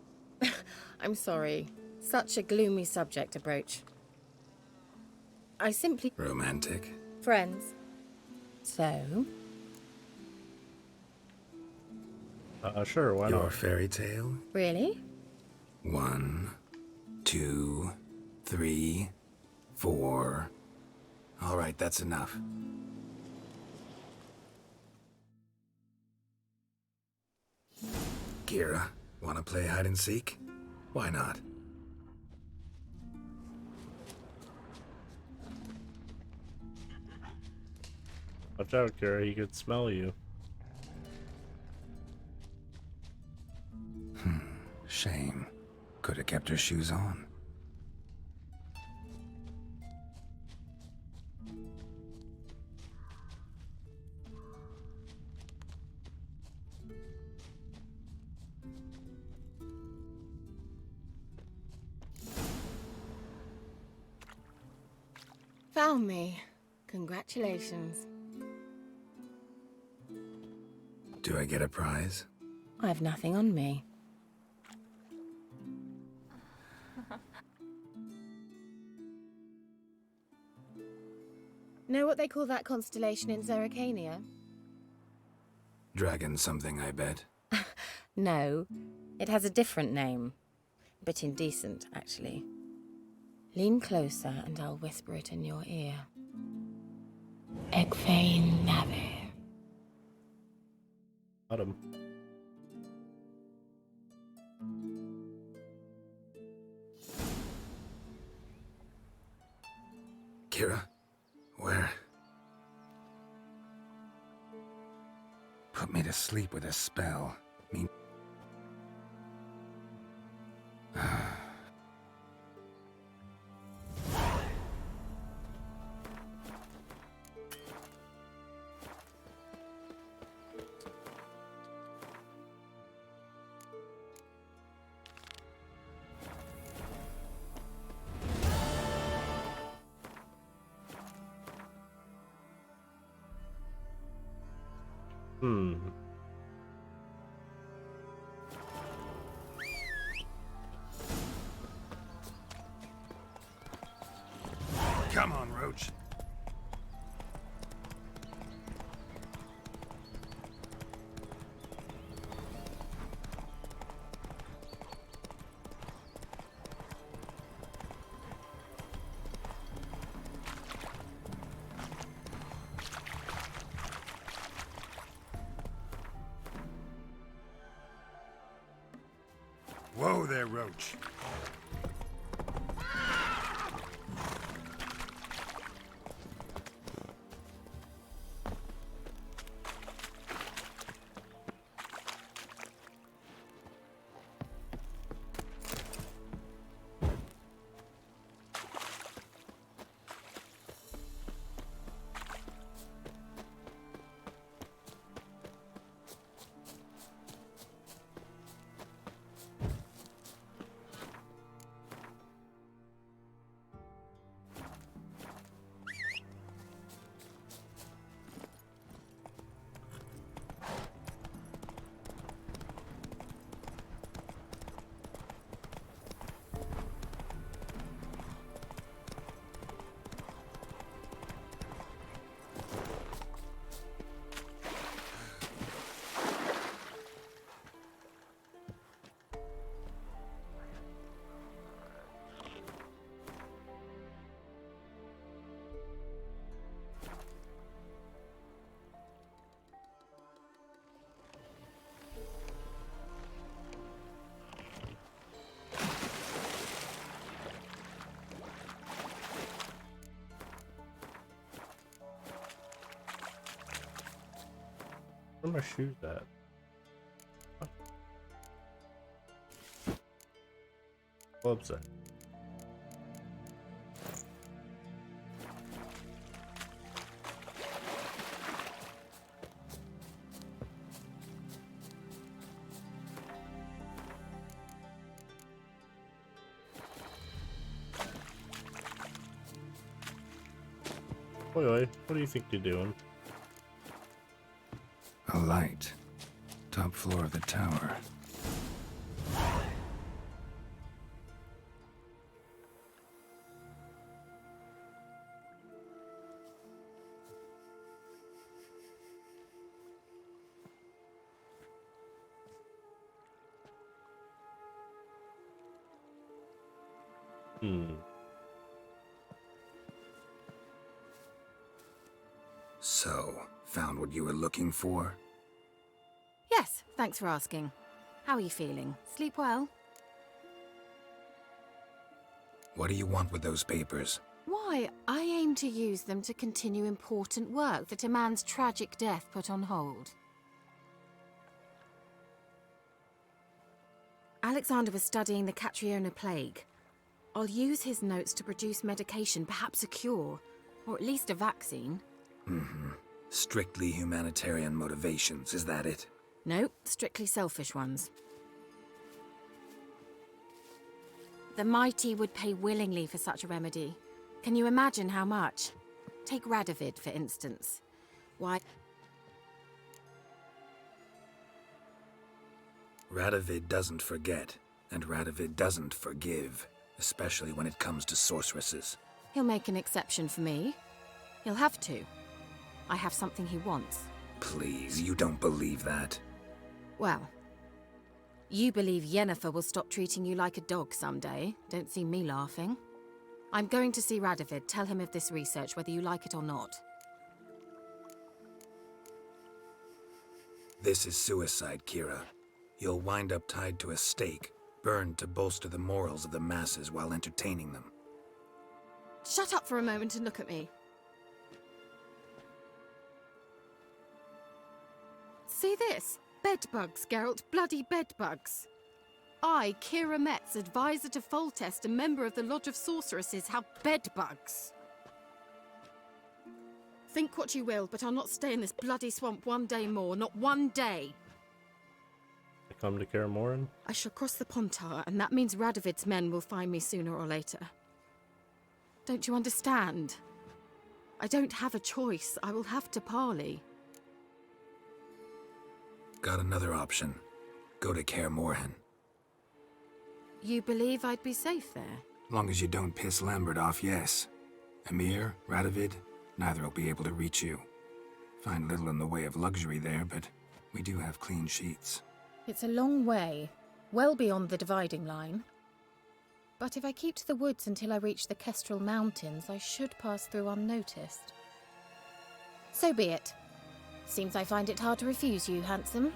I'm sorry. Such a gloomy subject to broach. I simply...
Romantic.
Friends. So?
Sure, why
Your
not?
fairy tale?
Really?
1, 2, 3, 4. All right, that's enough. Kira, wanna play hide and seek? Why not?
Watch out, Kira, he could smell you.
Shame. Could have kept her shoes on.
Found me. Congratulations.
Do I get a prize?
I have nothing on me. Know what they call that constellation in Zerrikania?
Dragon something, I bet.
No, it has a different name. A bit indecent, actually. Lean closer and I'll whisper it in your ear. Egfain Navir.
Got him.
Kira, where? Put me to sleep with a spell. Mean.
Come on, Roach. Whoa there, Roach.
Where are my shoes at? Gloves at? Oi, what do you think you're doing?
A light. Top floor of the tower. So, found what you were looking for?
Yes, thanks for asking. How are you feeling? Sleep well?
What do you want with those papers?
Why, I aim to use them to continue important work that a man's tragic death put on hold. Alexander was studying the Catriona plague. I'll use his notes to produce medication, perhaps a cure, or at least a vaccine.
Strictly humanitarian motivations, is that it?
No, strictly selfish ones. The mighty would pay willingly for such a remedy. Can you imagine how much? Take Radovid, for instance. Why...
Radovid doesn't forget, and Radovid doesn't forgive, especially when it comes to sorceresses.
He'll make an exception for me. He'll have to. I have something he wants.
Please, you don't believe that.
Well, you believe Yennefer will stop treating you like a dog someday. Don't see me laughing. I'm going to see Radovid, tell him of this research, whether you like it or not.
This is suicide, Kira. You'll wind up tied to a stake, burned to bolster the morals of the masses while entertaining them.
Shut up for a moment and look at me. See this? Bedbugs, Geralt. Bloody bedbugs. I, Kira Metz, advisor to Foltest and member of the Lodge of Sorceresses, have bedbugs. Think what you will, but I'll not stay in this bloody swamp one day more. Not one day.
I come to Kaer Morhen?
I shall cross the Pontar, and that means Radovid's men will find me sooner or later. Don't you understand? I don't have a choice. I will have to parley.
Got another option. Go to Kaer Morhen.
You believe I'd be safe there?
Long as you don't piss Lambert off, yes. Emir, Radovid, neither will be able to reach you. Find little in the way of luxury there, but we do have clean sheets.
It's a long way, well beyond the dividing line. But if I keep to the woods until I reach the Kestrel Mountains, I should pass through unnoticed. So be it. Seems I find it hard to refuse you, handsome.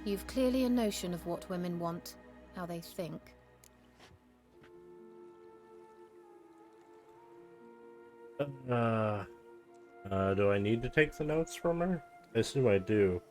You've clearly a notion of what women want, how they think.
Do I need to take the notes from her? I assume I do.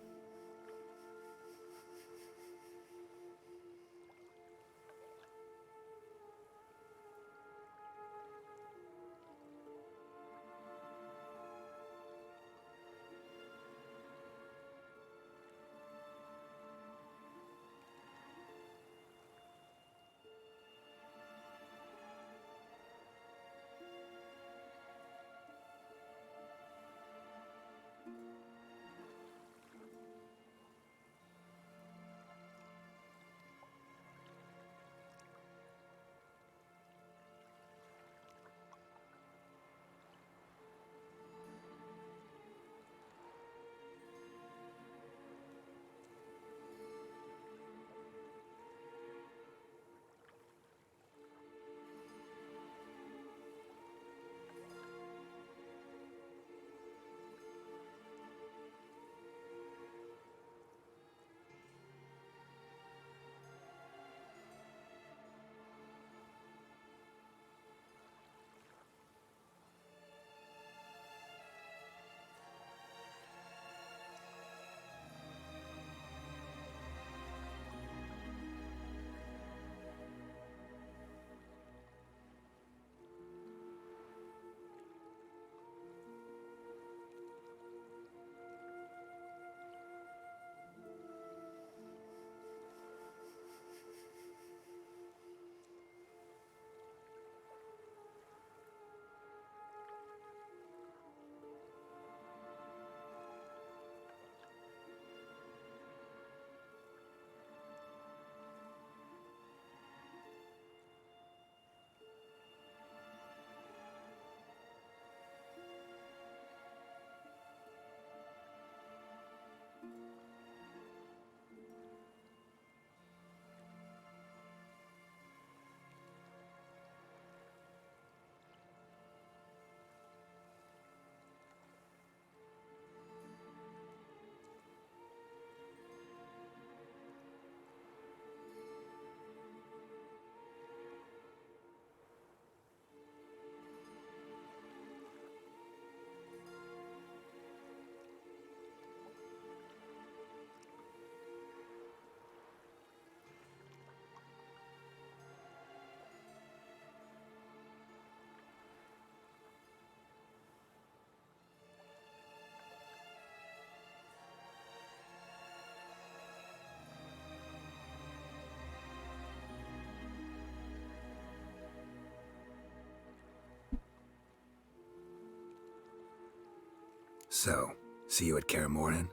So, see you at Kaer Morhen?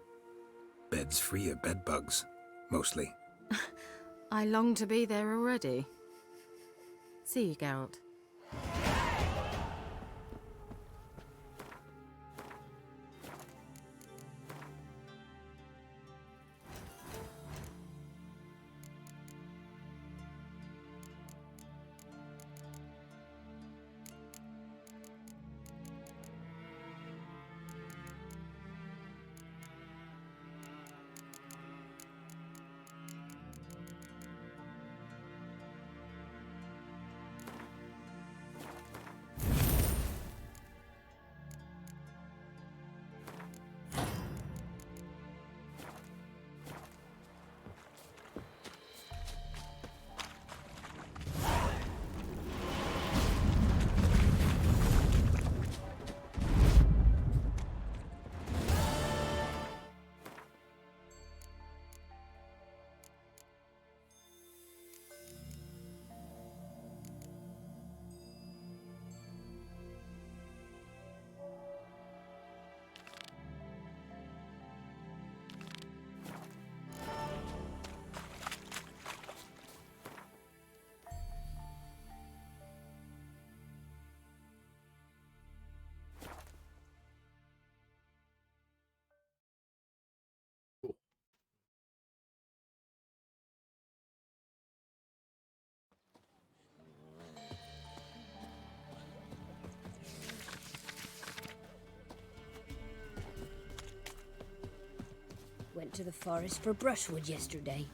Bed's free of bed bugs, mostly.
I long to be there already. See you, Geralt.
Went to the forest for brushwood yesterday.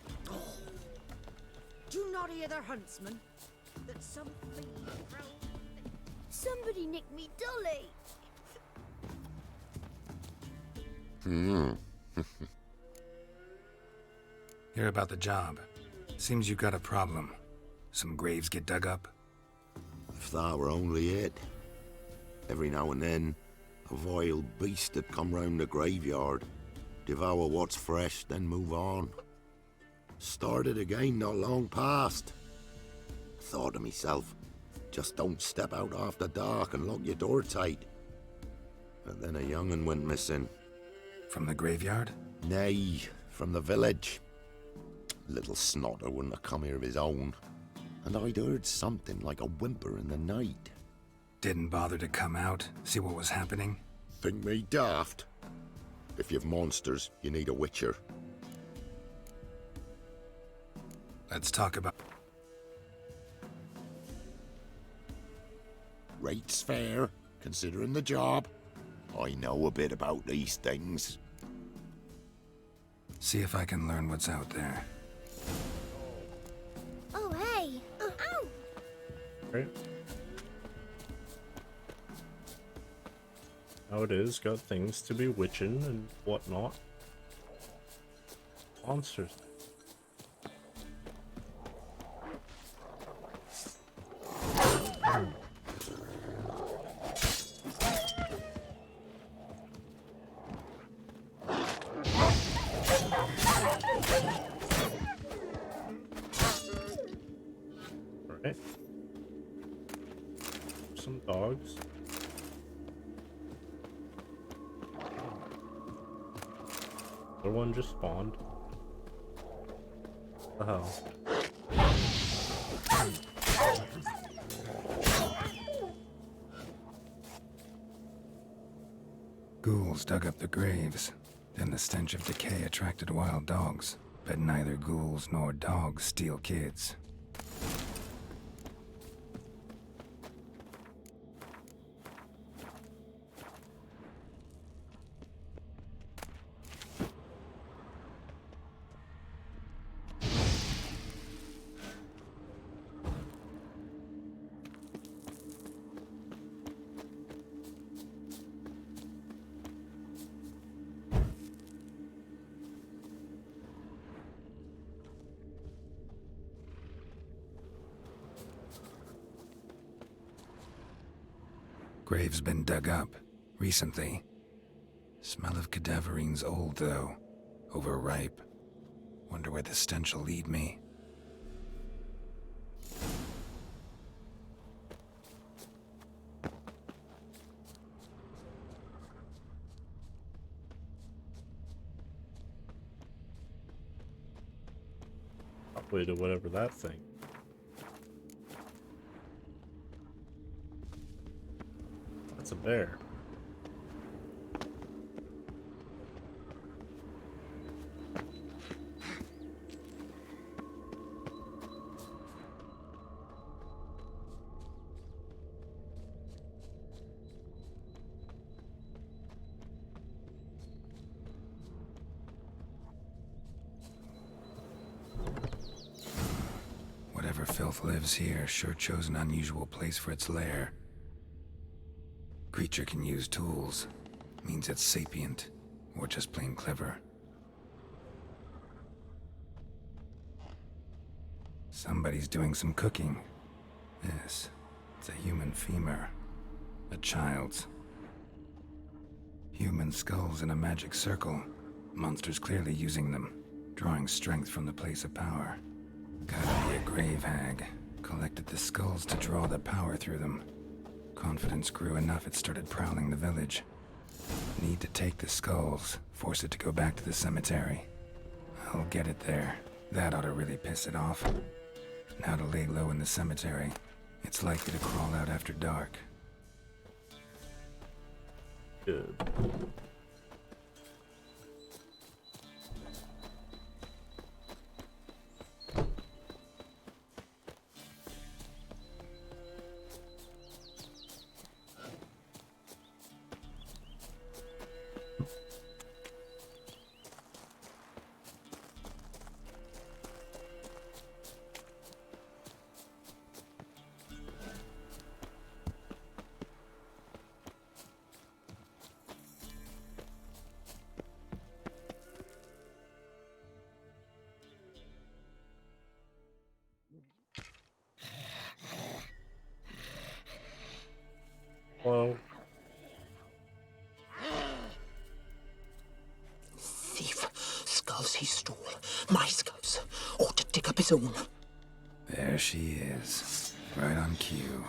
Do you not hear the huntsman? That some thief Somebody nicked me dolly!
Hear about the job. Seems you got a problem. Some graves get dug up?
If that were only it. Every now and then, a vile beast would come round the graveyard, devour what's fresh, then move on. Started again not long past. Thought to myself, just don't step out after dark and lock your door tight. But then a young'un went missing.
From the graveyard?
Nay, from the village. Little snotter wouldn't have come here of his own. And I'd heard something like a whimper in the night.
Didn't bother to come out, see what was happening?
Think me daft? If you've monsters, you need a witcher.
Let's talk about...
Rate's fair, considering the job. I know a bit about these things.
See if I can learn what's out there.
Oh, hey! Ow!
Right. How it is, got things to be witching and whatnot. Monsters. Alright. Some dogs. Another one just spawned. What the hell?
Ghouls dug up the graves. Then the stench of decay attracted wild dogs. But neither ghouls nor dogs steal kids. Grave's been dug up, recently. Smell of cadaverine's old, though. Overripe. Wonder where the stench will lead me.
pathway to whatever that thing. That's a bear.
Whatever filth lives here sure chose an unusual place for its lair. Creature can use tools. Means it's sapient, or just plain clever. Somebody's doing some cooking. This, it's a human femur. A child's. Human skulls in a magic circle. Monsters clearly using them, drawing strength from the place of power. Gotta be a grave hag. Collected the skulls to draw the power through them. Confidence grew enough it started prowling the village. Need to take the skulls, force it to go back to the cemetery. I'll get it there. That ought to really piss it off. Now to lay low in the cemetery. It's likely to crawl out after dark.
Good. Well,
Thief. Skulls he stole. My skulls. Ought to dig up his own.
There she is. Right on cue.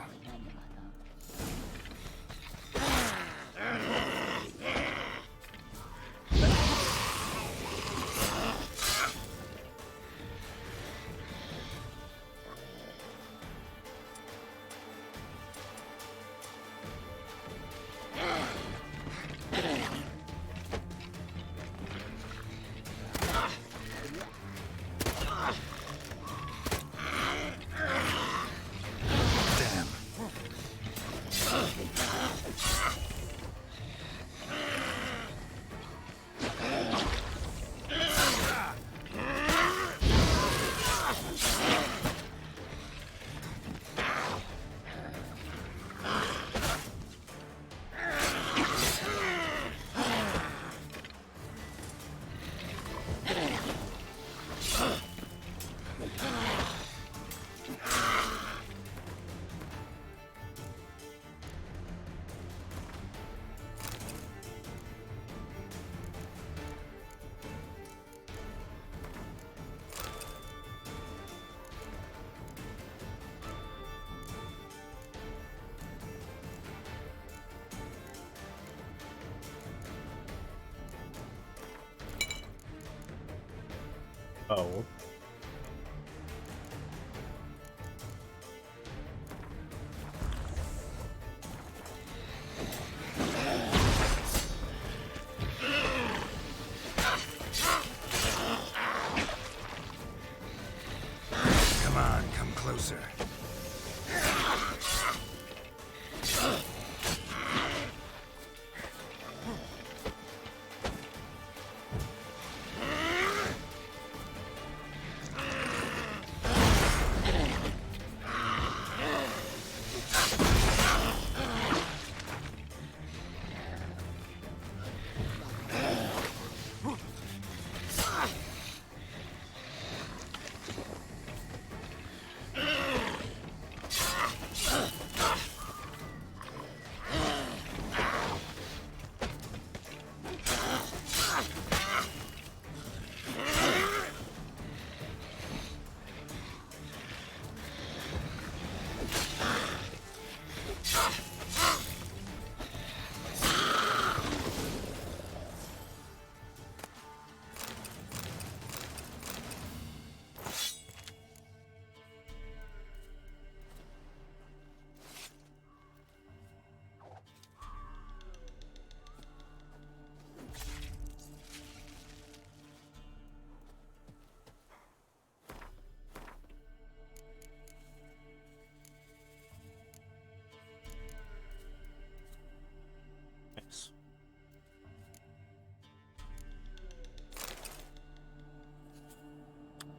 oh.
Come on, come closer.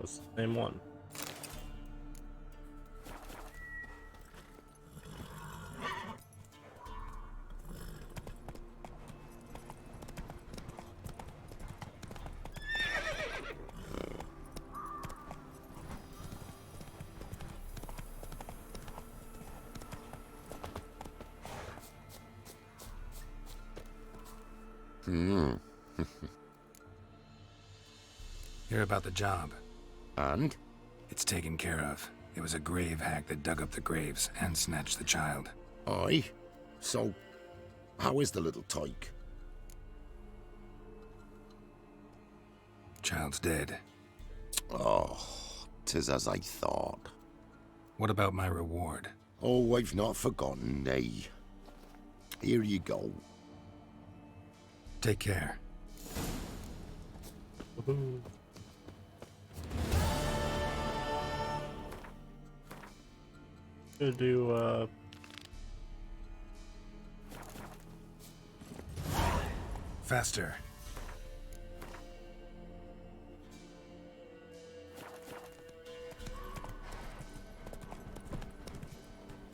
That's the same one.
Hear about the job.
And?
It's taken care of. It was a grave hack that dug up the graves and snatched the child.
Aye. So, how is the little tyke?
Child's dead.
Oh, 'tis as I thought.
What about my reward?
Oh, I've not forgotten, nay. Here you go.
Take care.
Gonna do,
Faster.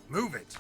Move it!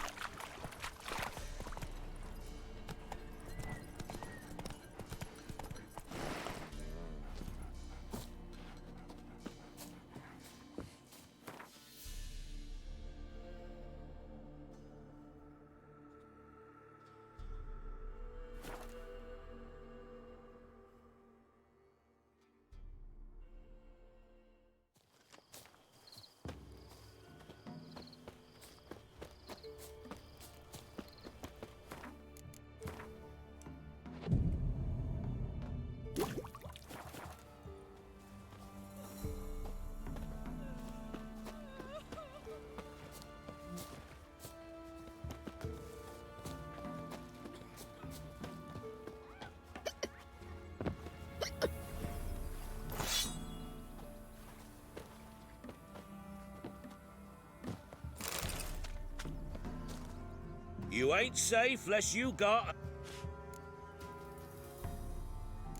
You ain't safe less you got...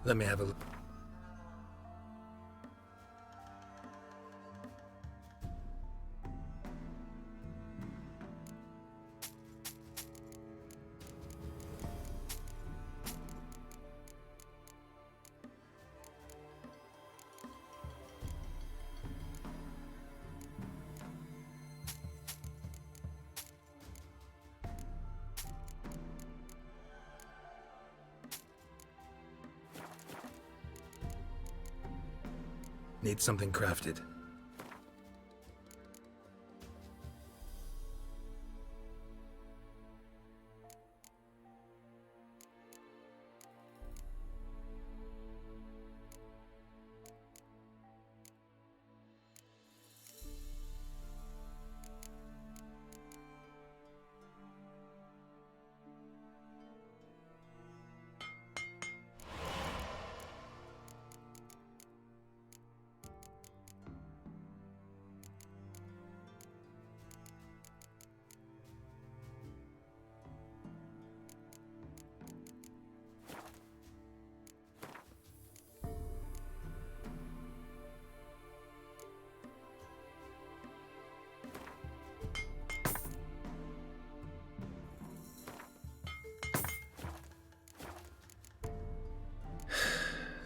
Let me have a look. Need something crafted.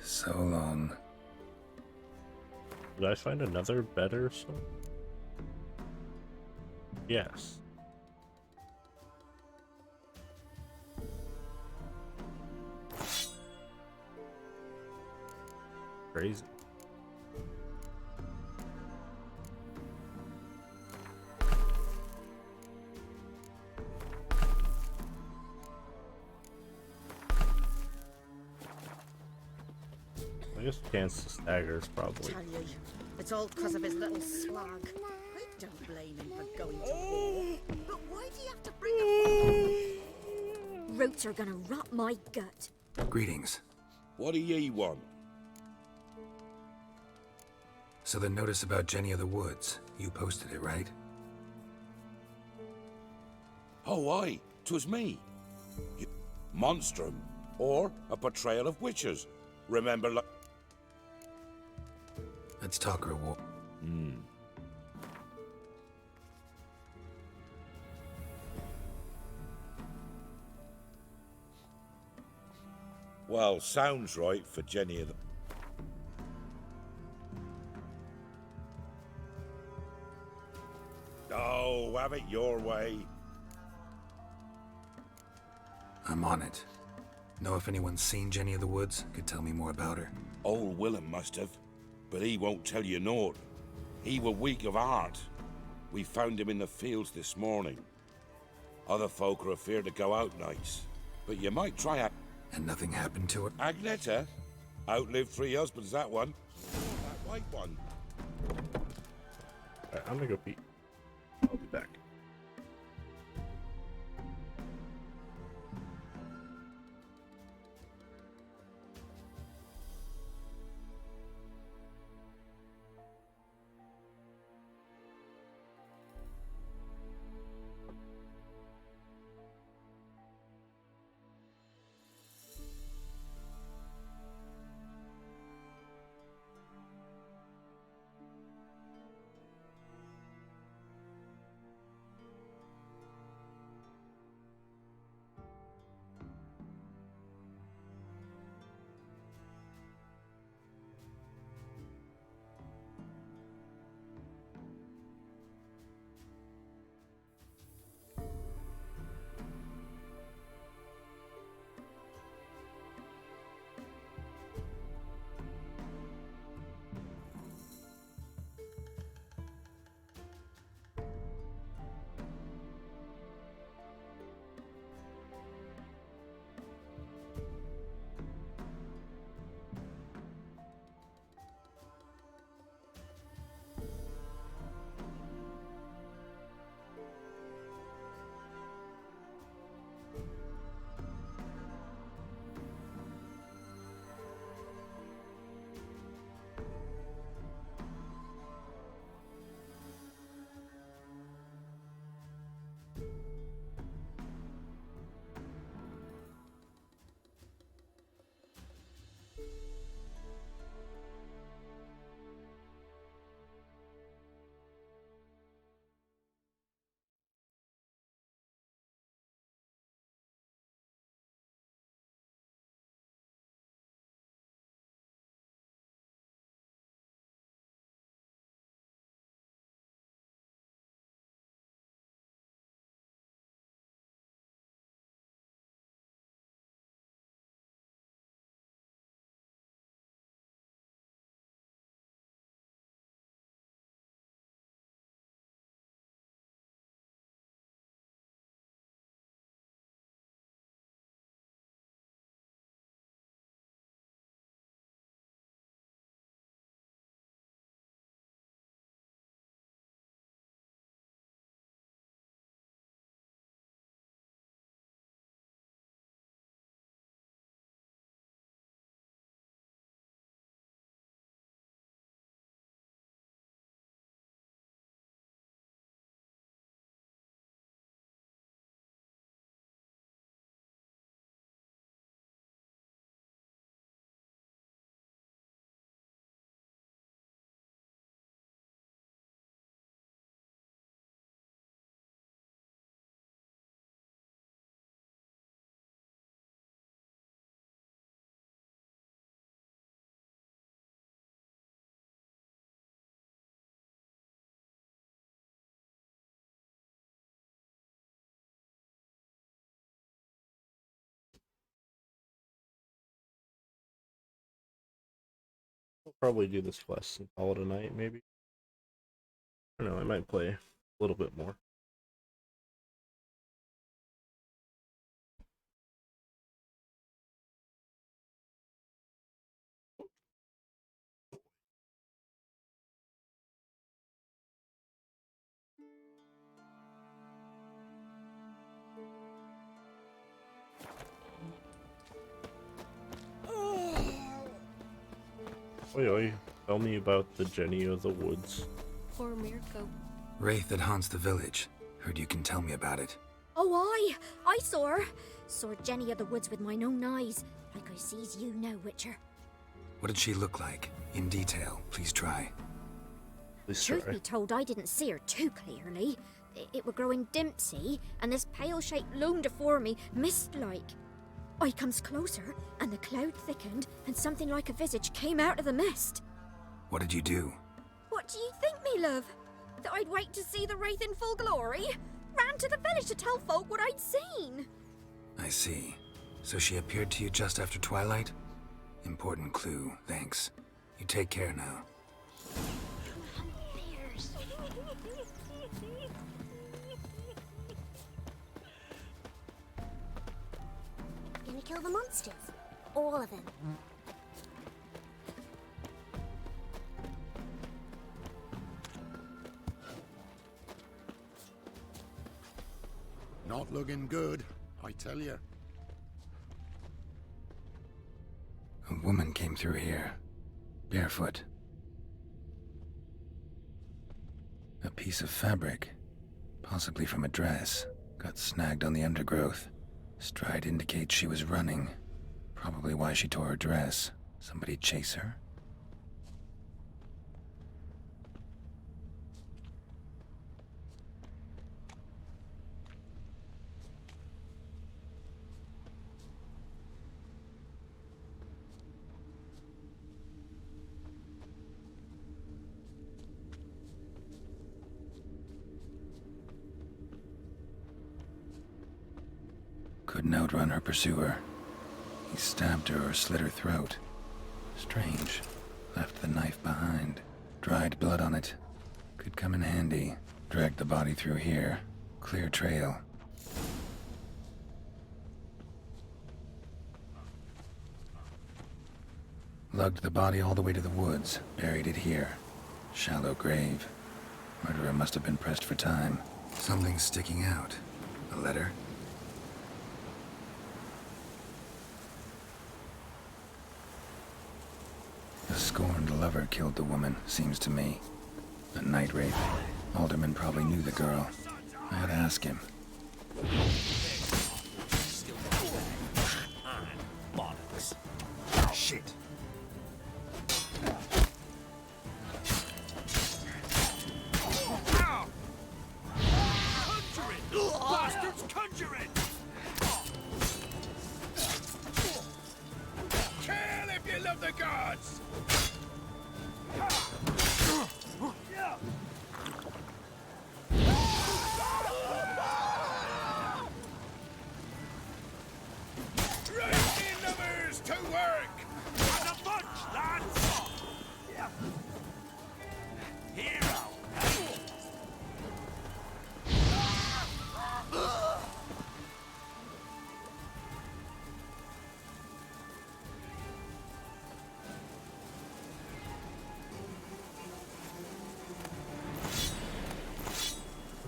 So long.
Did I find another better sword? Yes. Crazy. I guess chance to stagger is probably.
Tell you, it's all because of his little slag. I don't blame him for going to war. But why do you have to bring a...
Roots are gonna rot my gut.
Greetings.
What do ye want?
So the notice about Jenny of the Woods, you posted it, right?
Oh, aye, 'twas me. Monstrum, or a portrayal of witches. Remember
Let's talk reward.
Well, sounds right for Jenny of the... Oh, have it your way.
I'm on it. Know if anyone's seen Jenny of the Woods? Could tell me more about her.
Old Willem must have, but he won't tell you naught. He were weak of heart. We found him in the fields this morning. Other folk are afeard to go out nights, but you might try it.
And nothing happened to her?
Agneta? Outlived 3 husbands, that one. That white one.
Alright, I'm gonna go pee. I'll be back. I'll probably do this quest and call it a night, maybe. I don't know, I might play a little bit more. Oi, oi. Tell me about the Jenny of the Woods.
Poor Mirko.
Wraith that haunts the village. Heard you can tell me about it.
Oh, I saw her. Saw Jenny of the Woods with mine own eyes, like I sees you now, Witcher.
What did she look like? In detail, please try.
Sorry.
Truth be told, I didn't see her too clearly. It were growing dim, see, and this pale shape loomed afore me, mist-like. I comes closer, and the cloud thickened, and something like a visage came out of the mist.
What did you do?
What do you think, me love? That I'd wait to see the Wraith in full glory? Ran to the village to tell folk what I'd seen.
I see. So she appeared to you just after twilight? Important clue, thanks. You take care now.
Gonna kill the monsters. All of them.
Not looking good, I tell you.
A woman came through here, barefoot. A piece of fabric, possibly from a dress, got snagged on the undergrowth. Stride indicates she was running. Probably why she tore her dress. Somebody chase her? Couldn't outrun her pursuer. He stabbed her or slit her throat. Strange. Left the knife behind. Dried blood on it. Could come in handy. Dragged the body through here. Clear trail. Lugged the body all the way to the woods. Buried it here. Shallow grave. Murderer must have been pressed for time. Something sticking out. A letter? The scorned lover killed the woman, seems to me. A night wraith. Alderman probably knew the girl. I ought to ask him.
Bollocks.
Shit.
Conjure it! Bastards, conjure it! Kill if you love the gods! Right numbers to work! On the bunch, lads! Hero!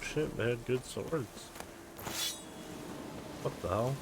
Shit, they had good swords. What the hell?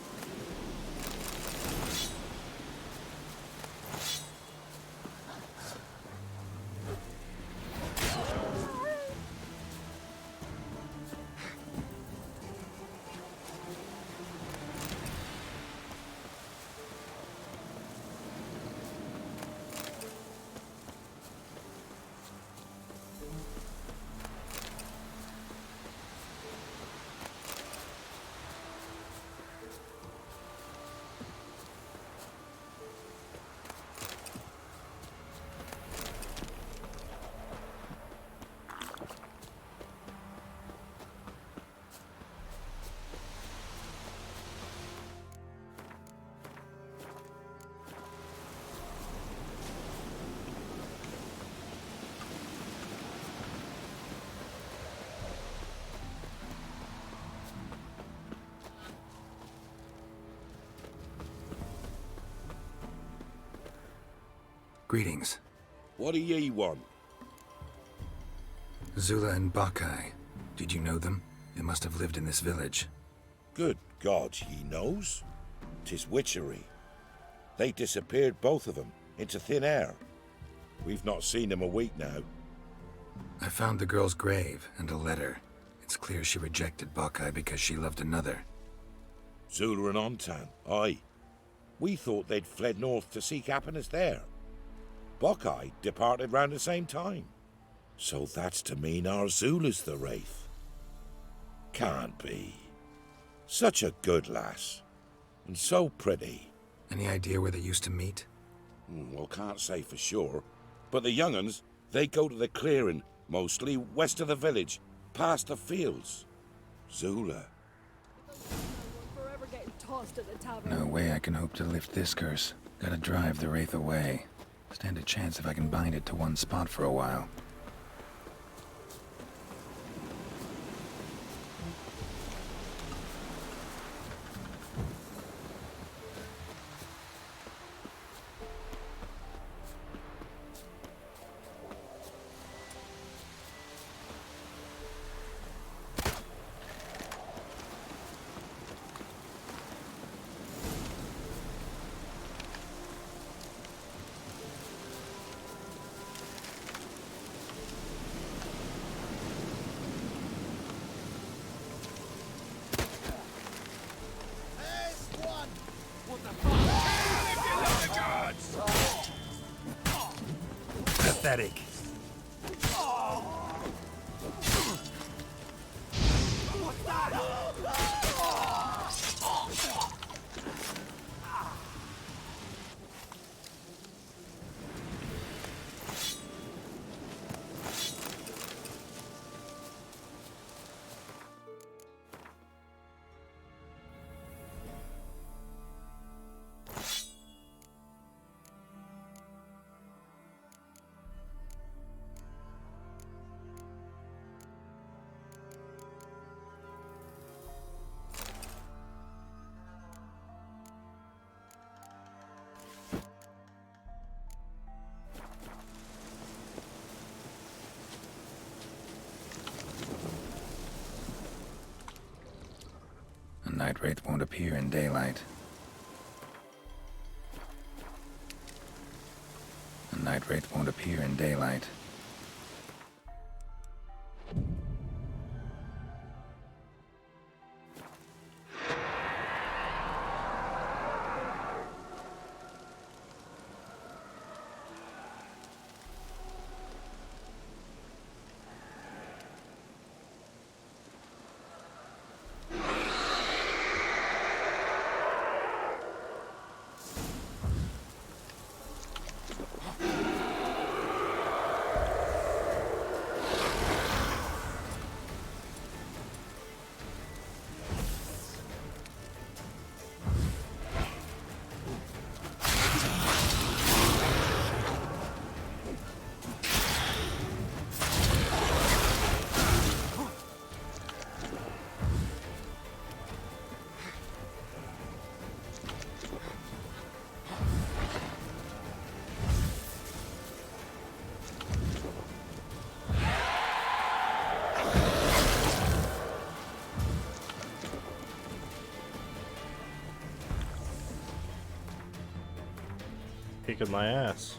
Greetings.
What do ye want?
Zula and Bakai. Did you know them? They must have lived in this village.
Good God, he knows. 'Tis witchery. They disappeared, both of them, into thin air. We've not seen them a week now.
I found the girl's grave and a letter. It's clear she rejected Bakai because she loved another.
Zula and Ontan, aye. We thought they'd fled north to seek happiness there. Bakai departed round the same time. So that's to mean Arzula's the Wraith. Can't be. Such a good lass. And so pretty.
Any idea where they used to meet?
Well, can't say for sure. But the young'uns, they go to the clearing, mostly west of the village, past the fields. Zula.
No way I can hope to lift this curse. Gotta drive the Wraith away. Stand a chance if I can bind it to one spot for a while.
Pathetic.
A night wraith won't appear in daylight. A night wraith won't appear in daylight.
Kicking my ass.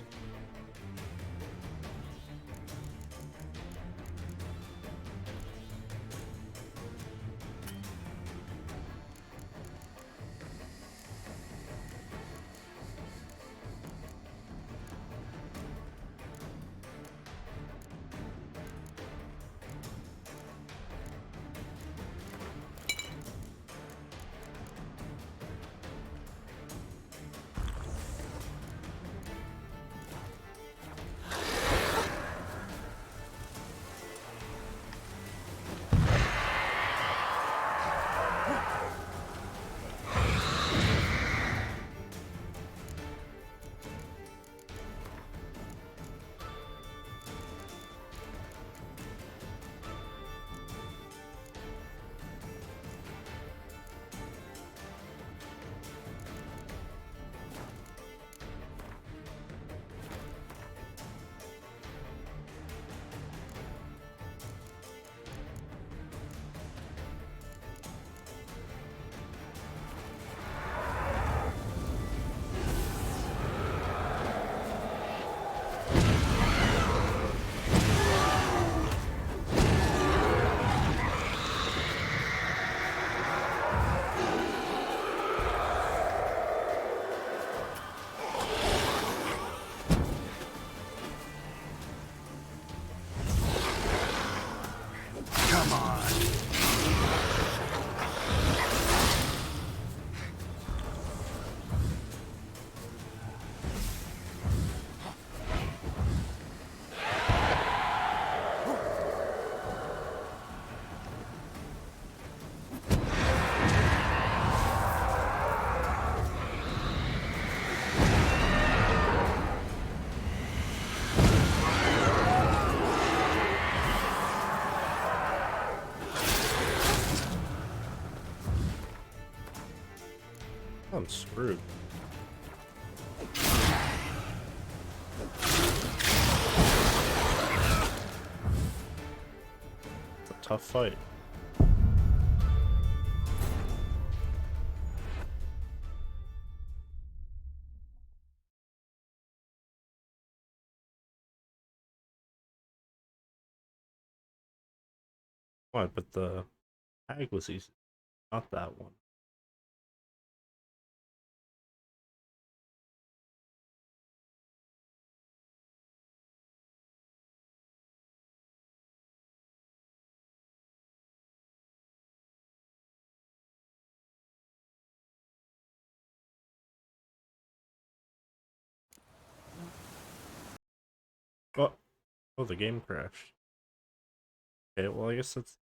everyone's screwed. It's a tough fight. What? But the tag was easy. Not that one. Oh, the game crashed. Okay, well I guess that's